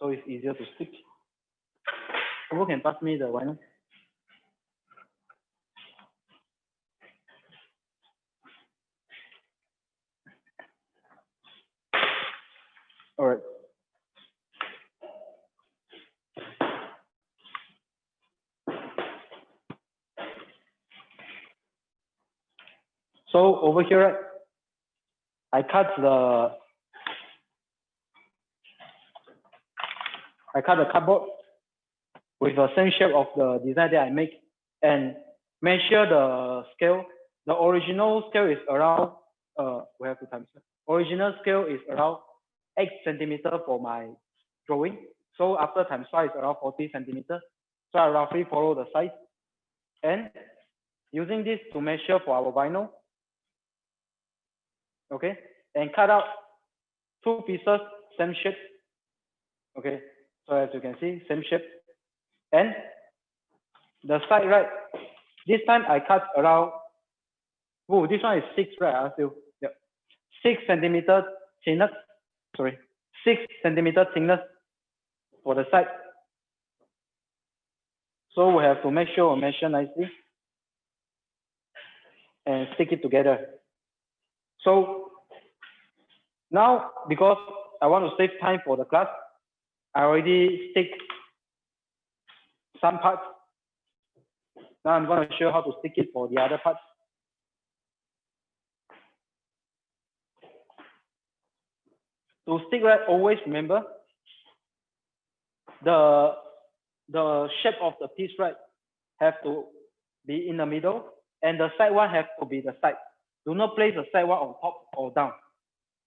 so it's easier to stick. Who can pass me the vinyl? All right. So over here, I cut the cardboard with the same shape of the design that I make and measure the scale. The original scale is around we have to times. Original scale is around 8 centimeter for my drawing. So after times 5 is around 40 centimeter. So I roughly follow the size and using this to measure for our vinyl. Okay, and cut out 2 pieces, same shape. Okay, so as you can see, same shape. And the side, right? This time I cut around, oh, this one is 6, right? Still, yep. 6 centimeter thickness, sorry, 6 centimeter thickness for the side. So we have to make sure we measure nicely and stick it together. So now, because I want to save time for the class, I already stick some parts. Now I'm going to show how to stick it for the other parts. To stick, right, always remember the shape of the piece, right, have to be in the middle, and the side one have to be the side. Do not place the side one on top or down.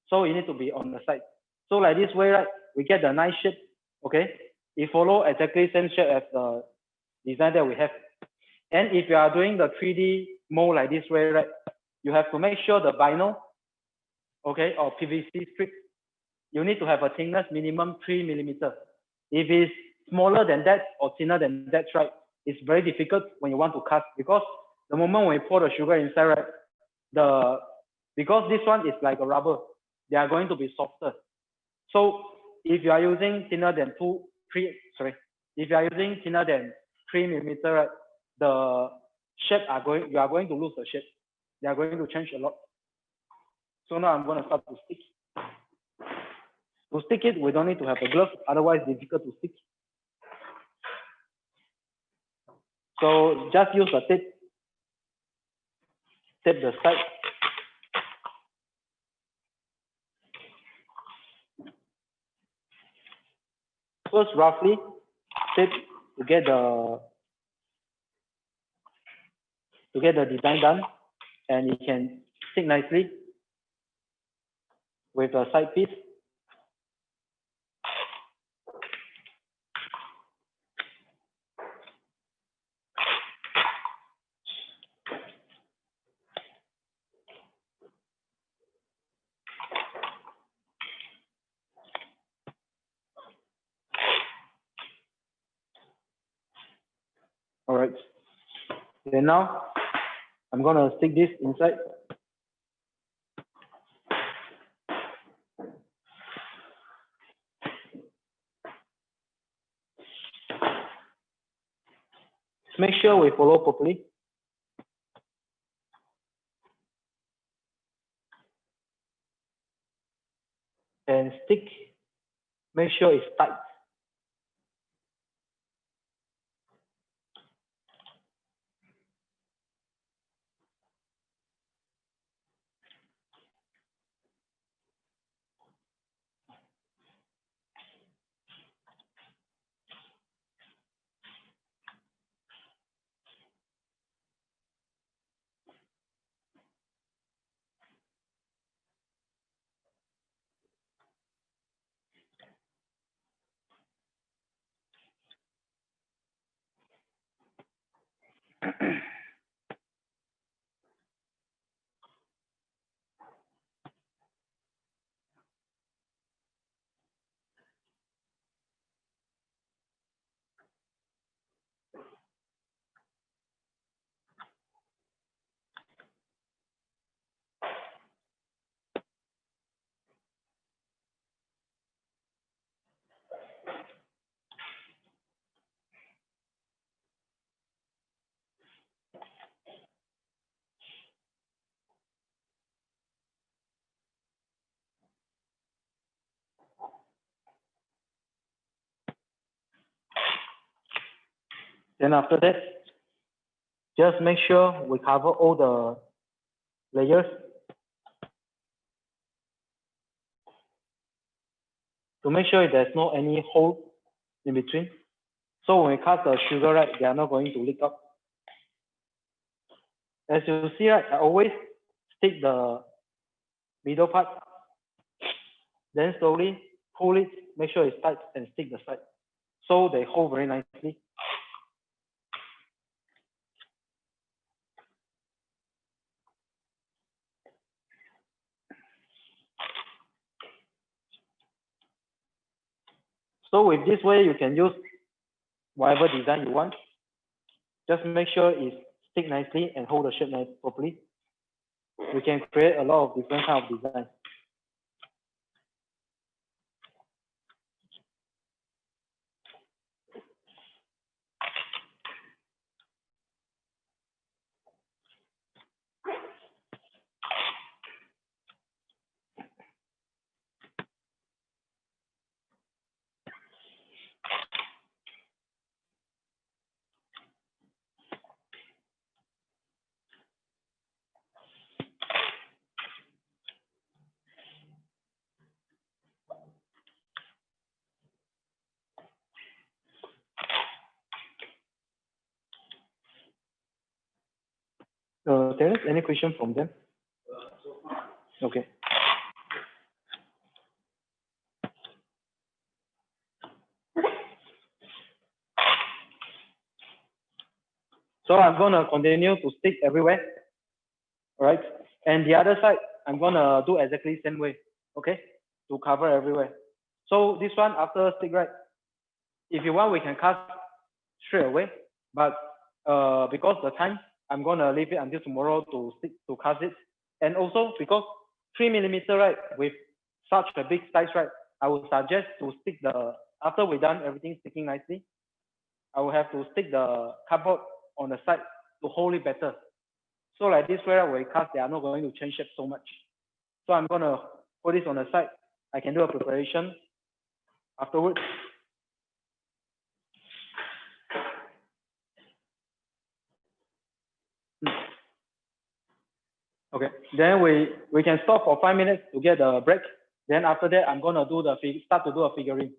So it need to be on the side. So like this way, right, we get the nice shape. Okay, it follow exactly same shape as the design that we have. And if you are doing the 3D mold like this way, right, you have to make sure the vinyl, okay, or PVC strip, you need to have a thickness minimum 3 millimeter. If it's smaller than that or thinner than that, right, it's very difficult when you want to cut, because the moment when you pour the sugar inside, right, because this one is like a rubber, they are going to be softer. So if you are using thinner than 3 millimeter, right, the shape you are going to lose the shape. They are going to change a lot. So now I'm going to start to stick. To stick it, we don't need to have a glove, otherwise it's difficult to stick. So just use a tape. Tape the side. First, roughly tape to get the design done, and it can stick nicely with the side piece. All right. Then now I'm gonna stick this inside. Make sure we follow properly. And stick. Make sure it's tight. Then after that, just make sure we cover all the layers to make sure there's no any hole in between. So when we cast the sugar, right, they are not going to leak up. As you see, right, I always stick the middle part, then slowly pull it, make sure it's tight, and stick the side. So they hold very nicely. So with this way, you can use whatever design you want. Just make sure it stick nicely and hold the shape nice properly. We can create a lot of different kind of design. Terence, any question from them? Okay. So I'm gonna continue to stick everywhere, all right? And the other side, I'm gonna do exactly the same way, okay? To cover everywhere. So this one after stick, right? If you want, we can cut straight away, but because the time, I'm gonna leave it until tomorrow to stick to cast it. And also because 3mm, right, with such a big size, right, I would suggest to stick the, after we done everything sticking nicely, I will have to stick the cardboard on the side to hold it better. So like this way, when we cast, they are not going to change shape so much. So I'm gonna put this on the side. I can do a preparation afterwards. Okay, then we can stop for 5 minutes to get a break. Then after that, I'm gonna do the start to do a figurine.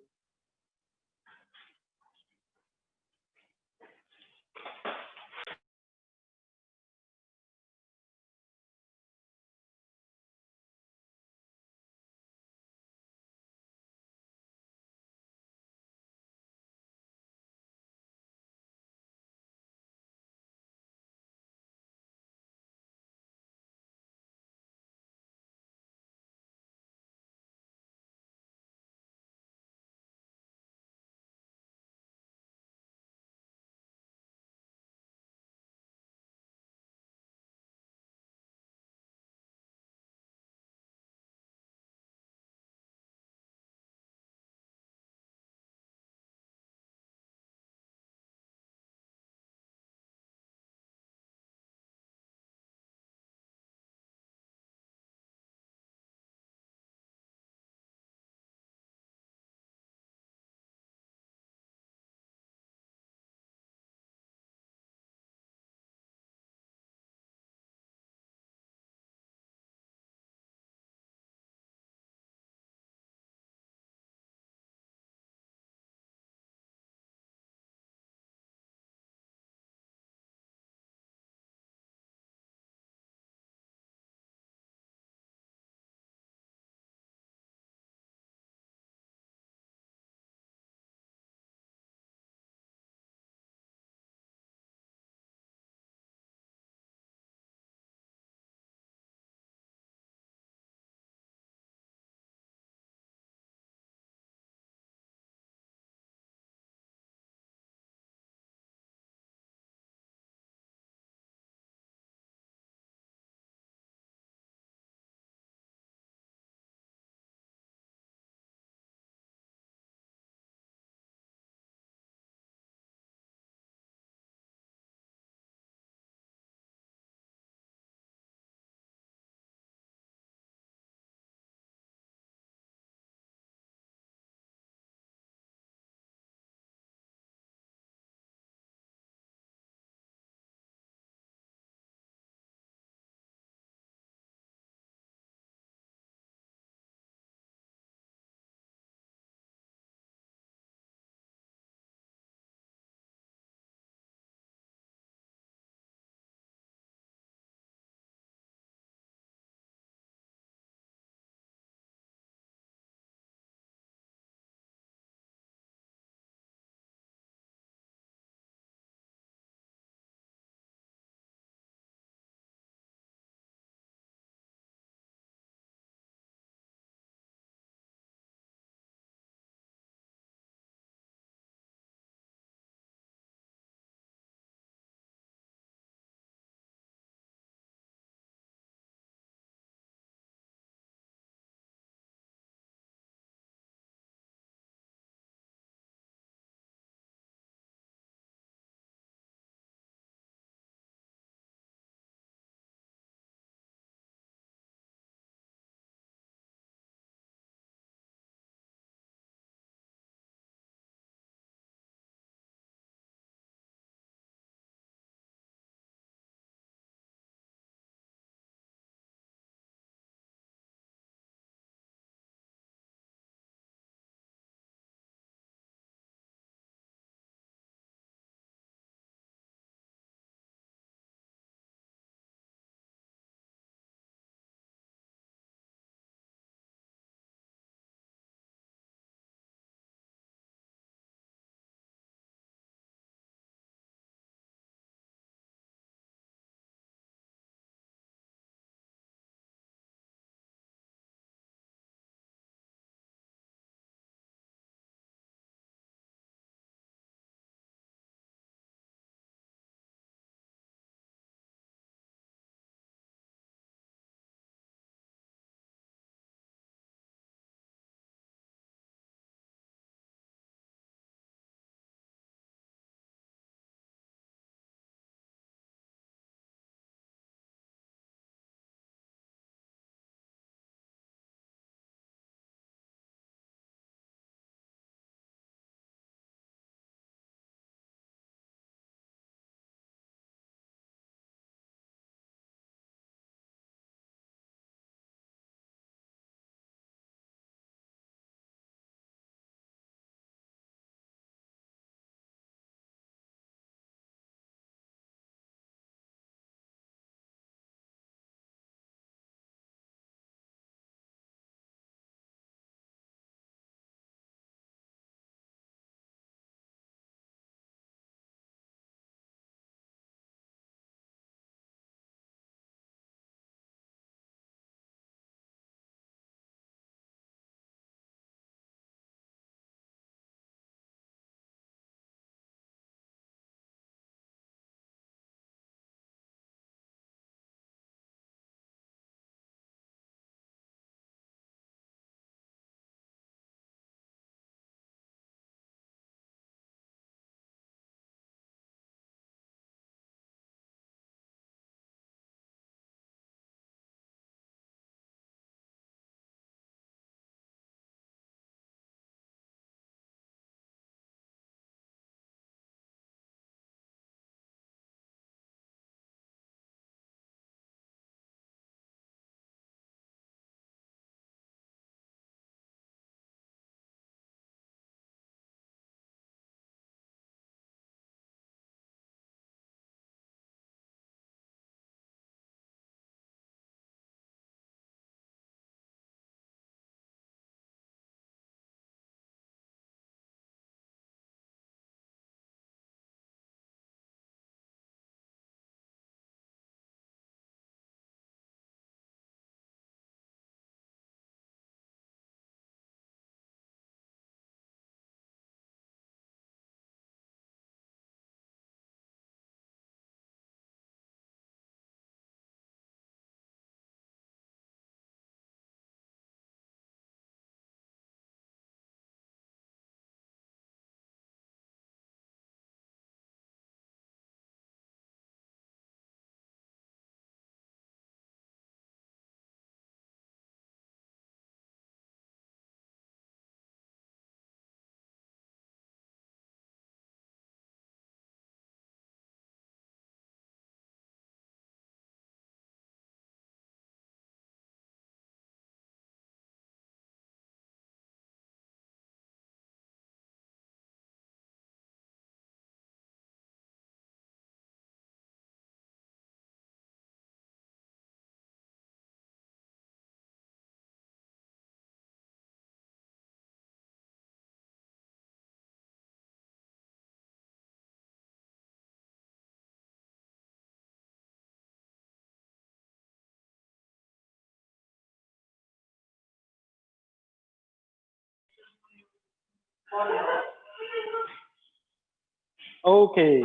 Okay.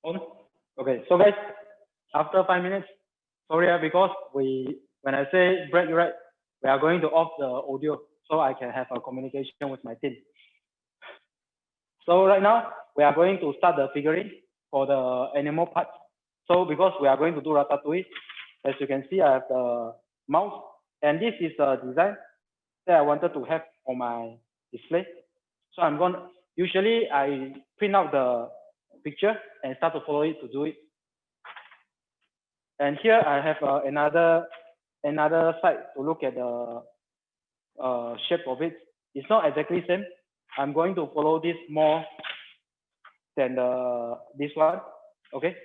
On. Okay, so guys, after 5 minutes, sorry, because when I say break, right, we are going to off the audio so I can have a communication with my team. So right now, we are going to start the figurine for the animal part. So because we are going to do Ratatouille, as you can see, I have the mouse, and this is a design that I wanted to have on my display. So I'm going to, usually I print out the picture and start to follow it to do it. And here I have another side to look at the shape of it. It's not exactly same. I'm going to follow this more than this one. Okay.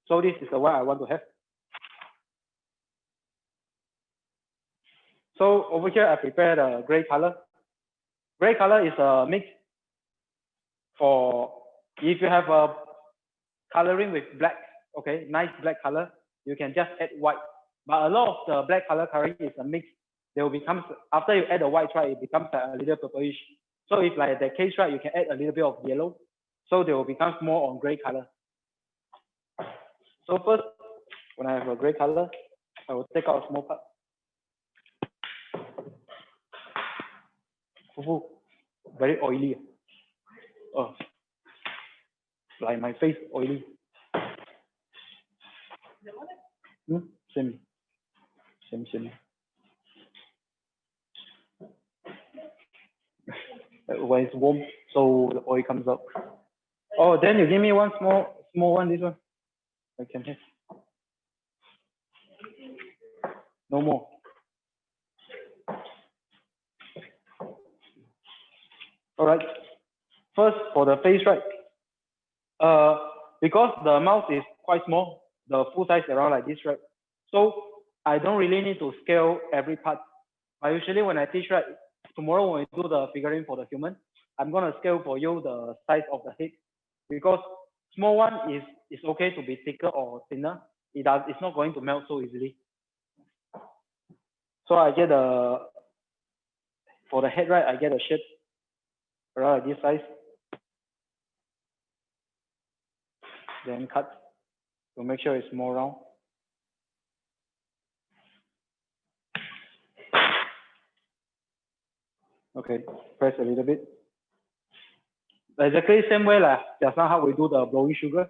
So this is the one I want to have. So over here I prepared a gray color. Gray color is a mix for if you have a coloring with black, okay, nice black color, you can just add white. But a lot of the black color coloring is a mix. They will become, after you add the white, right, it becomes a little purplish. So if like that case, right, you can add a little bit of yellow. So they will become more on gray color. So first, when I have a gray color, I will take out a small part. Ooh, very oily. Oh, like my face oily. Same. When it's warm, so the oil comes out. Oh, then you give me one small one, this one. I can have. No more. All right. First, for the face, right? Because the mouse is quite small, the full size around like this, right? So I don't really need to scale every part. But usually when I teach, right, tomorrow when we do the figurine for the human, I'm gonna scale for you the size of the head, because small one is okay to be thicker or thinner. It's not going to melt so easily. So I get for the head, right, I get a shape around like this size. Then cut to make sure it's more round. Okay, press a little bit. Exactly same way like just now how we do the blowing sugar.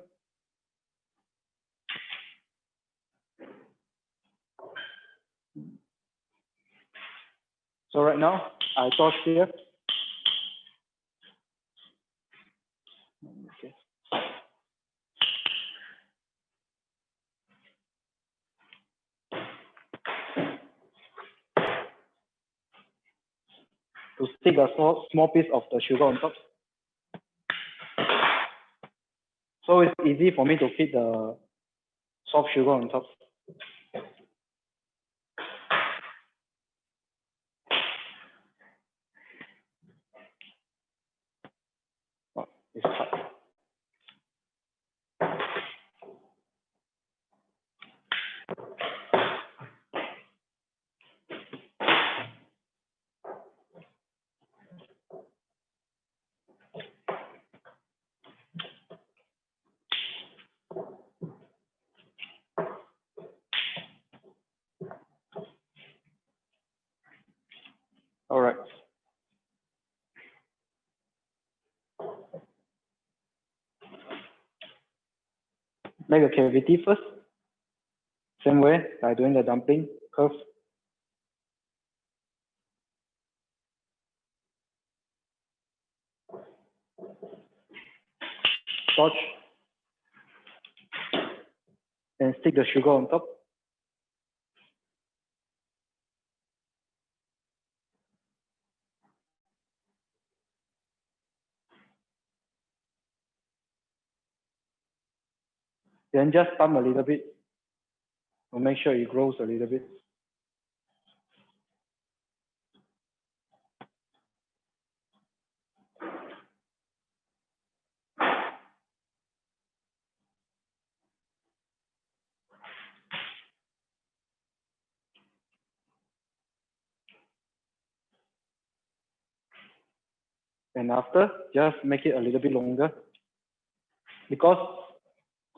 So right now, I torch here. Okay. To stick a small piece of the sugar on top. So it's easy for me to fit the soft sugar on top. Oh, it's hot. All right. Make a cavity first. Same way, like doing the dumpling curve. Torch. And stick the sugar on top. Then just thumb a little bit to make sure it grows a little bit. And after, just make it a little bit longer. Because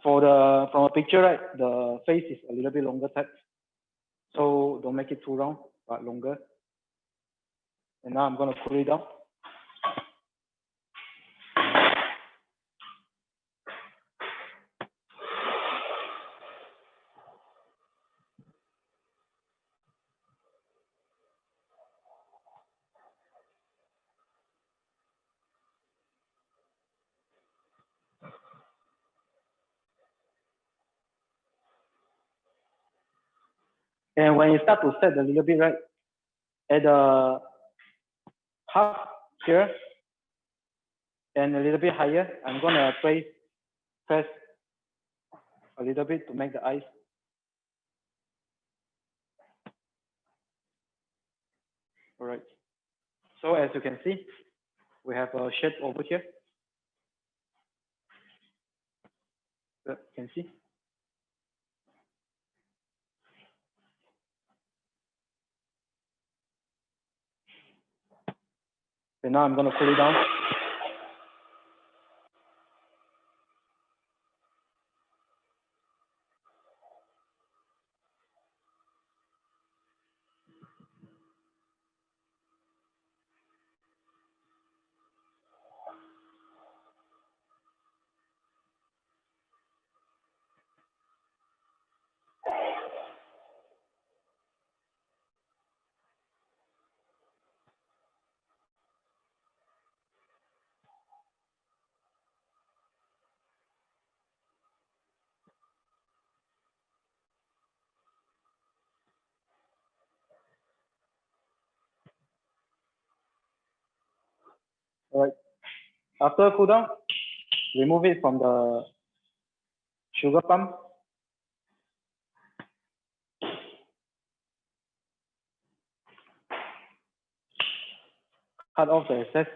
from a picture, right, the face is a little bit longer type. So don't make it too round, but longer. And now I'm going to cool it down. And when you start to set a little bit, right, at the half here and a little bit higher, I'm going to press a little bit to make the eyes. All right. So as you can see, we have a shape over here. You can see. And now I'm going to cool it down. All right. After cool down, remove it from the sugar pump. Cut off the excess.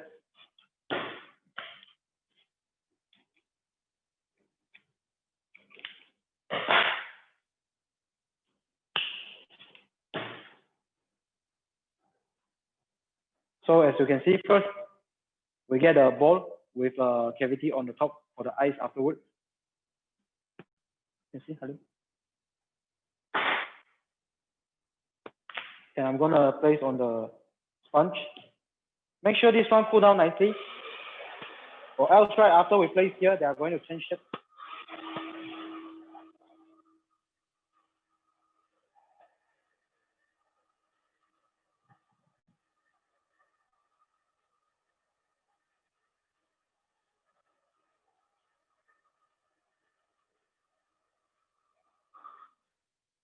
So as you can see, first, we get a ball with a cavity on the top for the eyes afterward. You see, Halim? And I'm going to place on the sponge. Make sure this one cool down nicely, or else right after we place here, they are going to change shape.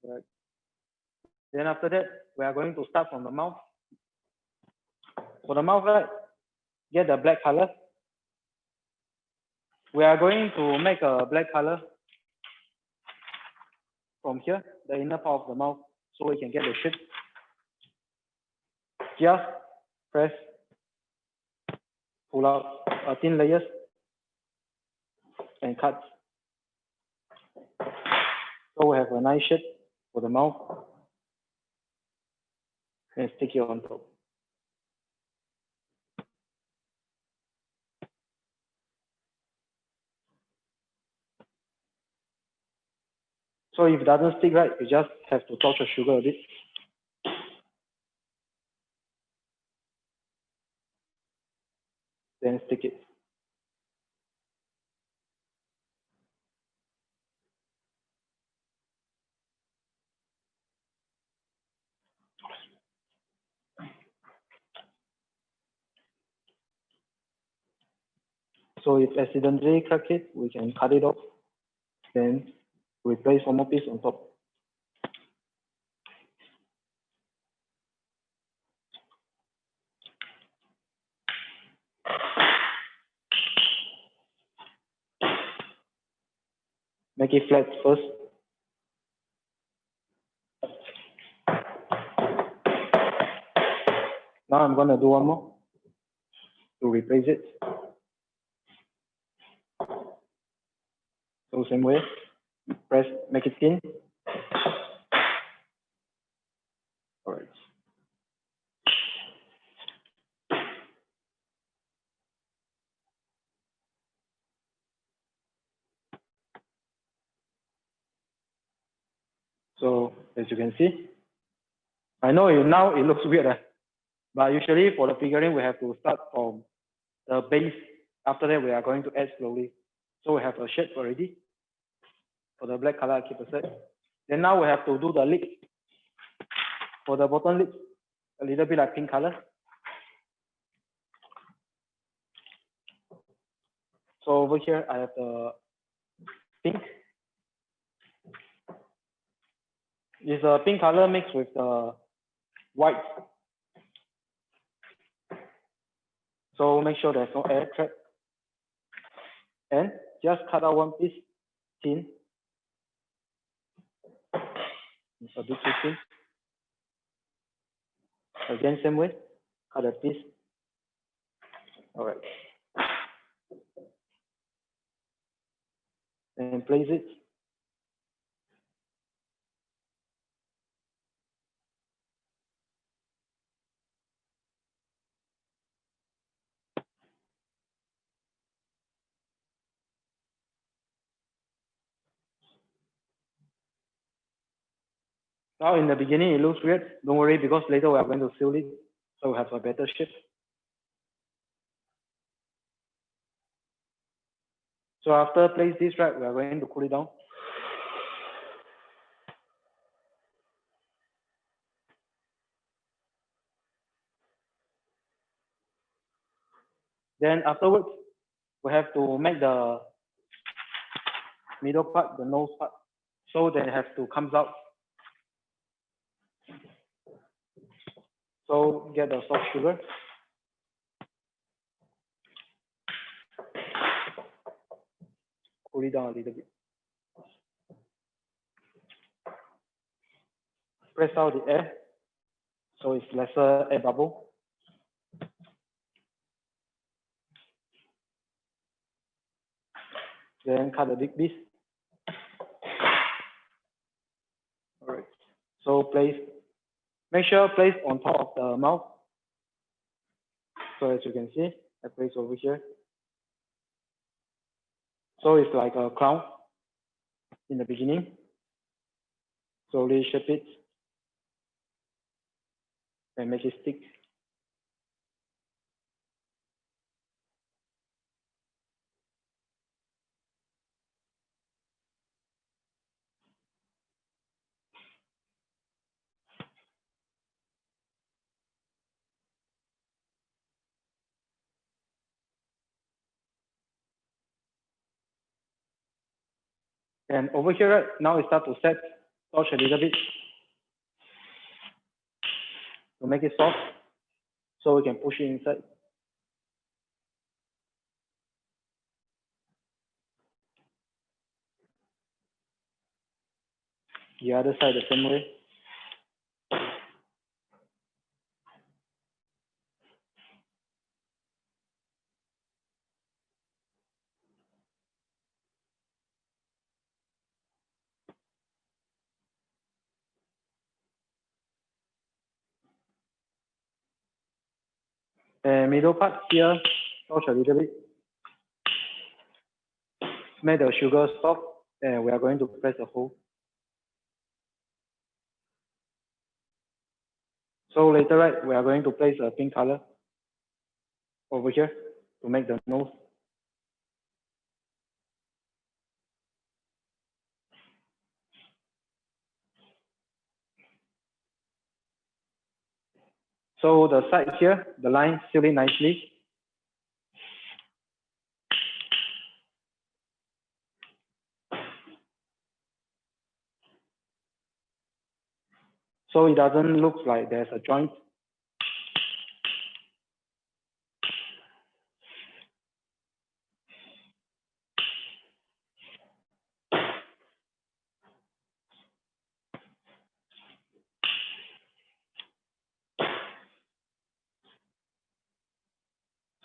Right. Then after that, we are going to start from the mouth. For the mouth, right, get the black color. We are going to make a black color from here, the inner part of the mouth, so we can get the shape. Just press, pull out thin layers, and cut. So we have a nice shape for the mouth, and stick it on top. So if it doesn't stick right, you just have to touch the sugar a bit. Then stick it. So if accidentally crack it, we can cut it off. Then replace one more piece on top. Make it flat first. Now I'm going to do one more to replace it. So same way, press, make it thin. All right. So as you can see, I know now it looks weird, but usually for the figurine, we have to start from the base. After that, we are going to add slowly. So we have a shape already. For the black color, I keep aside. Then now we have to do the lips. For the bottom lips, a little bit like pink color. So over here, I have the pink. It's a pink color mixed with the white. So make sure there's no air trap. And just cut out one piece thin. It's a bit too thin. Again, same way, cut a piece. All right. And place it. Now in the beginning, it looks weird. Don't worry, because later we are going to seal it. So we have a better shape. So after place this right, we are going to cool it down. Then afterwards, we have to make the middle part, the nose part, so they have to come out. So get the soft sugar. Cool it down a little bit. Press out the air, so it's lesser air bubble. Then cut a big piece. All right. So make sure place on top of the mouth. So as you can see, I place over here. So it's like a crown in the beginning. Slowly shape it and make it stick. And over here, right, now it start to set, touch a little bit to make it soft, so we can push it inside. The other side the same way. And middle part here, touch a little bit. Make the sugar soft, and we are going to press a hole. So later, right, we are going to place a pink color over here to make the nose. So the side here, the line seal it nicely. So it doesn't look like there's a joint.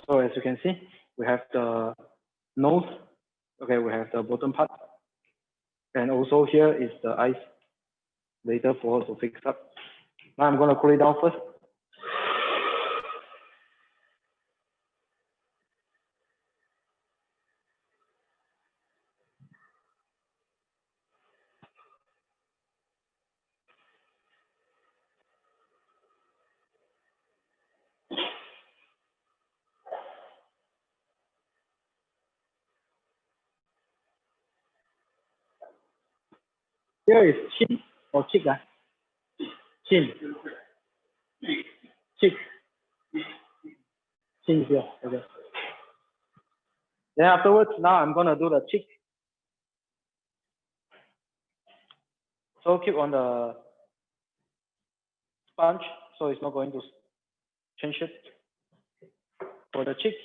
So as you can see, we have the nose. Okay, we have the bottom part. And also here is the eyes, later for us to fix up. Now I'm going to cool it down first. Here is chin or cheek. Chin. Cheek. Chin is here. Okay. Then afterwards, now I'm gonna do the cheek. So keep on the sponge, so it's not going to change it. For the cheek,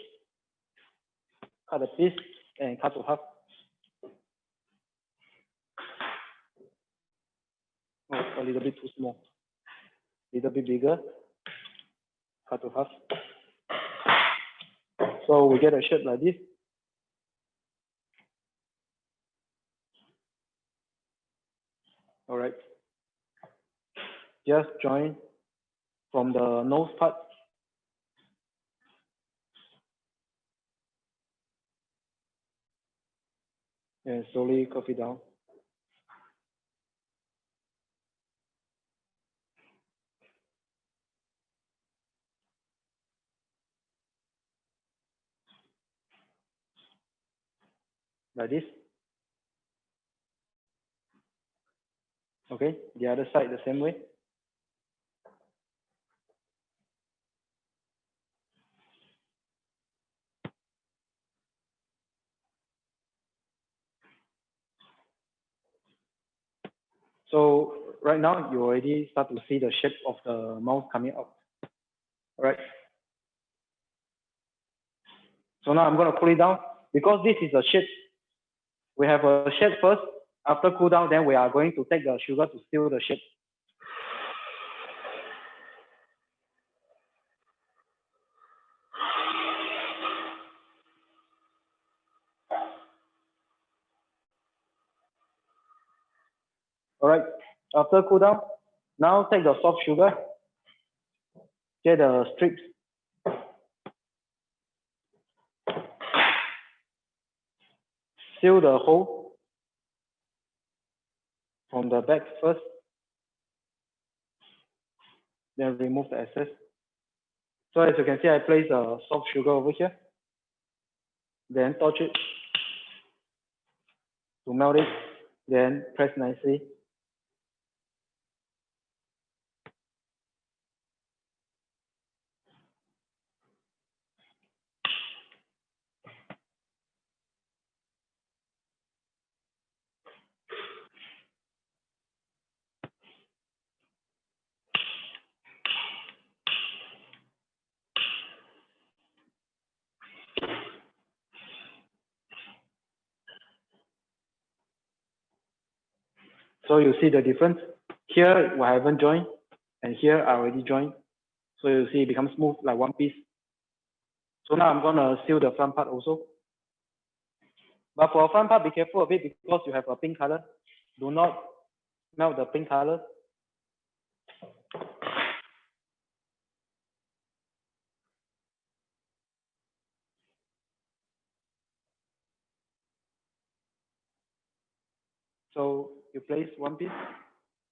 cut a piece and cut to half. Oh, a little bit too small. Little bit bigger. Cut to half. So we get a shape like this. All right. Just join from the nose part. And slowly curve it down. Like this. Okay, the other side the same way. So right now you already start to see the shape of the mouth coming out. All right. So now I'm going to cool it down because this is a shape. We have a shape first. After cool down, then we are going to take the sugar to seal the shape. All right. After cool down, now take the soft sugar. Get the strips. Seal the hole from the back first. Then remove the excess. So as you can see, I place a soft sugar over here. Then touch it to melt it. Then press nicely. So you see the difference. Here I haven't joined, and here I already joined. So you see it becomes smooth like one piece. So now I'm gonna seal the front part also. But for front part, be careful a bit because you have a pink color. Do not melt the pink color. So you place one piece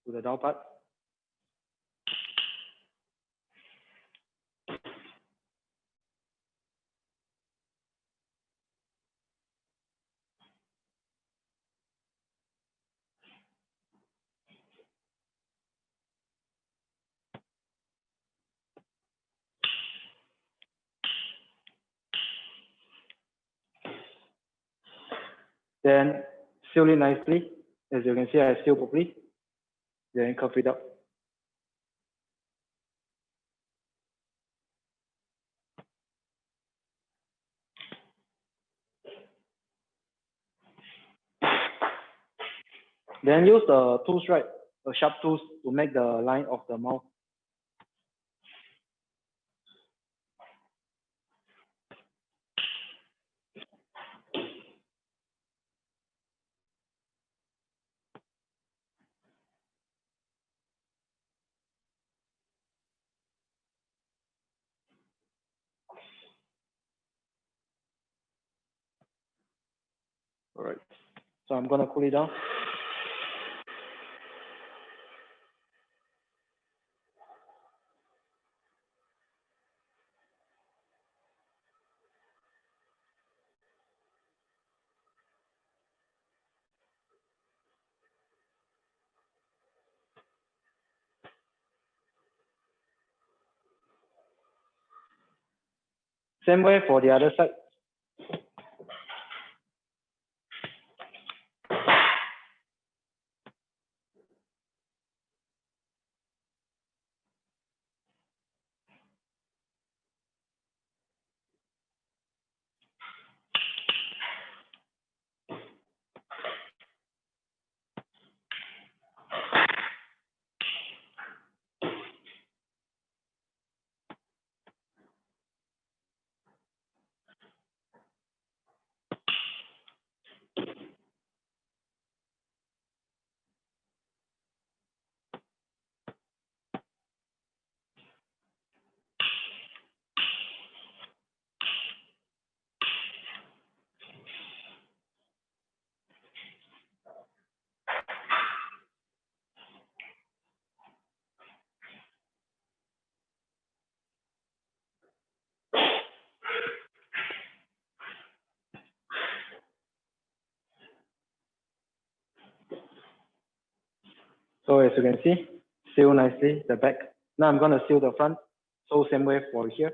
to the down part. Then seal it nicely. As you can see, I seal properly. Then cover it up. Then use the tools, right? The sharp tools to make the line of the mouth. All right. So I'm gonna cool it down. Same way for the other side. So as you can see, seal nicely the back. Now I'm going to seal the front. So same way for here.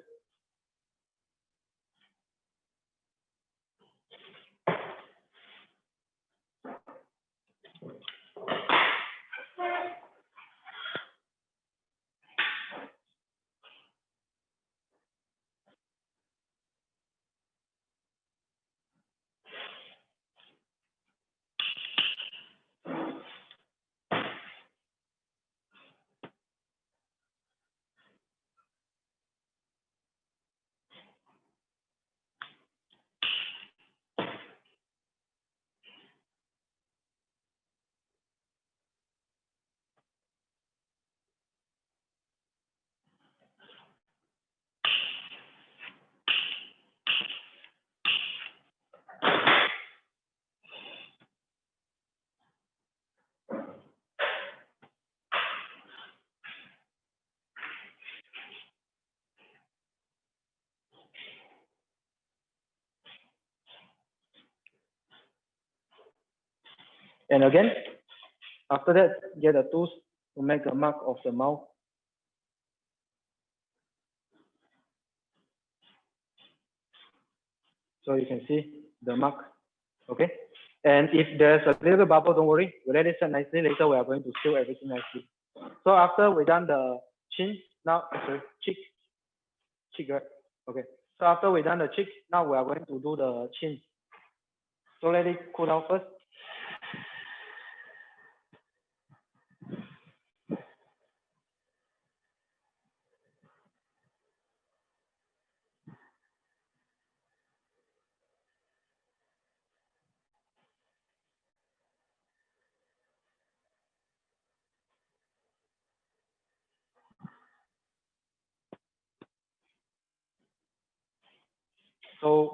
And again, after that, get a tools to make a mark of the mouth. So you can see the mark, okay? And if there's a little bubble, don't worry, we'll let it set nicely. Later, we are going to seal everything nicely. So after we done the chin, now, sorry, cheek, right? Okay. So after we done the cheek, now we are going to do the chin. So let it cool down first. So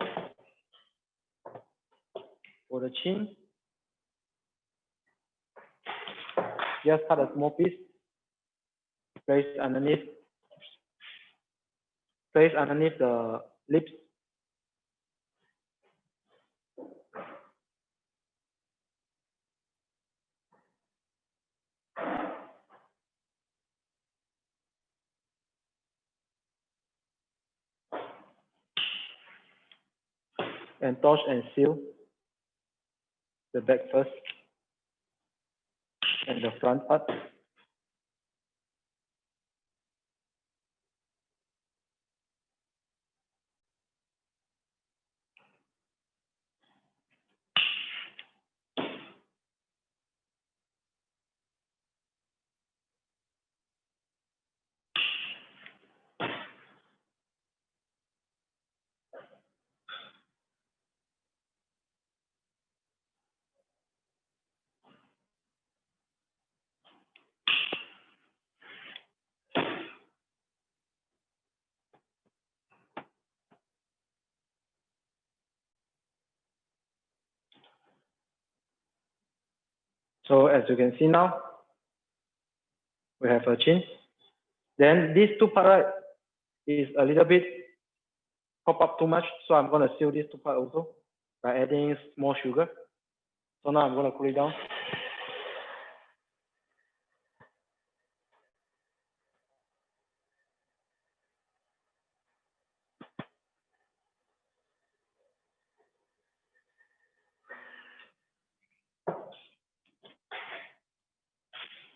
for the chin, just cut a small piece, place underneath the lips. And touch and seal the back first and the front part. So as you can see now, we have a chin. Then these two parts right, is a little bit pop up too much. So I'm going to seal these two parts also by adding more sugar. So now I'm going to cool it down.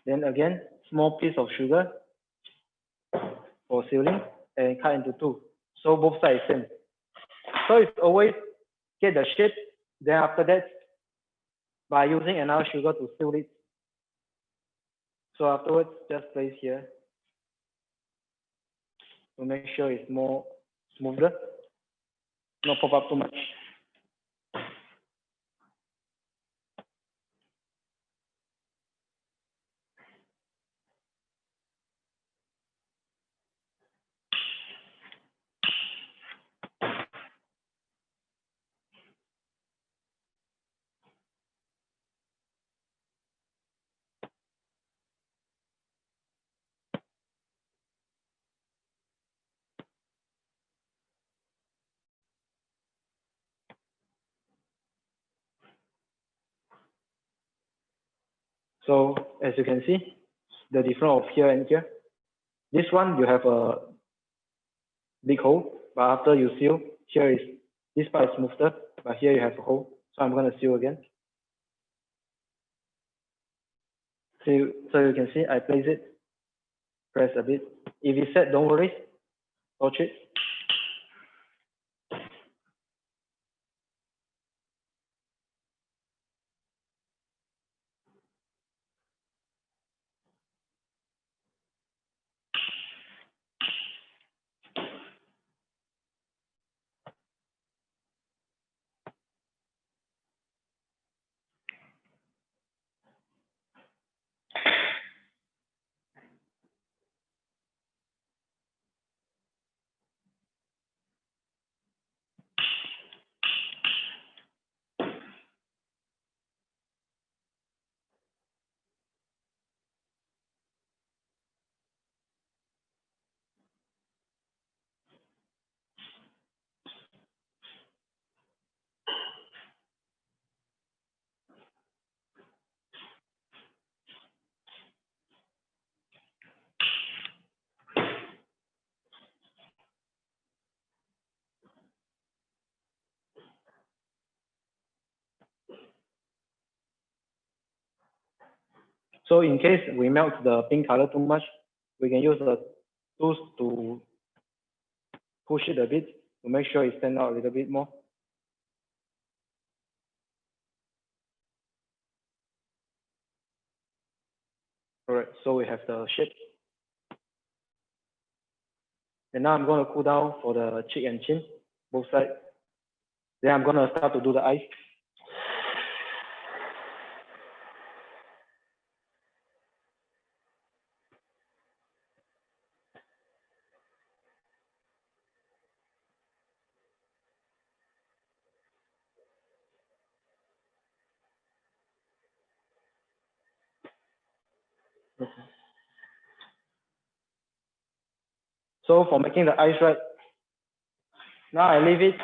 Then again, small piece of sugar for sealing and cut into two. So both sides same. So it's always get the shape. Then after that, by using another sugar to seal it. So afterwards, just place here to make sure it's more smoother, not pop up too much. So as you can see, the difference of here and here. This one you have a big hole, but after you seal, here is this part is smoother, but here you have a hole. So I'm going to seal again. So you can see I place it, press a bit. If it's set, don't worry, touch it. So in case we melt the pink color too much, we can use the tools to push it a bit to make sure it stand out a little bit more. All right, so we have the shape. And now I'm going to cool down for the cheek and chin, both sides. Then I'm going to start to do the eyes. So for making the eyes right, now I leave it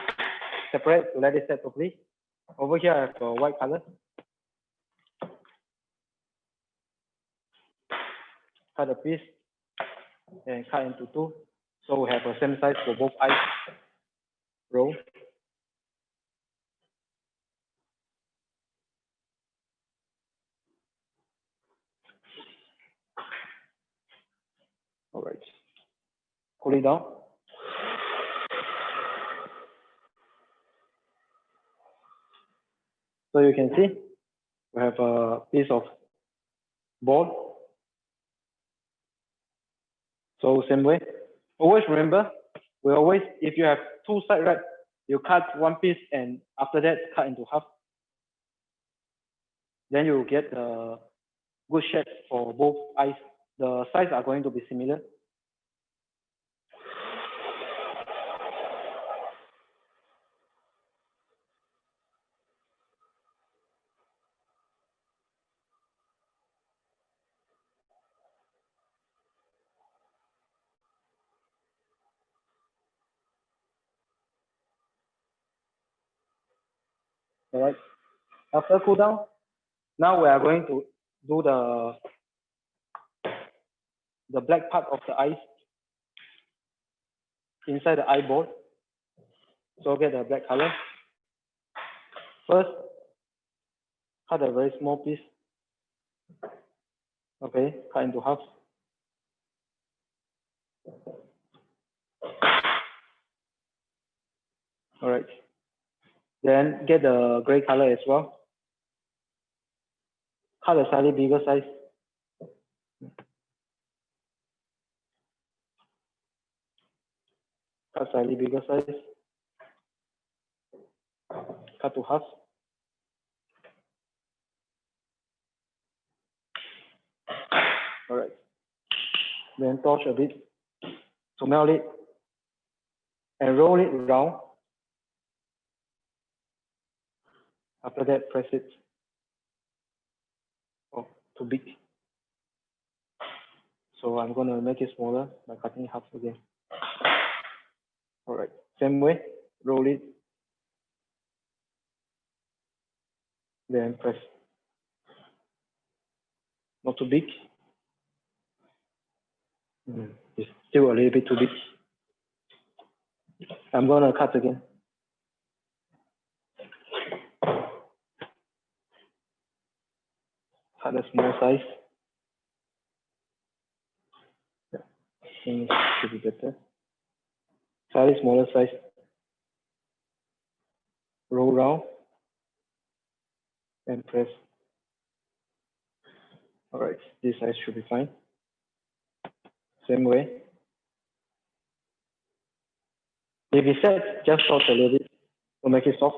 separate to let it set properly. Over here I have a white color. Cut a piece and cut into two. So we have the same size for both eyes row. All right, cool it down. So you can see we have a piece of board. So same way, always remember, we always, if you have two sides right, you cut one piece and after that cut into half. Then you get a good shape for both eyes. The sides are going to be similar. All right. After cool down, now we are going to do the black part of the eyes inside the eyeball. So get the black color. First, cut a very small piece. Okay, cut into half. All right. Then get the gray color as well. Cut a slightly bigger size. Cut slightly bigger size. Cut to half. All right. Then torch a bit to melt it and roll it round. After that, press it. Oh, too big. So I'm going to make it smaller by cutting half again. All right. Same way, roll it. Then press. Not too big. It's still a little bit too big. I'm going to cut again. Cut a small size. Yeah, I think it should be better. Slightly smaller size. Roll round and press. All right, this size should be fine. Same way. If it's set, just torch a little bit to make it soft.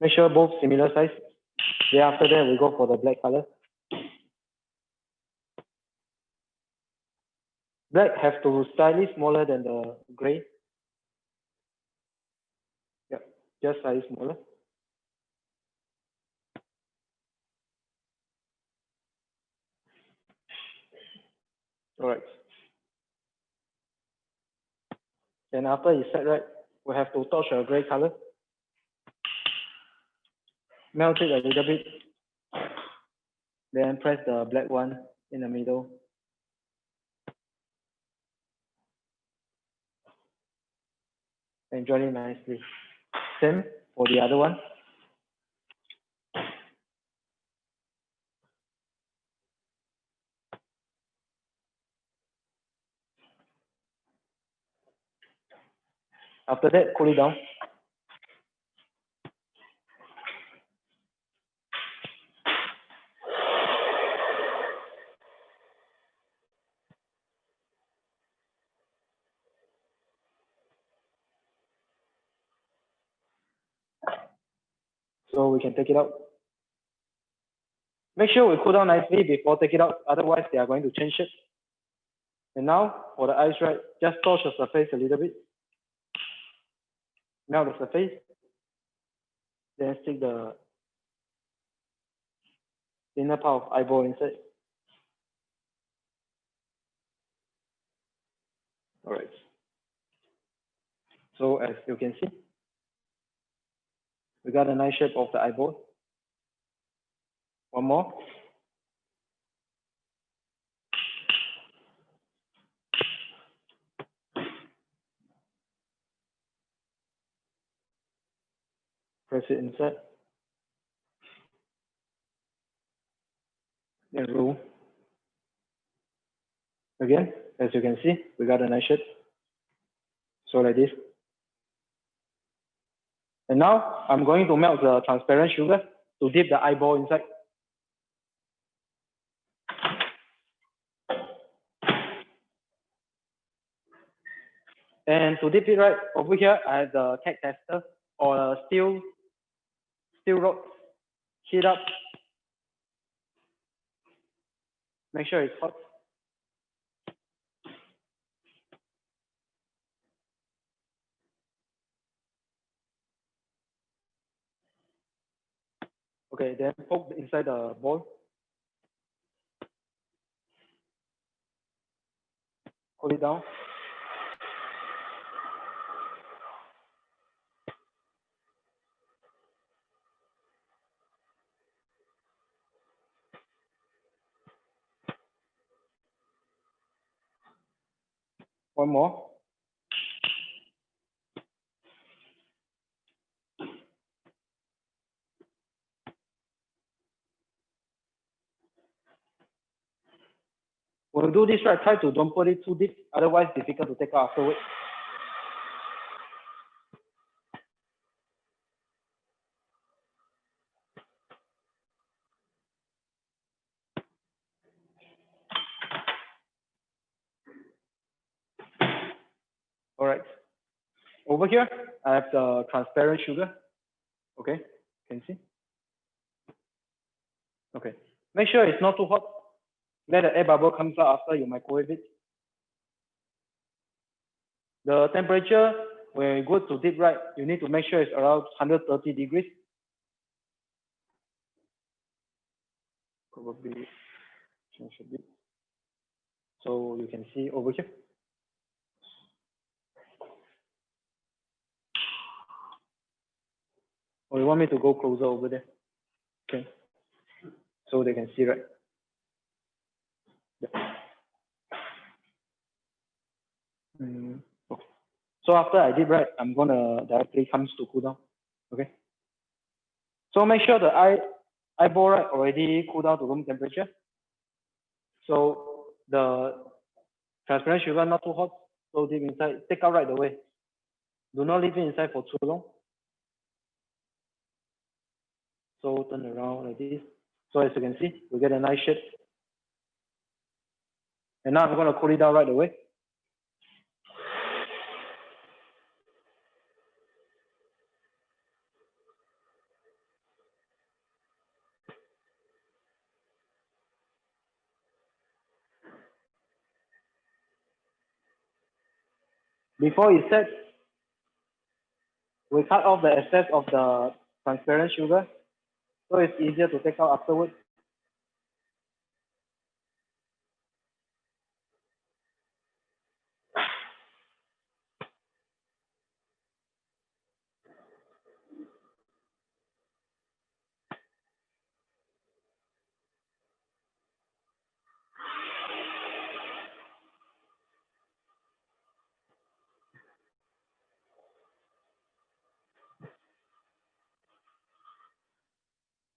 Make sure both similar size. Then after that, we go for the black color. Black have to slightly smaller than the gray. Yeah, just slightly smaller. All right. And after it's set right, we have to touch a gray color. Melt it a little bit. Then press the black one in the middle. And join it nicely. Same for the other one. After that, cool it down. So we can take it out. Make sure we cool down nicely before take it out, otherwise they are going to change shape. And now for the eyes, right, just touch the surface a little bit. Melt the surface. Then stick the inner part of eyeball inside. All right. So as you can see, we got a nice shape of the eyeball. One more. Press it inside. Then roll. Again, as you can see, we got a nice shape. So like this. And now I'm going to melt the transparent sugar to dip the eyeball inside. And to dip it right over here, I have the cake tester or a steel rod. Heat up. Make sure it's hot. Okay, then poke inside the ball. Cool it down. One more. When you do this, right, try to don't put it too deep, otherwise difficult to take out afterwards. All right. Over here, I have the transparent sugar. Okay, can you see? Okay. Make sure it's not too hot. Let the air bubble comes out after you microwave it. The temperature, when you go to deep, right, you need to make sure it's around 130 degrees. Probably change a bit. So you can see over here. Or you want me to go closer over there? Okay. So they can see, right? Yeah. Okay. So after I did, right, I'm gonna directly comes to cool down. Okay. So make sure the eyeball, right, already cool down to room temperature. So the transparent sugar not too hot, so deep inside, take out right away. Do not leave it inside for too long. So turn around like this. So as you can see, we get a nice shape. And now I'm going to cool it down right away. Before it sets, we cut off the excess of the transparent sugar, so it's easier to take out afterwards.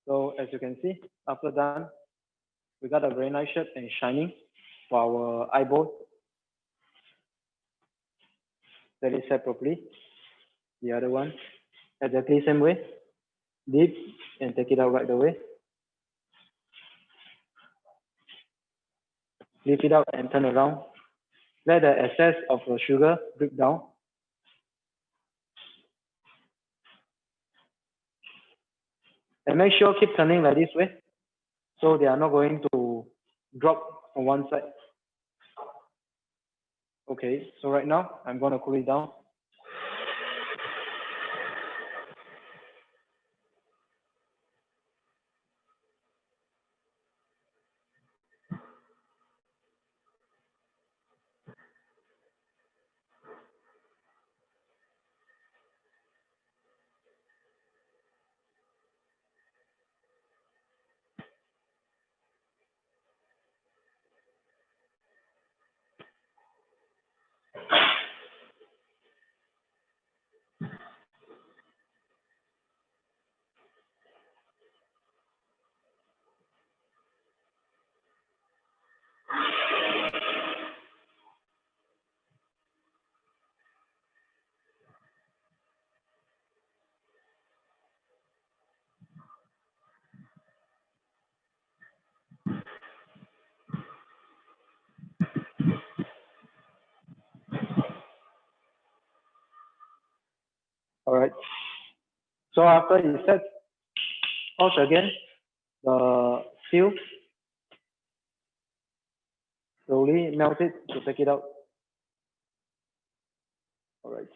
So as you can see, after done, we got a very nice shape and shining for our eyeball. Let it set properly. The other one, exactly same way. Dip and take it out right away. Lift it out and turn around. Let the excess of the sugar break down. And make sure keep turning like this way, so they are not going to drop on one side. Okay, so right now I'm going to cool it down. All right. So after it sets, pause again the seal. Slowly melt it to take it out. All right.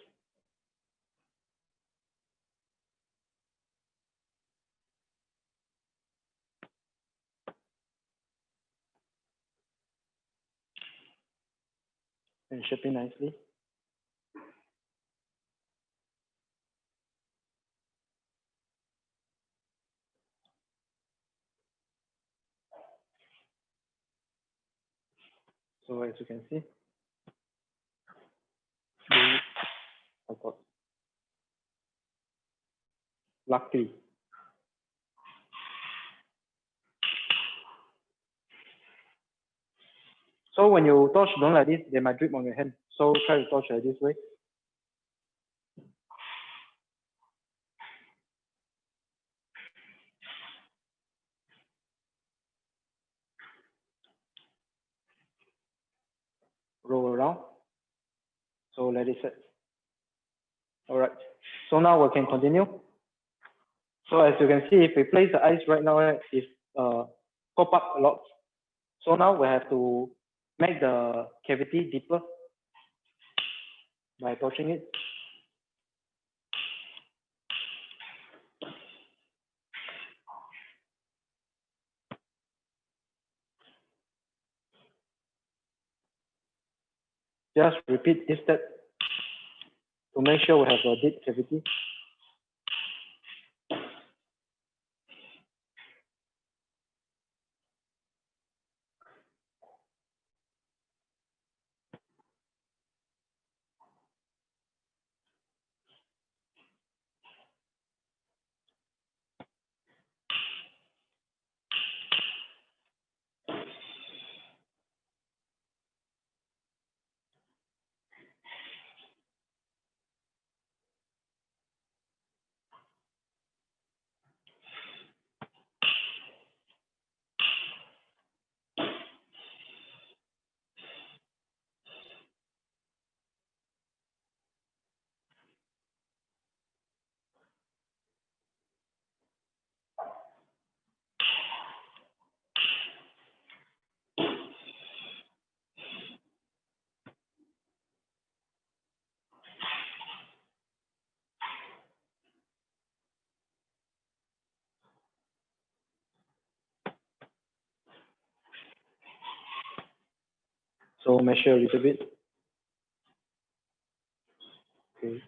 And shape it nicely. So as you can see, I got luckily. So when you touch don't like this, they might drip on your hand. So try to touch like this way. Roll around. So let it set. All right. So now we can continue. So as you can see, if we place the ice right now, it's pop up a lot. So now we have to make the cavity deeper by touching it. Just repeat this step to make sure we have a deep cavity. So measure a little bit. Okay.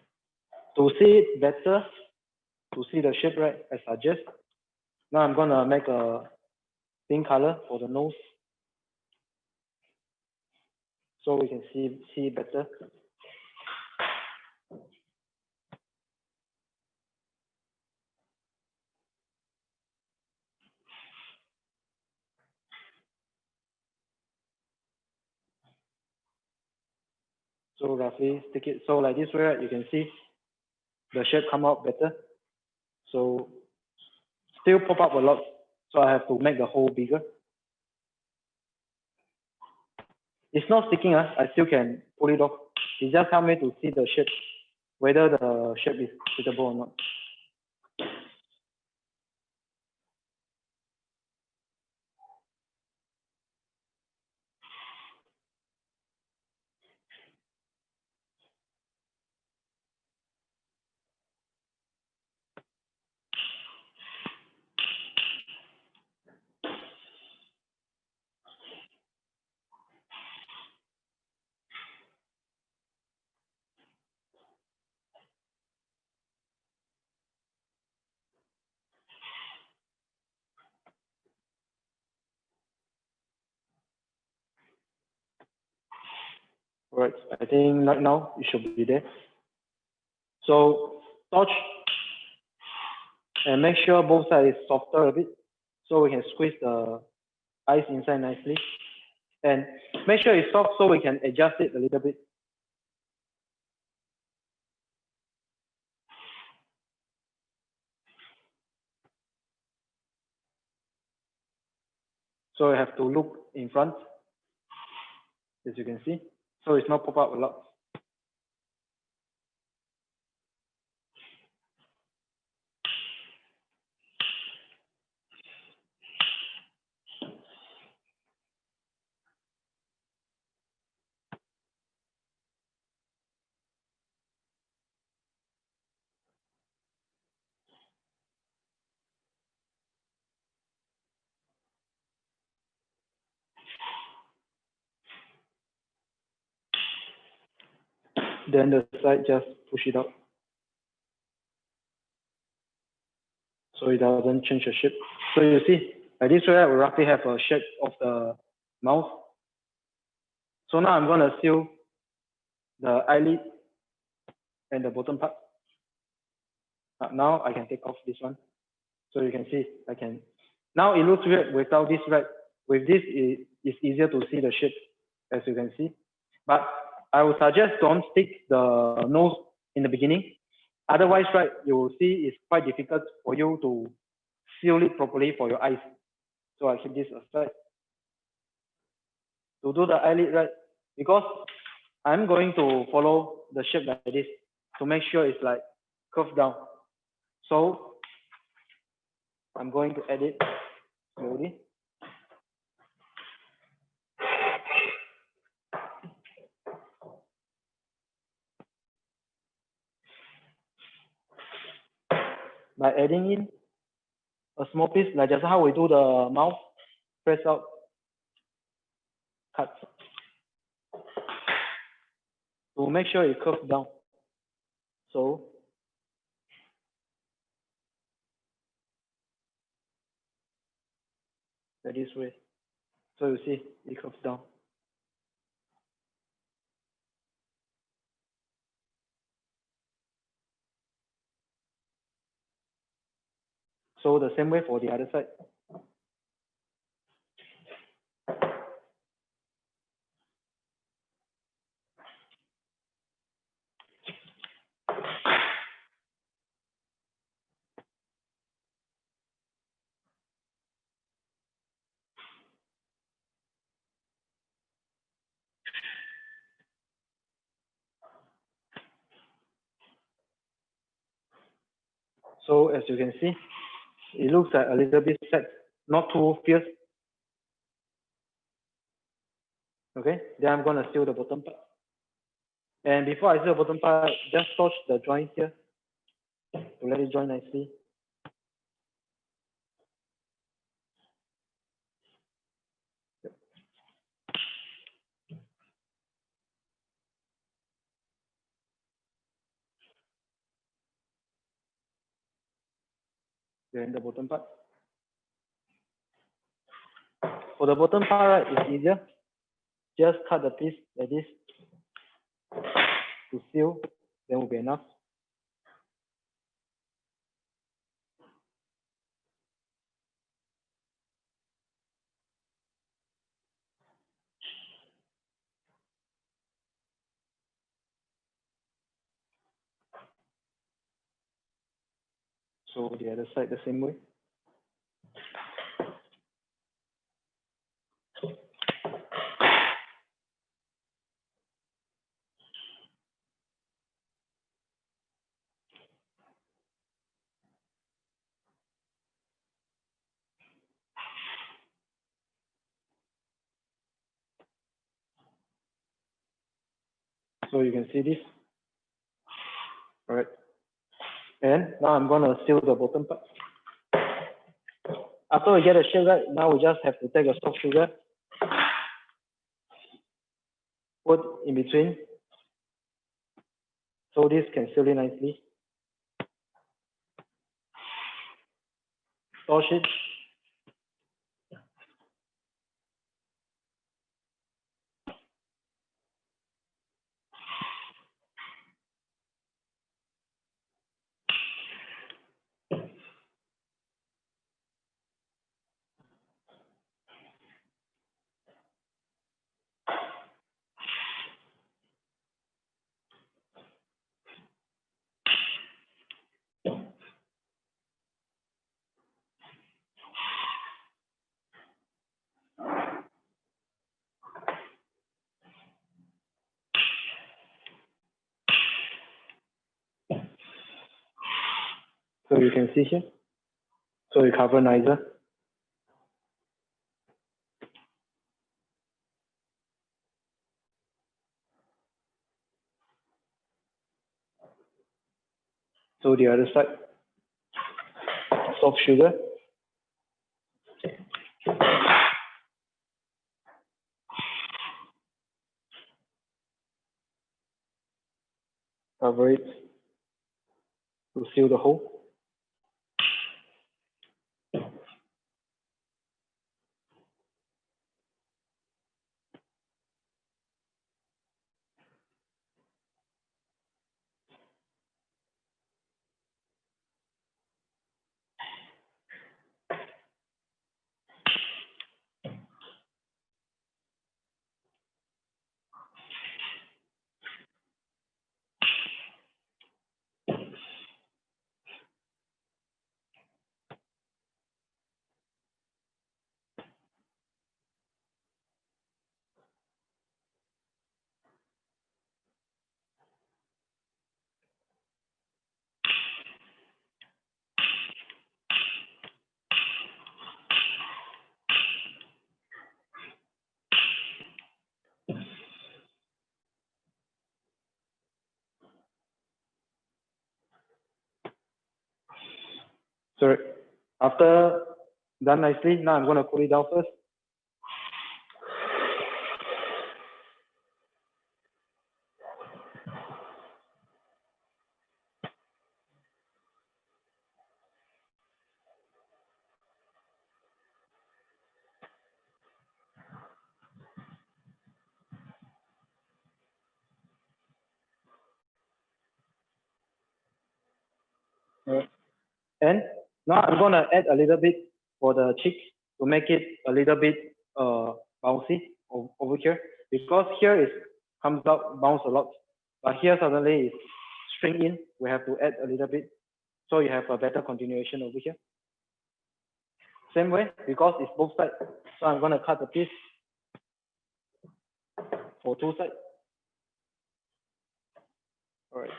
To see it better, to see the shape right, I suggest. Now I'm gonna make a pink color for the nose, so we can see better. So roughly stick it. So like this way, right, you can see the shape come out better. So still pop up a lot. So I have to make the hole bigger. It's not sticking, I still can pull it off. It just helps me to see the shape, whether the shape is suitable or not. All right, I think right now it should be there. So touch and make sure both sides is softer a bit, so we can squeeze the ice inside nicely. And make sure it's soft so we can adjust it a little bit. So I have to look in front, as you can see, so it's not pop up a lot. Then the side just push it out, so it doesn't change the shape. So you see, like this way, we roughly have a shape of the mouth. So now I'm gonna seal the eyelid and the bottom part. Now I can take off this one. So you can see, I can. Now it looks weird without this red. With this, it's easier to see the shape. as you can see. But I would suggest don't stick the nose in the beginning. Otherwise, right, you will see it's quite difficult for you to seal it properly for your eyes. So I keep this aside. To do the eyelid, right, because I'm going to follow the shape like this to make sure it's like curved down. So I'm going to add it slowly. By adding in a small piece, like just how we do the mouth, press out, cut. To make sure it curves down. So like this way. So you see it curves down. So the same way for the other side. So as you can see, it looks like a little bit set, not too fierce. Okay, then I'm gonna seal the bottom part. And before I seal the bottom part, just touch the joint here to let it join nicely. Then the bottom part. For the bottom part, right, it's easier. Just cut the piece like this to seal, then will be enough. So the other side the same way. So you can see this. All right. And now I'm gonna seal the bottom part. After we get a shape right, now we just have to take a soft sugar, put in between, so this can seal it nicely. Torch it. So you can see here. So we cover nicer. So the other side, soft sugar. Cover it to seal the hole. So after done nicely, now I'm going to cool it down first. And now I'm going to add a little bit for the cheek to make it a little bit bouncy over here, because here it comes out bounce a lot, but here suddenly it's string in. We have to add a little bit so you have a better continuation over here. Same way, because it's both sides, so I'm going to cut the piece for two sides. All right.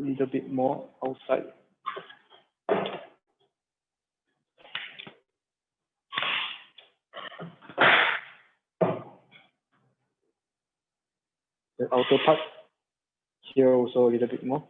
A little bit more outside. The outer part here also a little bit more.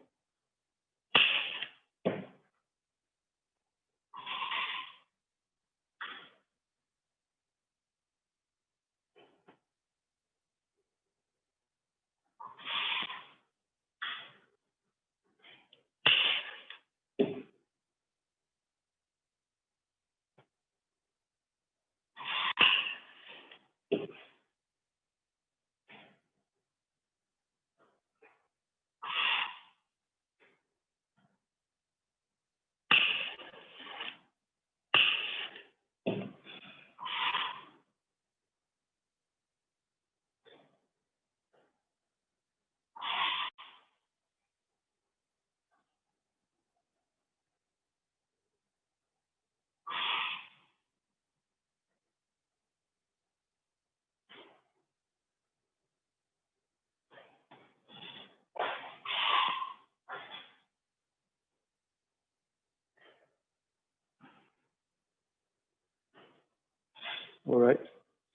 All right,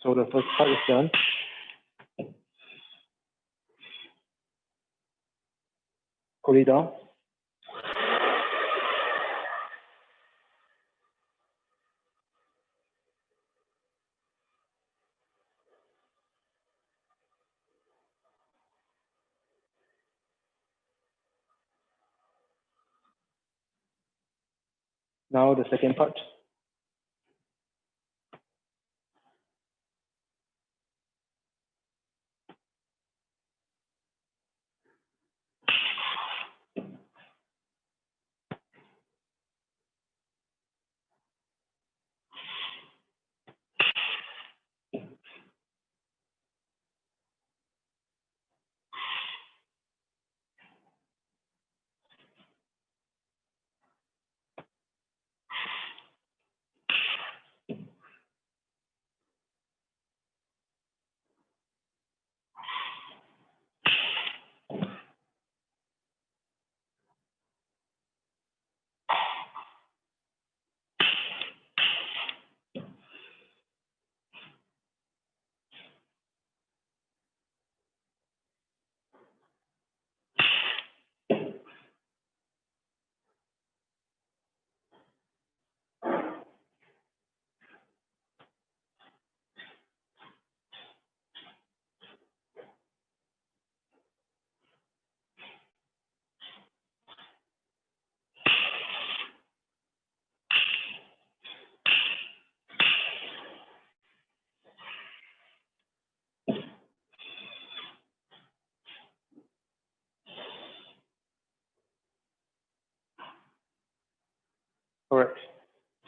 so the first part is done. Cool it down. Now the second part.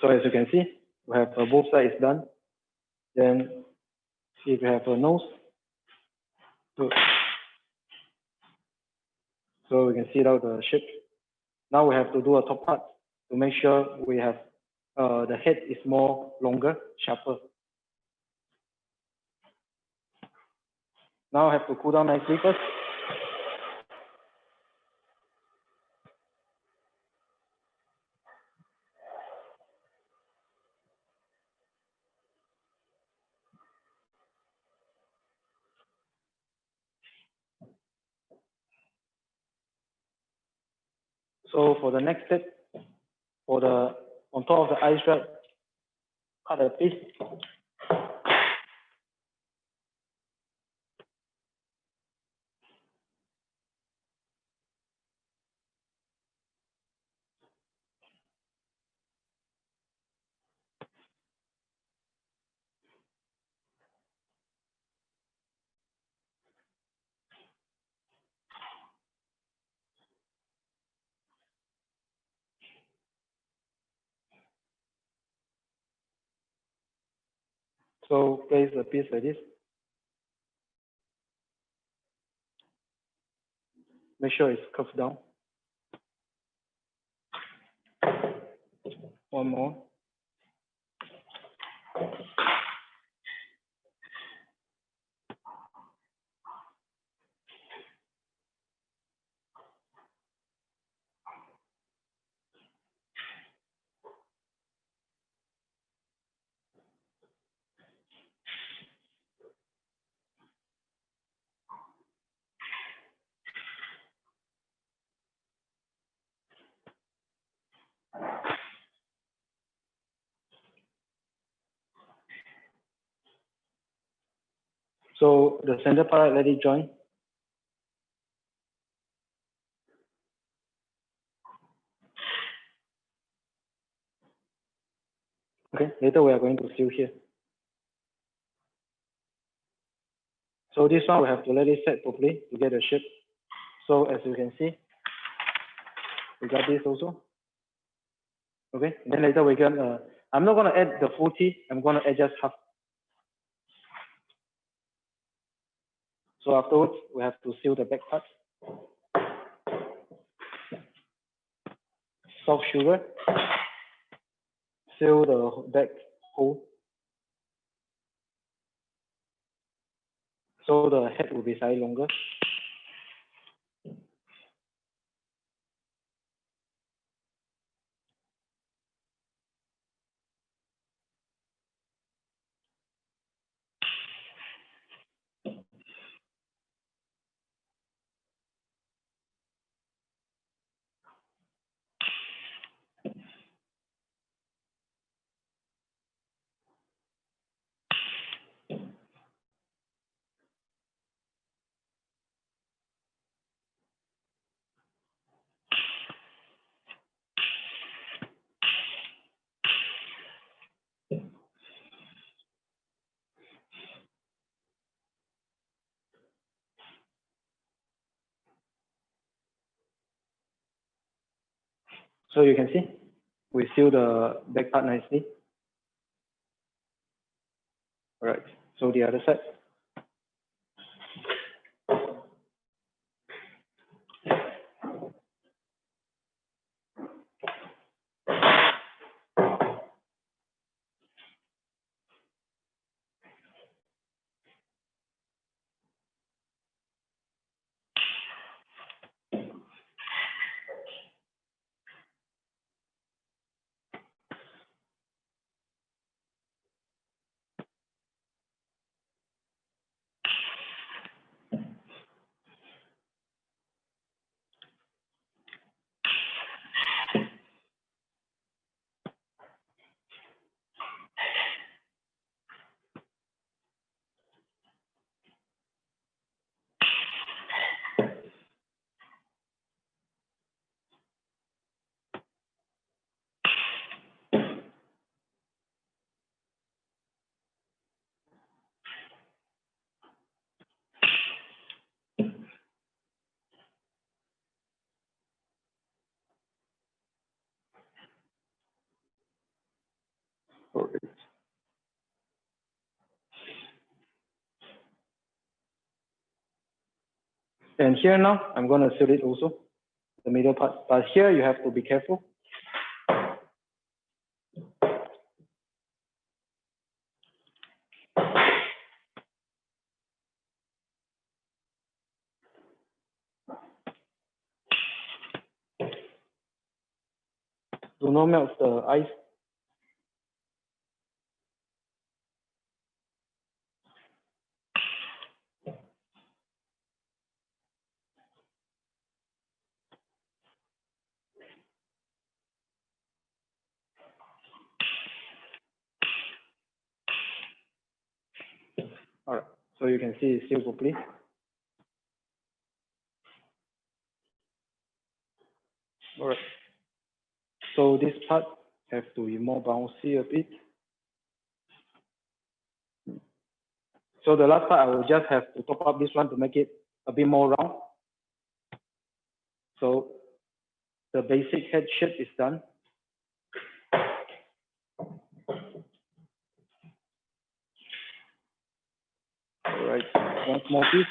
So as you can see, we have both sides done. Then if we have a nose, so we can see out the shape. Now we have to do a top part to make sure we have the head is more longer, sharper. Now I have to cool down nicely first. So for the next step, for the on top of the ice wrap, cut a piece. So place a piece like this. Make sure it's curved down. One more. So the center part, let it join. Okay, later we are going to seal here. So this one we have to let it set properly to get the shape. So as you can see, we got this also. Okay, then later we can, I'm not going to add the full T, I'm going to add just half. So afterwards, we have to seal the back part. Soft sugar, seal the back hole. So the head will be slightly longer. So you can see, we seal the back part nicely. All right, so the other side. All right. And here now, I'm going to fill it also, the middle part. But here you have to be careful. Do not melt the ice. All right, so you can see it's sealed properly. All right, so this part have to be more bouncy a bit. So the last part, I will just have to top up this one to make it a bit more round. So the basic head shape is done. All right, one more piece.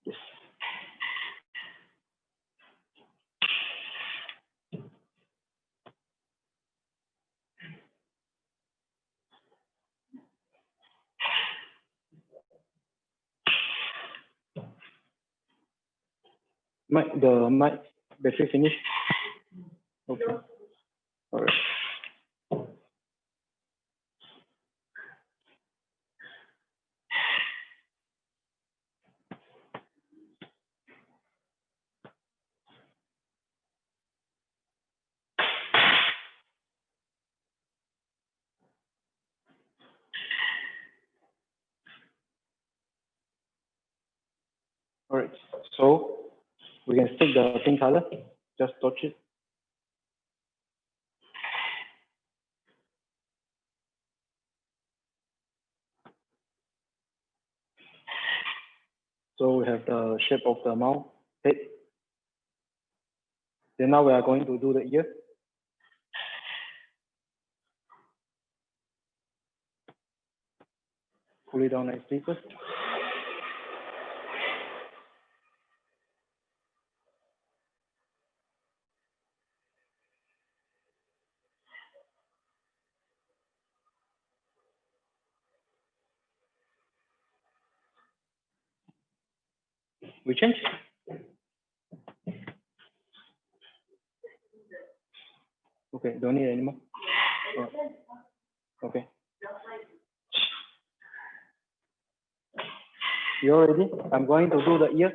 Yes. The battery finish. Okay. All right. All right. So we can stick the pink color. Just touch it. So we have the shape of the mouth, head. Then now we are going to do the ear. Pull it down nicely first. We change. Okay, don't need anymore. Right. Okay. You all ready? I'm going to do the ear.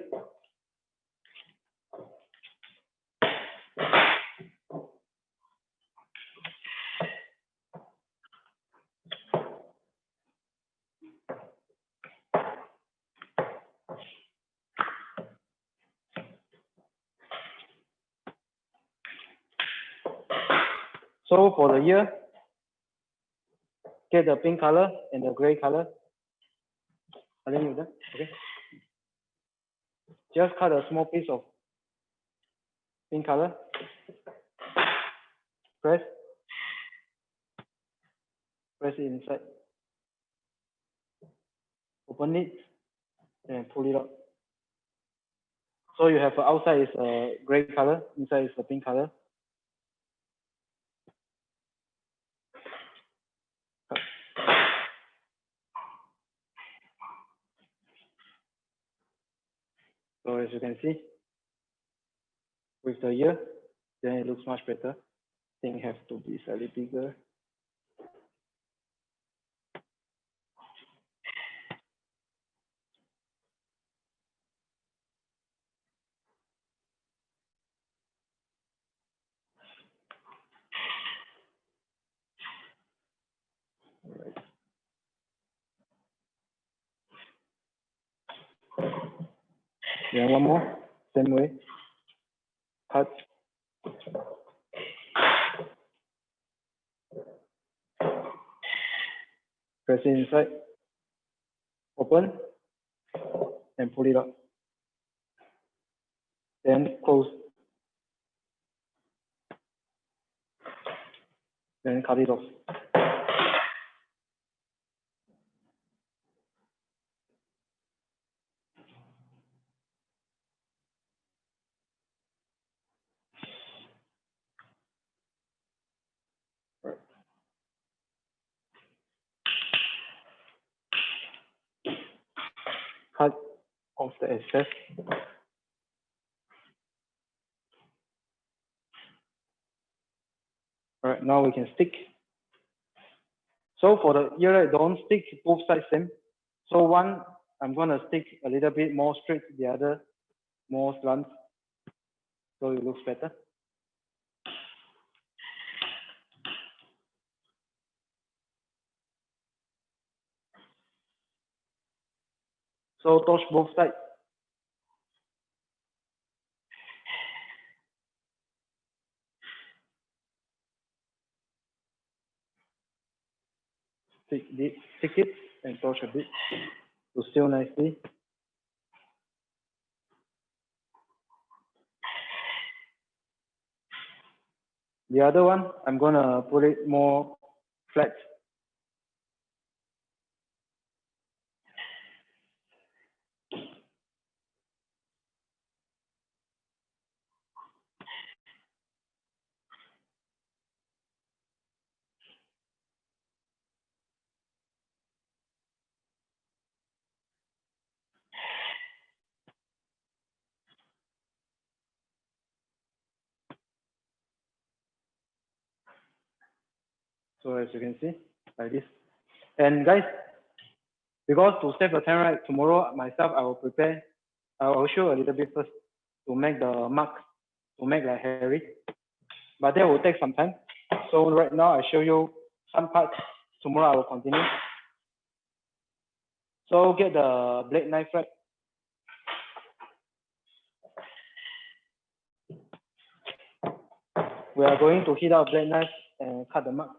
So for the ear, get the pink color and the gray color. And then you done. Okay. Just cut a small piece of pink color. Press. Press it inside. Open it and pull it out. So you have outside is a gray color, inside is a pink color. So as you can see, with the ear, then it looks much better. thing have to be slightly bigger. Alright. Then one more, same way. Cut. Press it inside. Open. And pull it out. Then close. Then cut it off. Right. Cut off the excess. All right, now we can stick. So for the ear, don't stick both sides same. So one, I'm gonna stick a little bit more straight, the other more slant, so it looks better. So touch both sides. Stick it and touch a bit to seal nicely. The other one, I'm gonna put it more flat. So as you can see, like this. And guys, because to save the time, right, tomorrow myself, I will prepare, I will show a little bit first to make the mark, to make like Harry. But that will take some time. So right now I show you some parts. Tomorrow I will continue. So get the blade knife, right? We are going to heat our blade knife and cut the mark.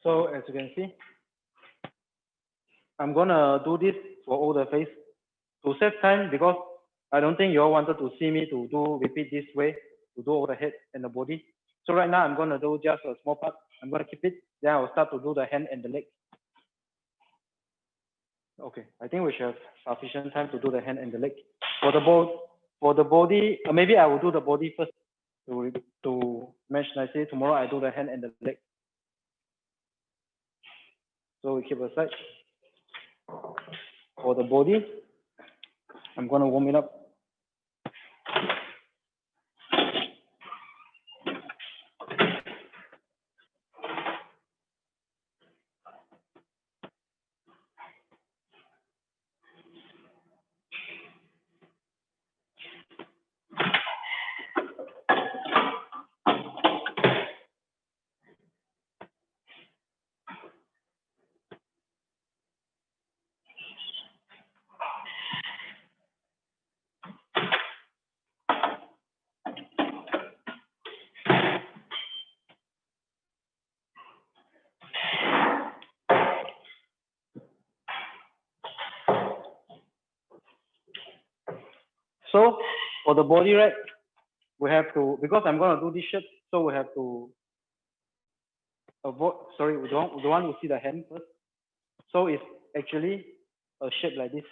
So as you can see, I'm gonna do this for all the face to save time because I don't think you all wanted to see me to do repeat this way to do all the head and the body. So right now I'm gonna do just a small part. I'm gonna keep it. Then I'll start to do the hand and the leg. Okay, I think we should have sufficient time to do the hand and the leg. For the body, maybe I will do the body first to match nicely. Tomorrow I do the hand and the leg. So we keep aside. For the body, I'm gonna warm it up. So for the body, right, we have to, because I'm gonna do this shape, so we have to avoid, sorry, we don't want to see the hand first. So it's actually a shape like this.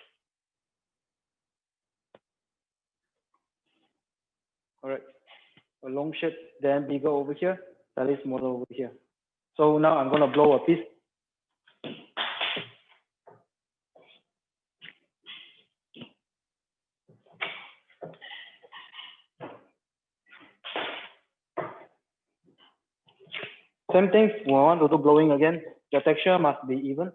All right, a long shape, then bigger over here, slightly smaller over here. So now I'm gonna blow a piece. Same thing, we want to do blowing again. The texture must be even.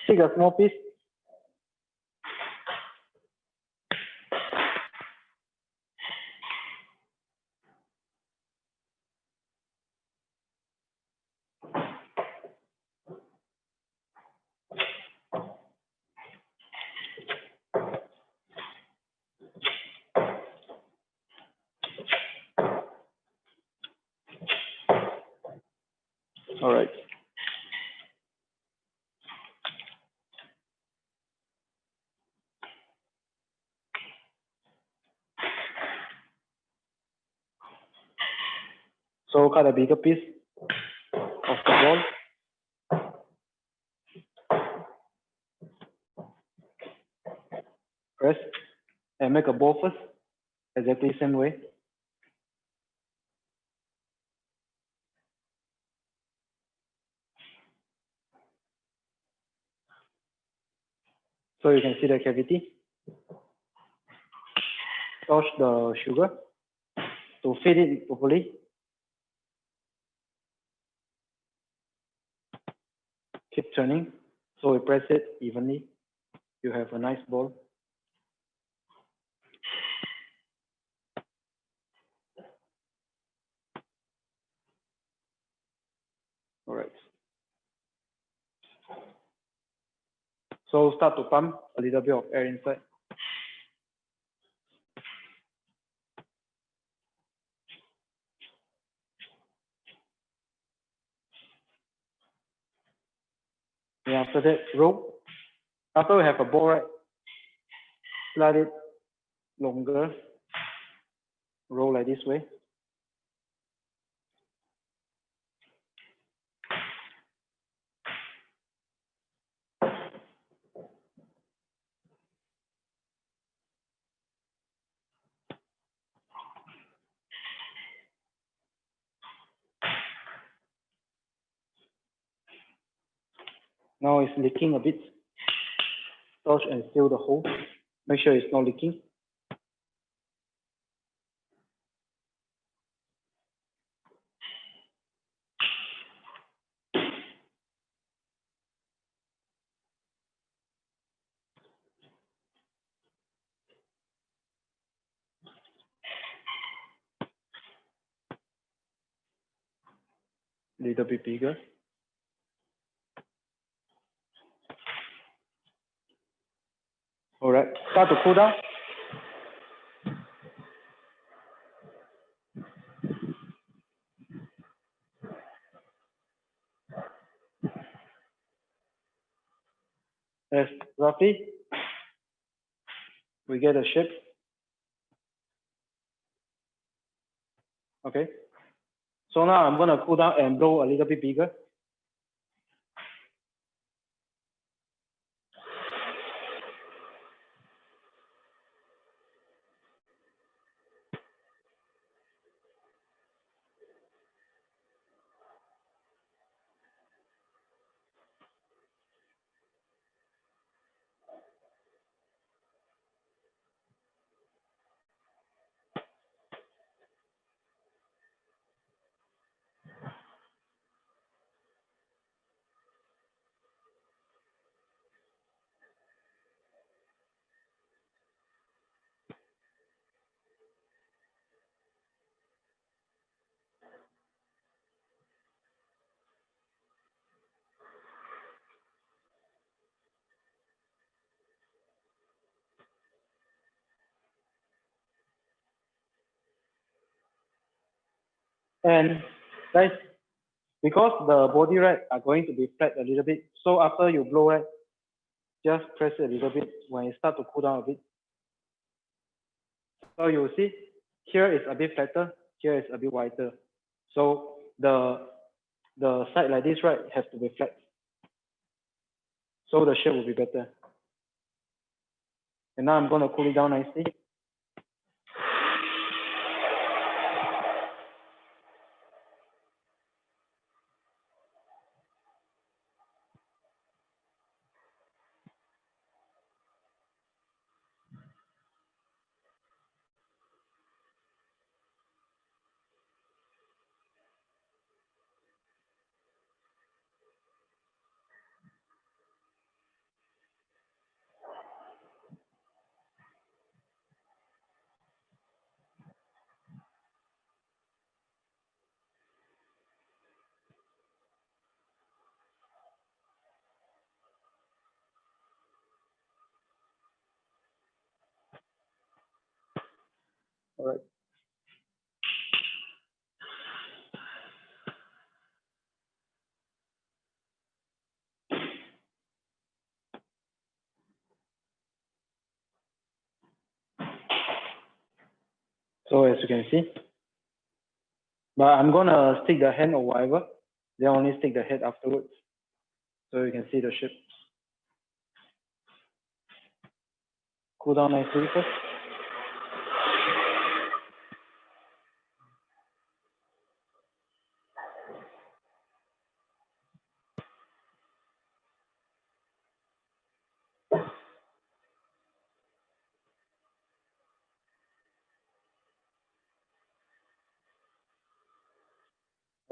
Take a small piece. All right. So cut a bigger piece of the ball. Press and make a ball first, exactly same way. So you can see the cavity. Touch the sugar to feed it properly. Keep turning. So we press it evenly. You have a nice ball. All right. So start to pump a little bit of air inside. And after that, roll. After we have a ball, right, slide it longer. Roll like this way. Now it's leaking a bit. Touch and seal the hole. Make sure it's not leaking. little bit bigger. All right, start to cool down. As roughly, we get a shape. Okay. So now I'm gonna cool down and blow a little bit bigger. And guys, because the body right are going to be flat a little bit, so after you blow right, just press it a little bit when it start to cool down a bit. So you see, here is a bit flatter, here is a bit wider. So the side like this right has to be flat. So the shape will be better. And now I'm going to cool it down nicely. All right. So as you can see, but I'm gonna stick the hand or whatever, then only stick the head afterwards. So you can see the shape. Cool down nicely first.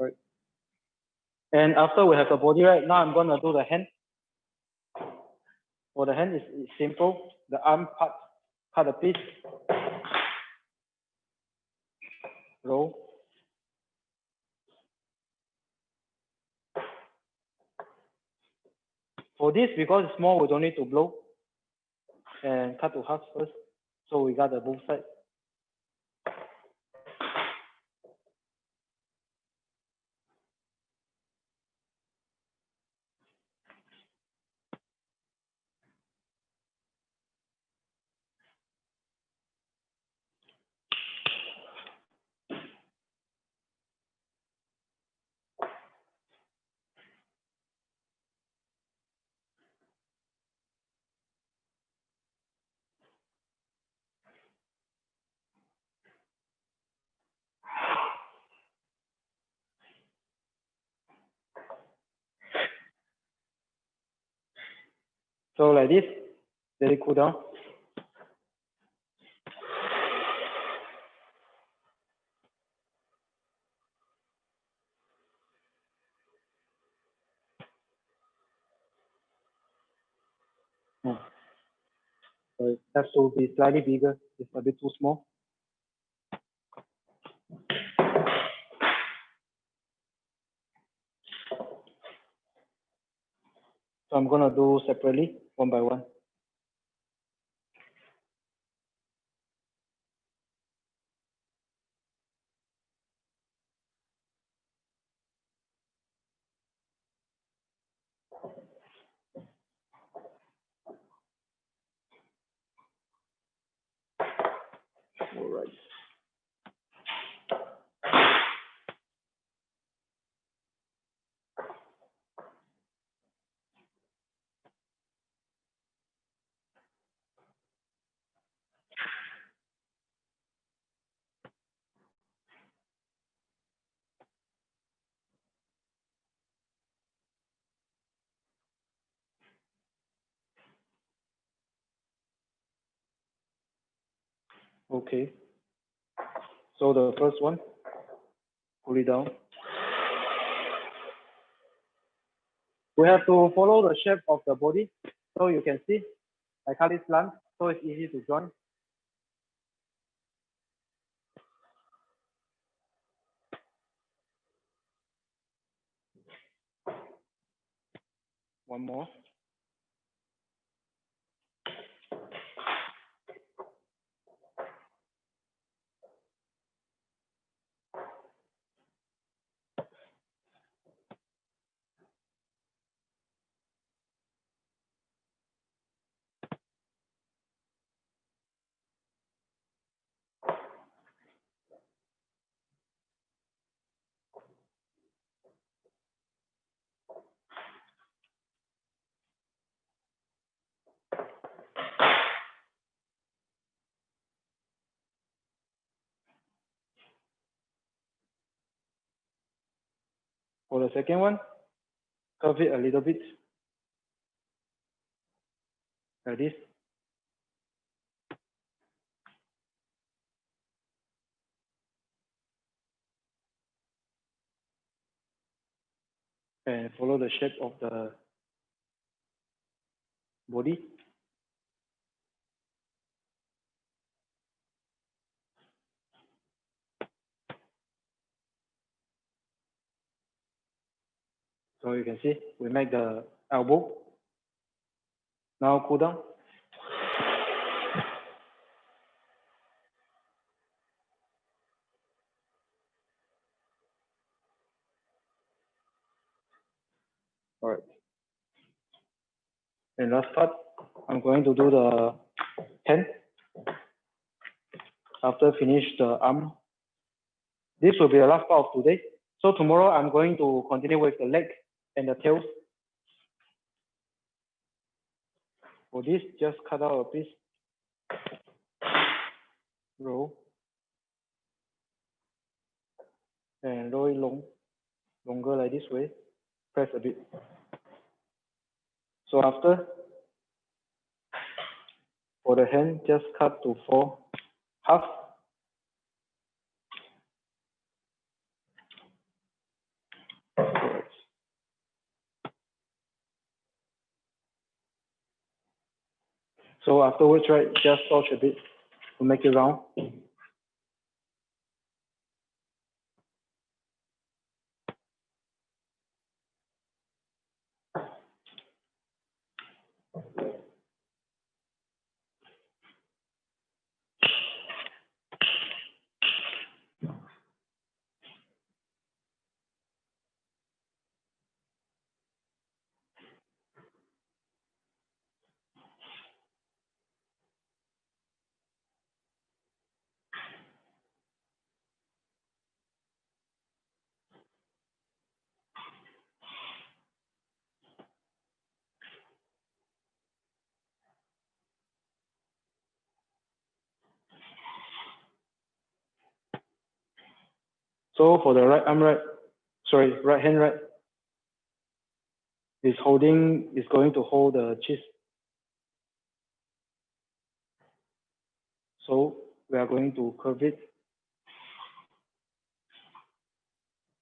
Right. And after we have the body right, now I'm gonna do the hand. For the hand, it's simple. The arm part, cut a piece, roll. For this, because it's small, we don't need to blow. And cut to half first. So we got the both sides. So like this, let it cool down. So it has to be slightly bigger. It's a bit too small. So I'm gonna do separately, one by one. All right. Okay. So the first one, pull it down. We have to follow the shape of the body. So you can see, I cut it slant, so it's easy to join. One more. For the second one, curve it a little bit, like this. And follow the shape of the body. So you can see, we make the elbow. Now cool down. All right. And last part, I'm going to do the hand. After finish the arm, this will be the last part of today. So tomorrow I'm going to continue with the leg and the tails. For this, just cut out a piece, roll, and roll it longer like this way, press a bit. So after, for the hand, just cut to 4 half. Right. So afterwards, right, just touch a bit to make it round. So for the right arm, right hand, right, is going to hold the cheese. So we are going to curve it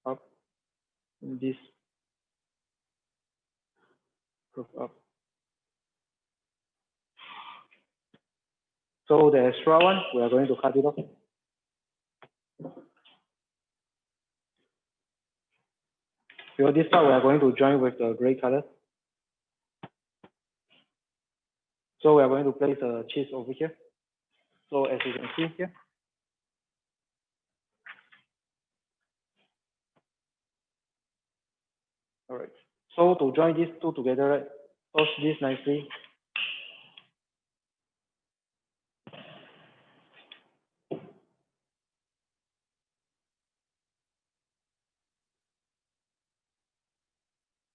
up, this curve up. So the extra one, we are going to cut it off. Because this part we are going to join with the gray color. So we are going to place a cheese over here. So as you can see here. All right. So to join these two together, right, toss this nicely.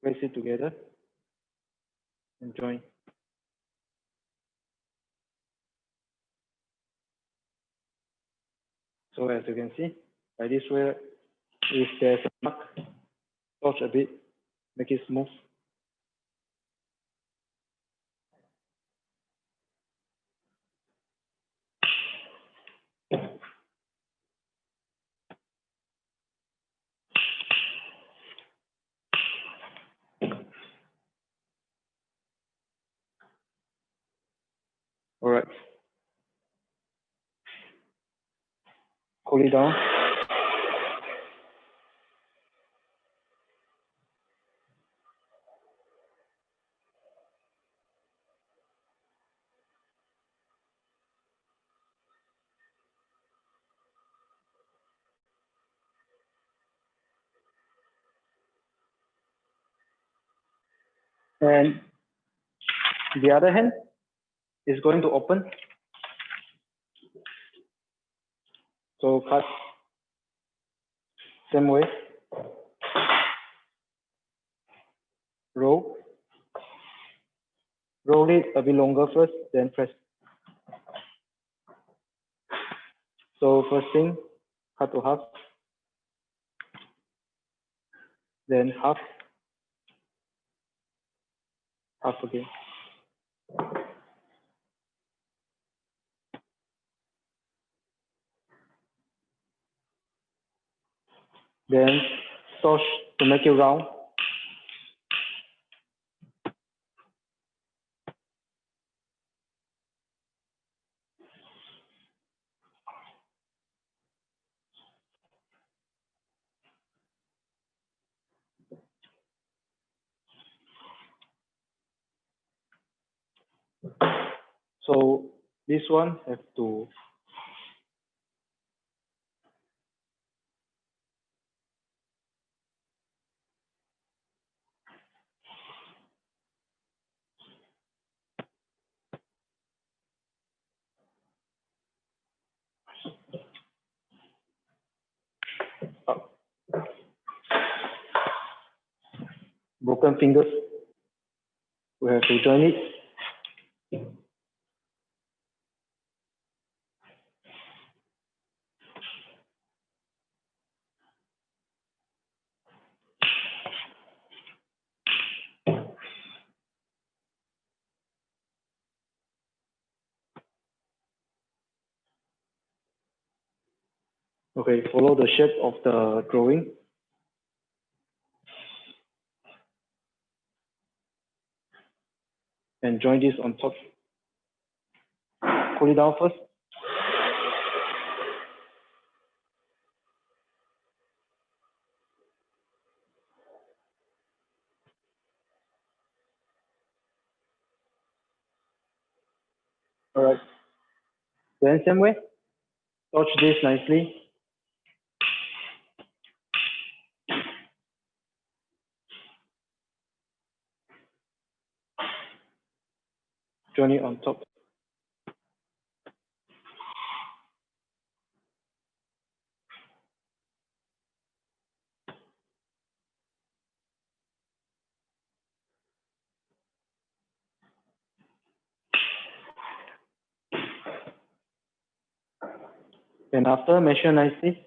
Place it together and join. So as you can see, by this way, if there's a mark, touch a bit, make it smooth. All right. Cool it down. And the other hand is going to open. So cut same way. Roll. Roll it a bit longer first, then press. So first thing, cut to half. Then half. Half again. Then touch to make it round. So this one have to up. Broken fingers. We have to join it. Okay, follow the shape of the drawing. And join this on top. Cool it down first. All right. Then same way, touch this nicely. Join it on top. And after, measure nicely.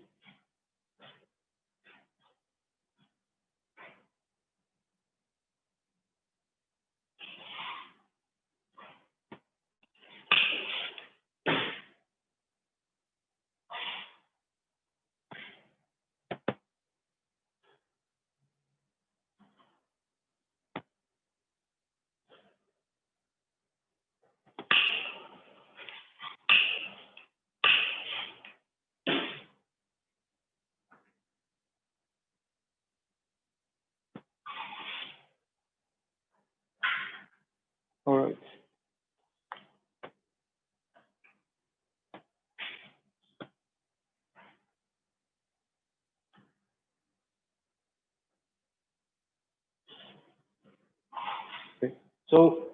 So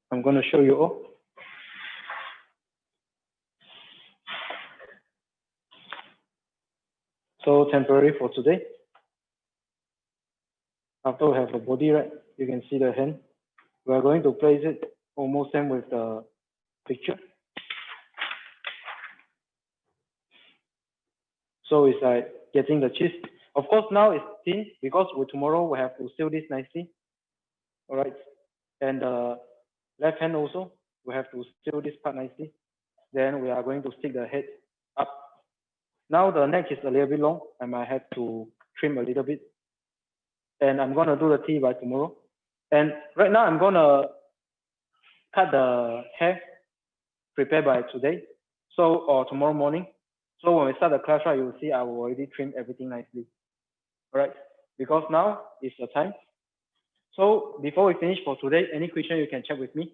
I'm going to show you all. So temporary for today. After we have the body, right, you can see the hand. We are going to place it almost same with the picture. So it's like getting the cheese. Of course, now it's thin because tomorrow we have to seal this nicely. All right. And the left hand also, we have to seal this part nicely. Then we are going to stick the head up. Now the neck is a little bit long. I might have to trim a little bit. And I'm going to do the T by tomorrow. And right now I'm going to cut the hair prepared by today. So, or tomorrow morning. So when we start the class, right, you will see I will already trim everything nicely. All right. Because now is the time. So before we finish for today, any question you can check with me.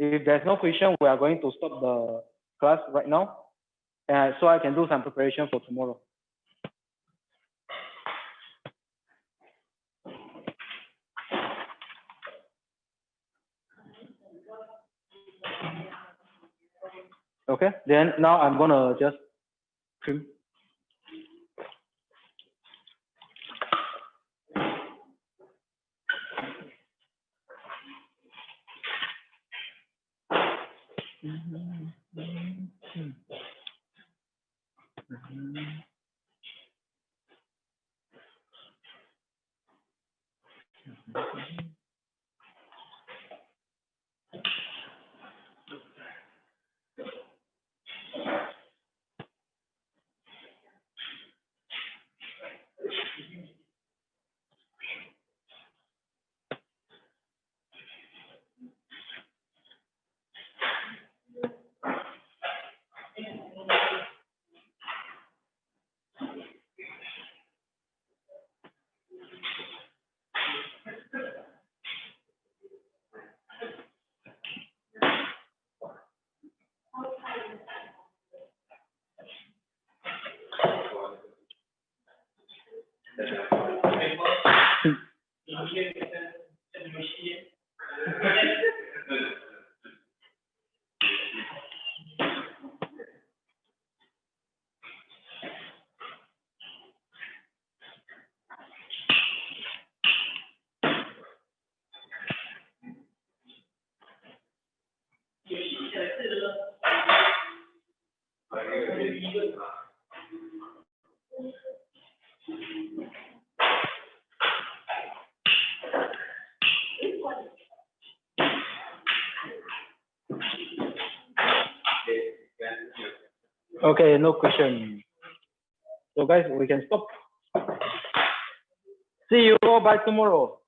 If there's no question, we are going to stop the class right now. So I can do some preparation for tomorrow. Okay, then now I'm gonna just trim. Okay, no question. So guys, we can stop. See you all by tomorrow.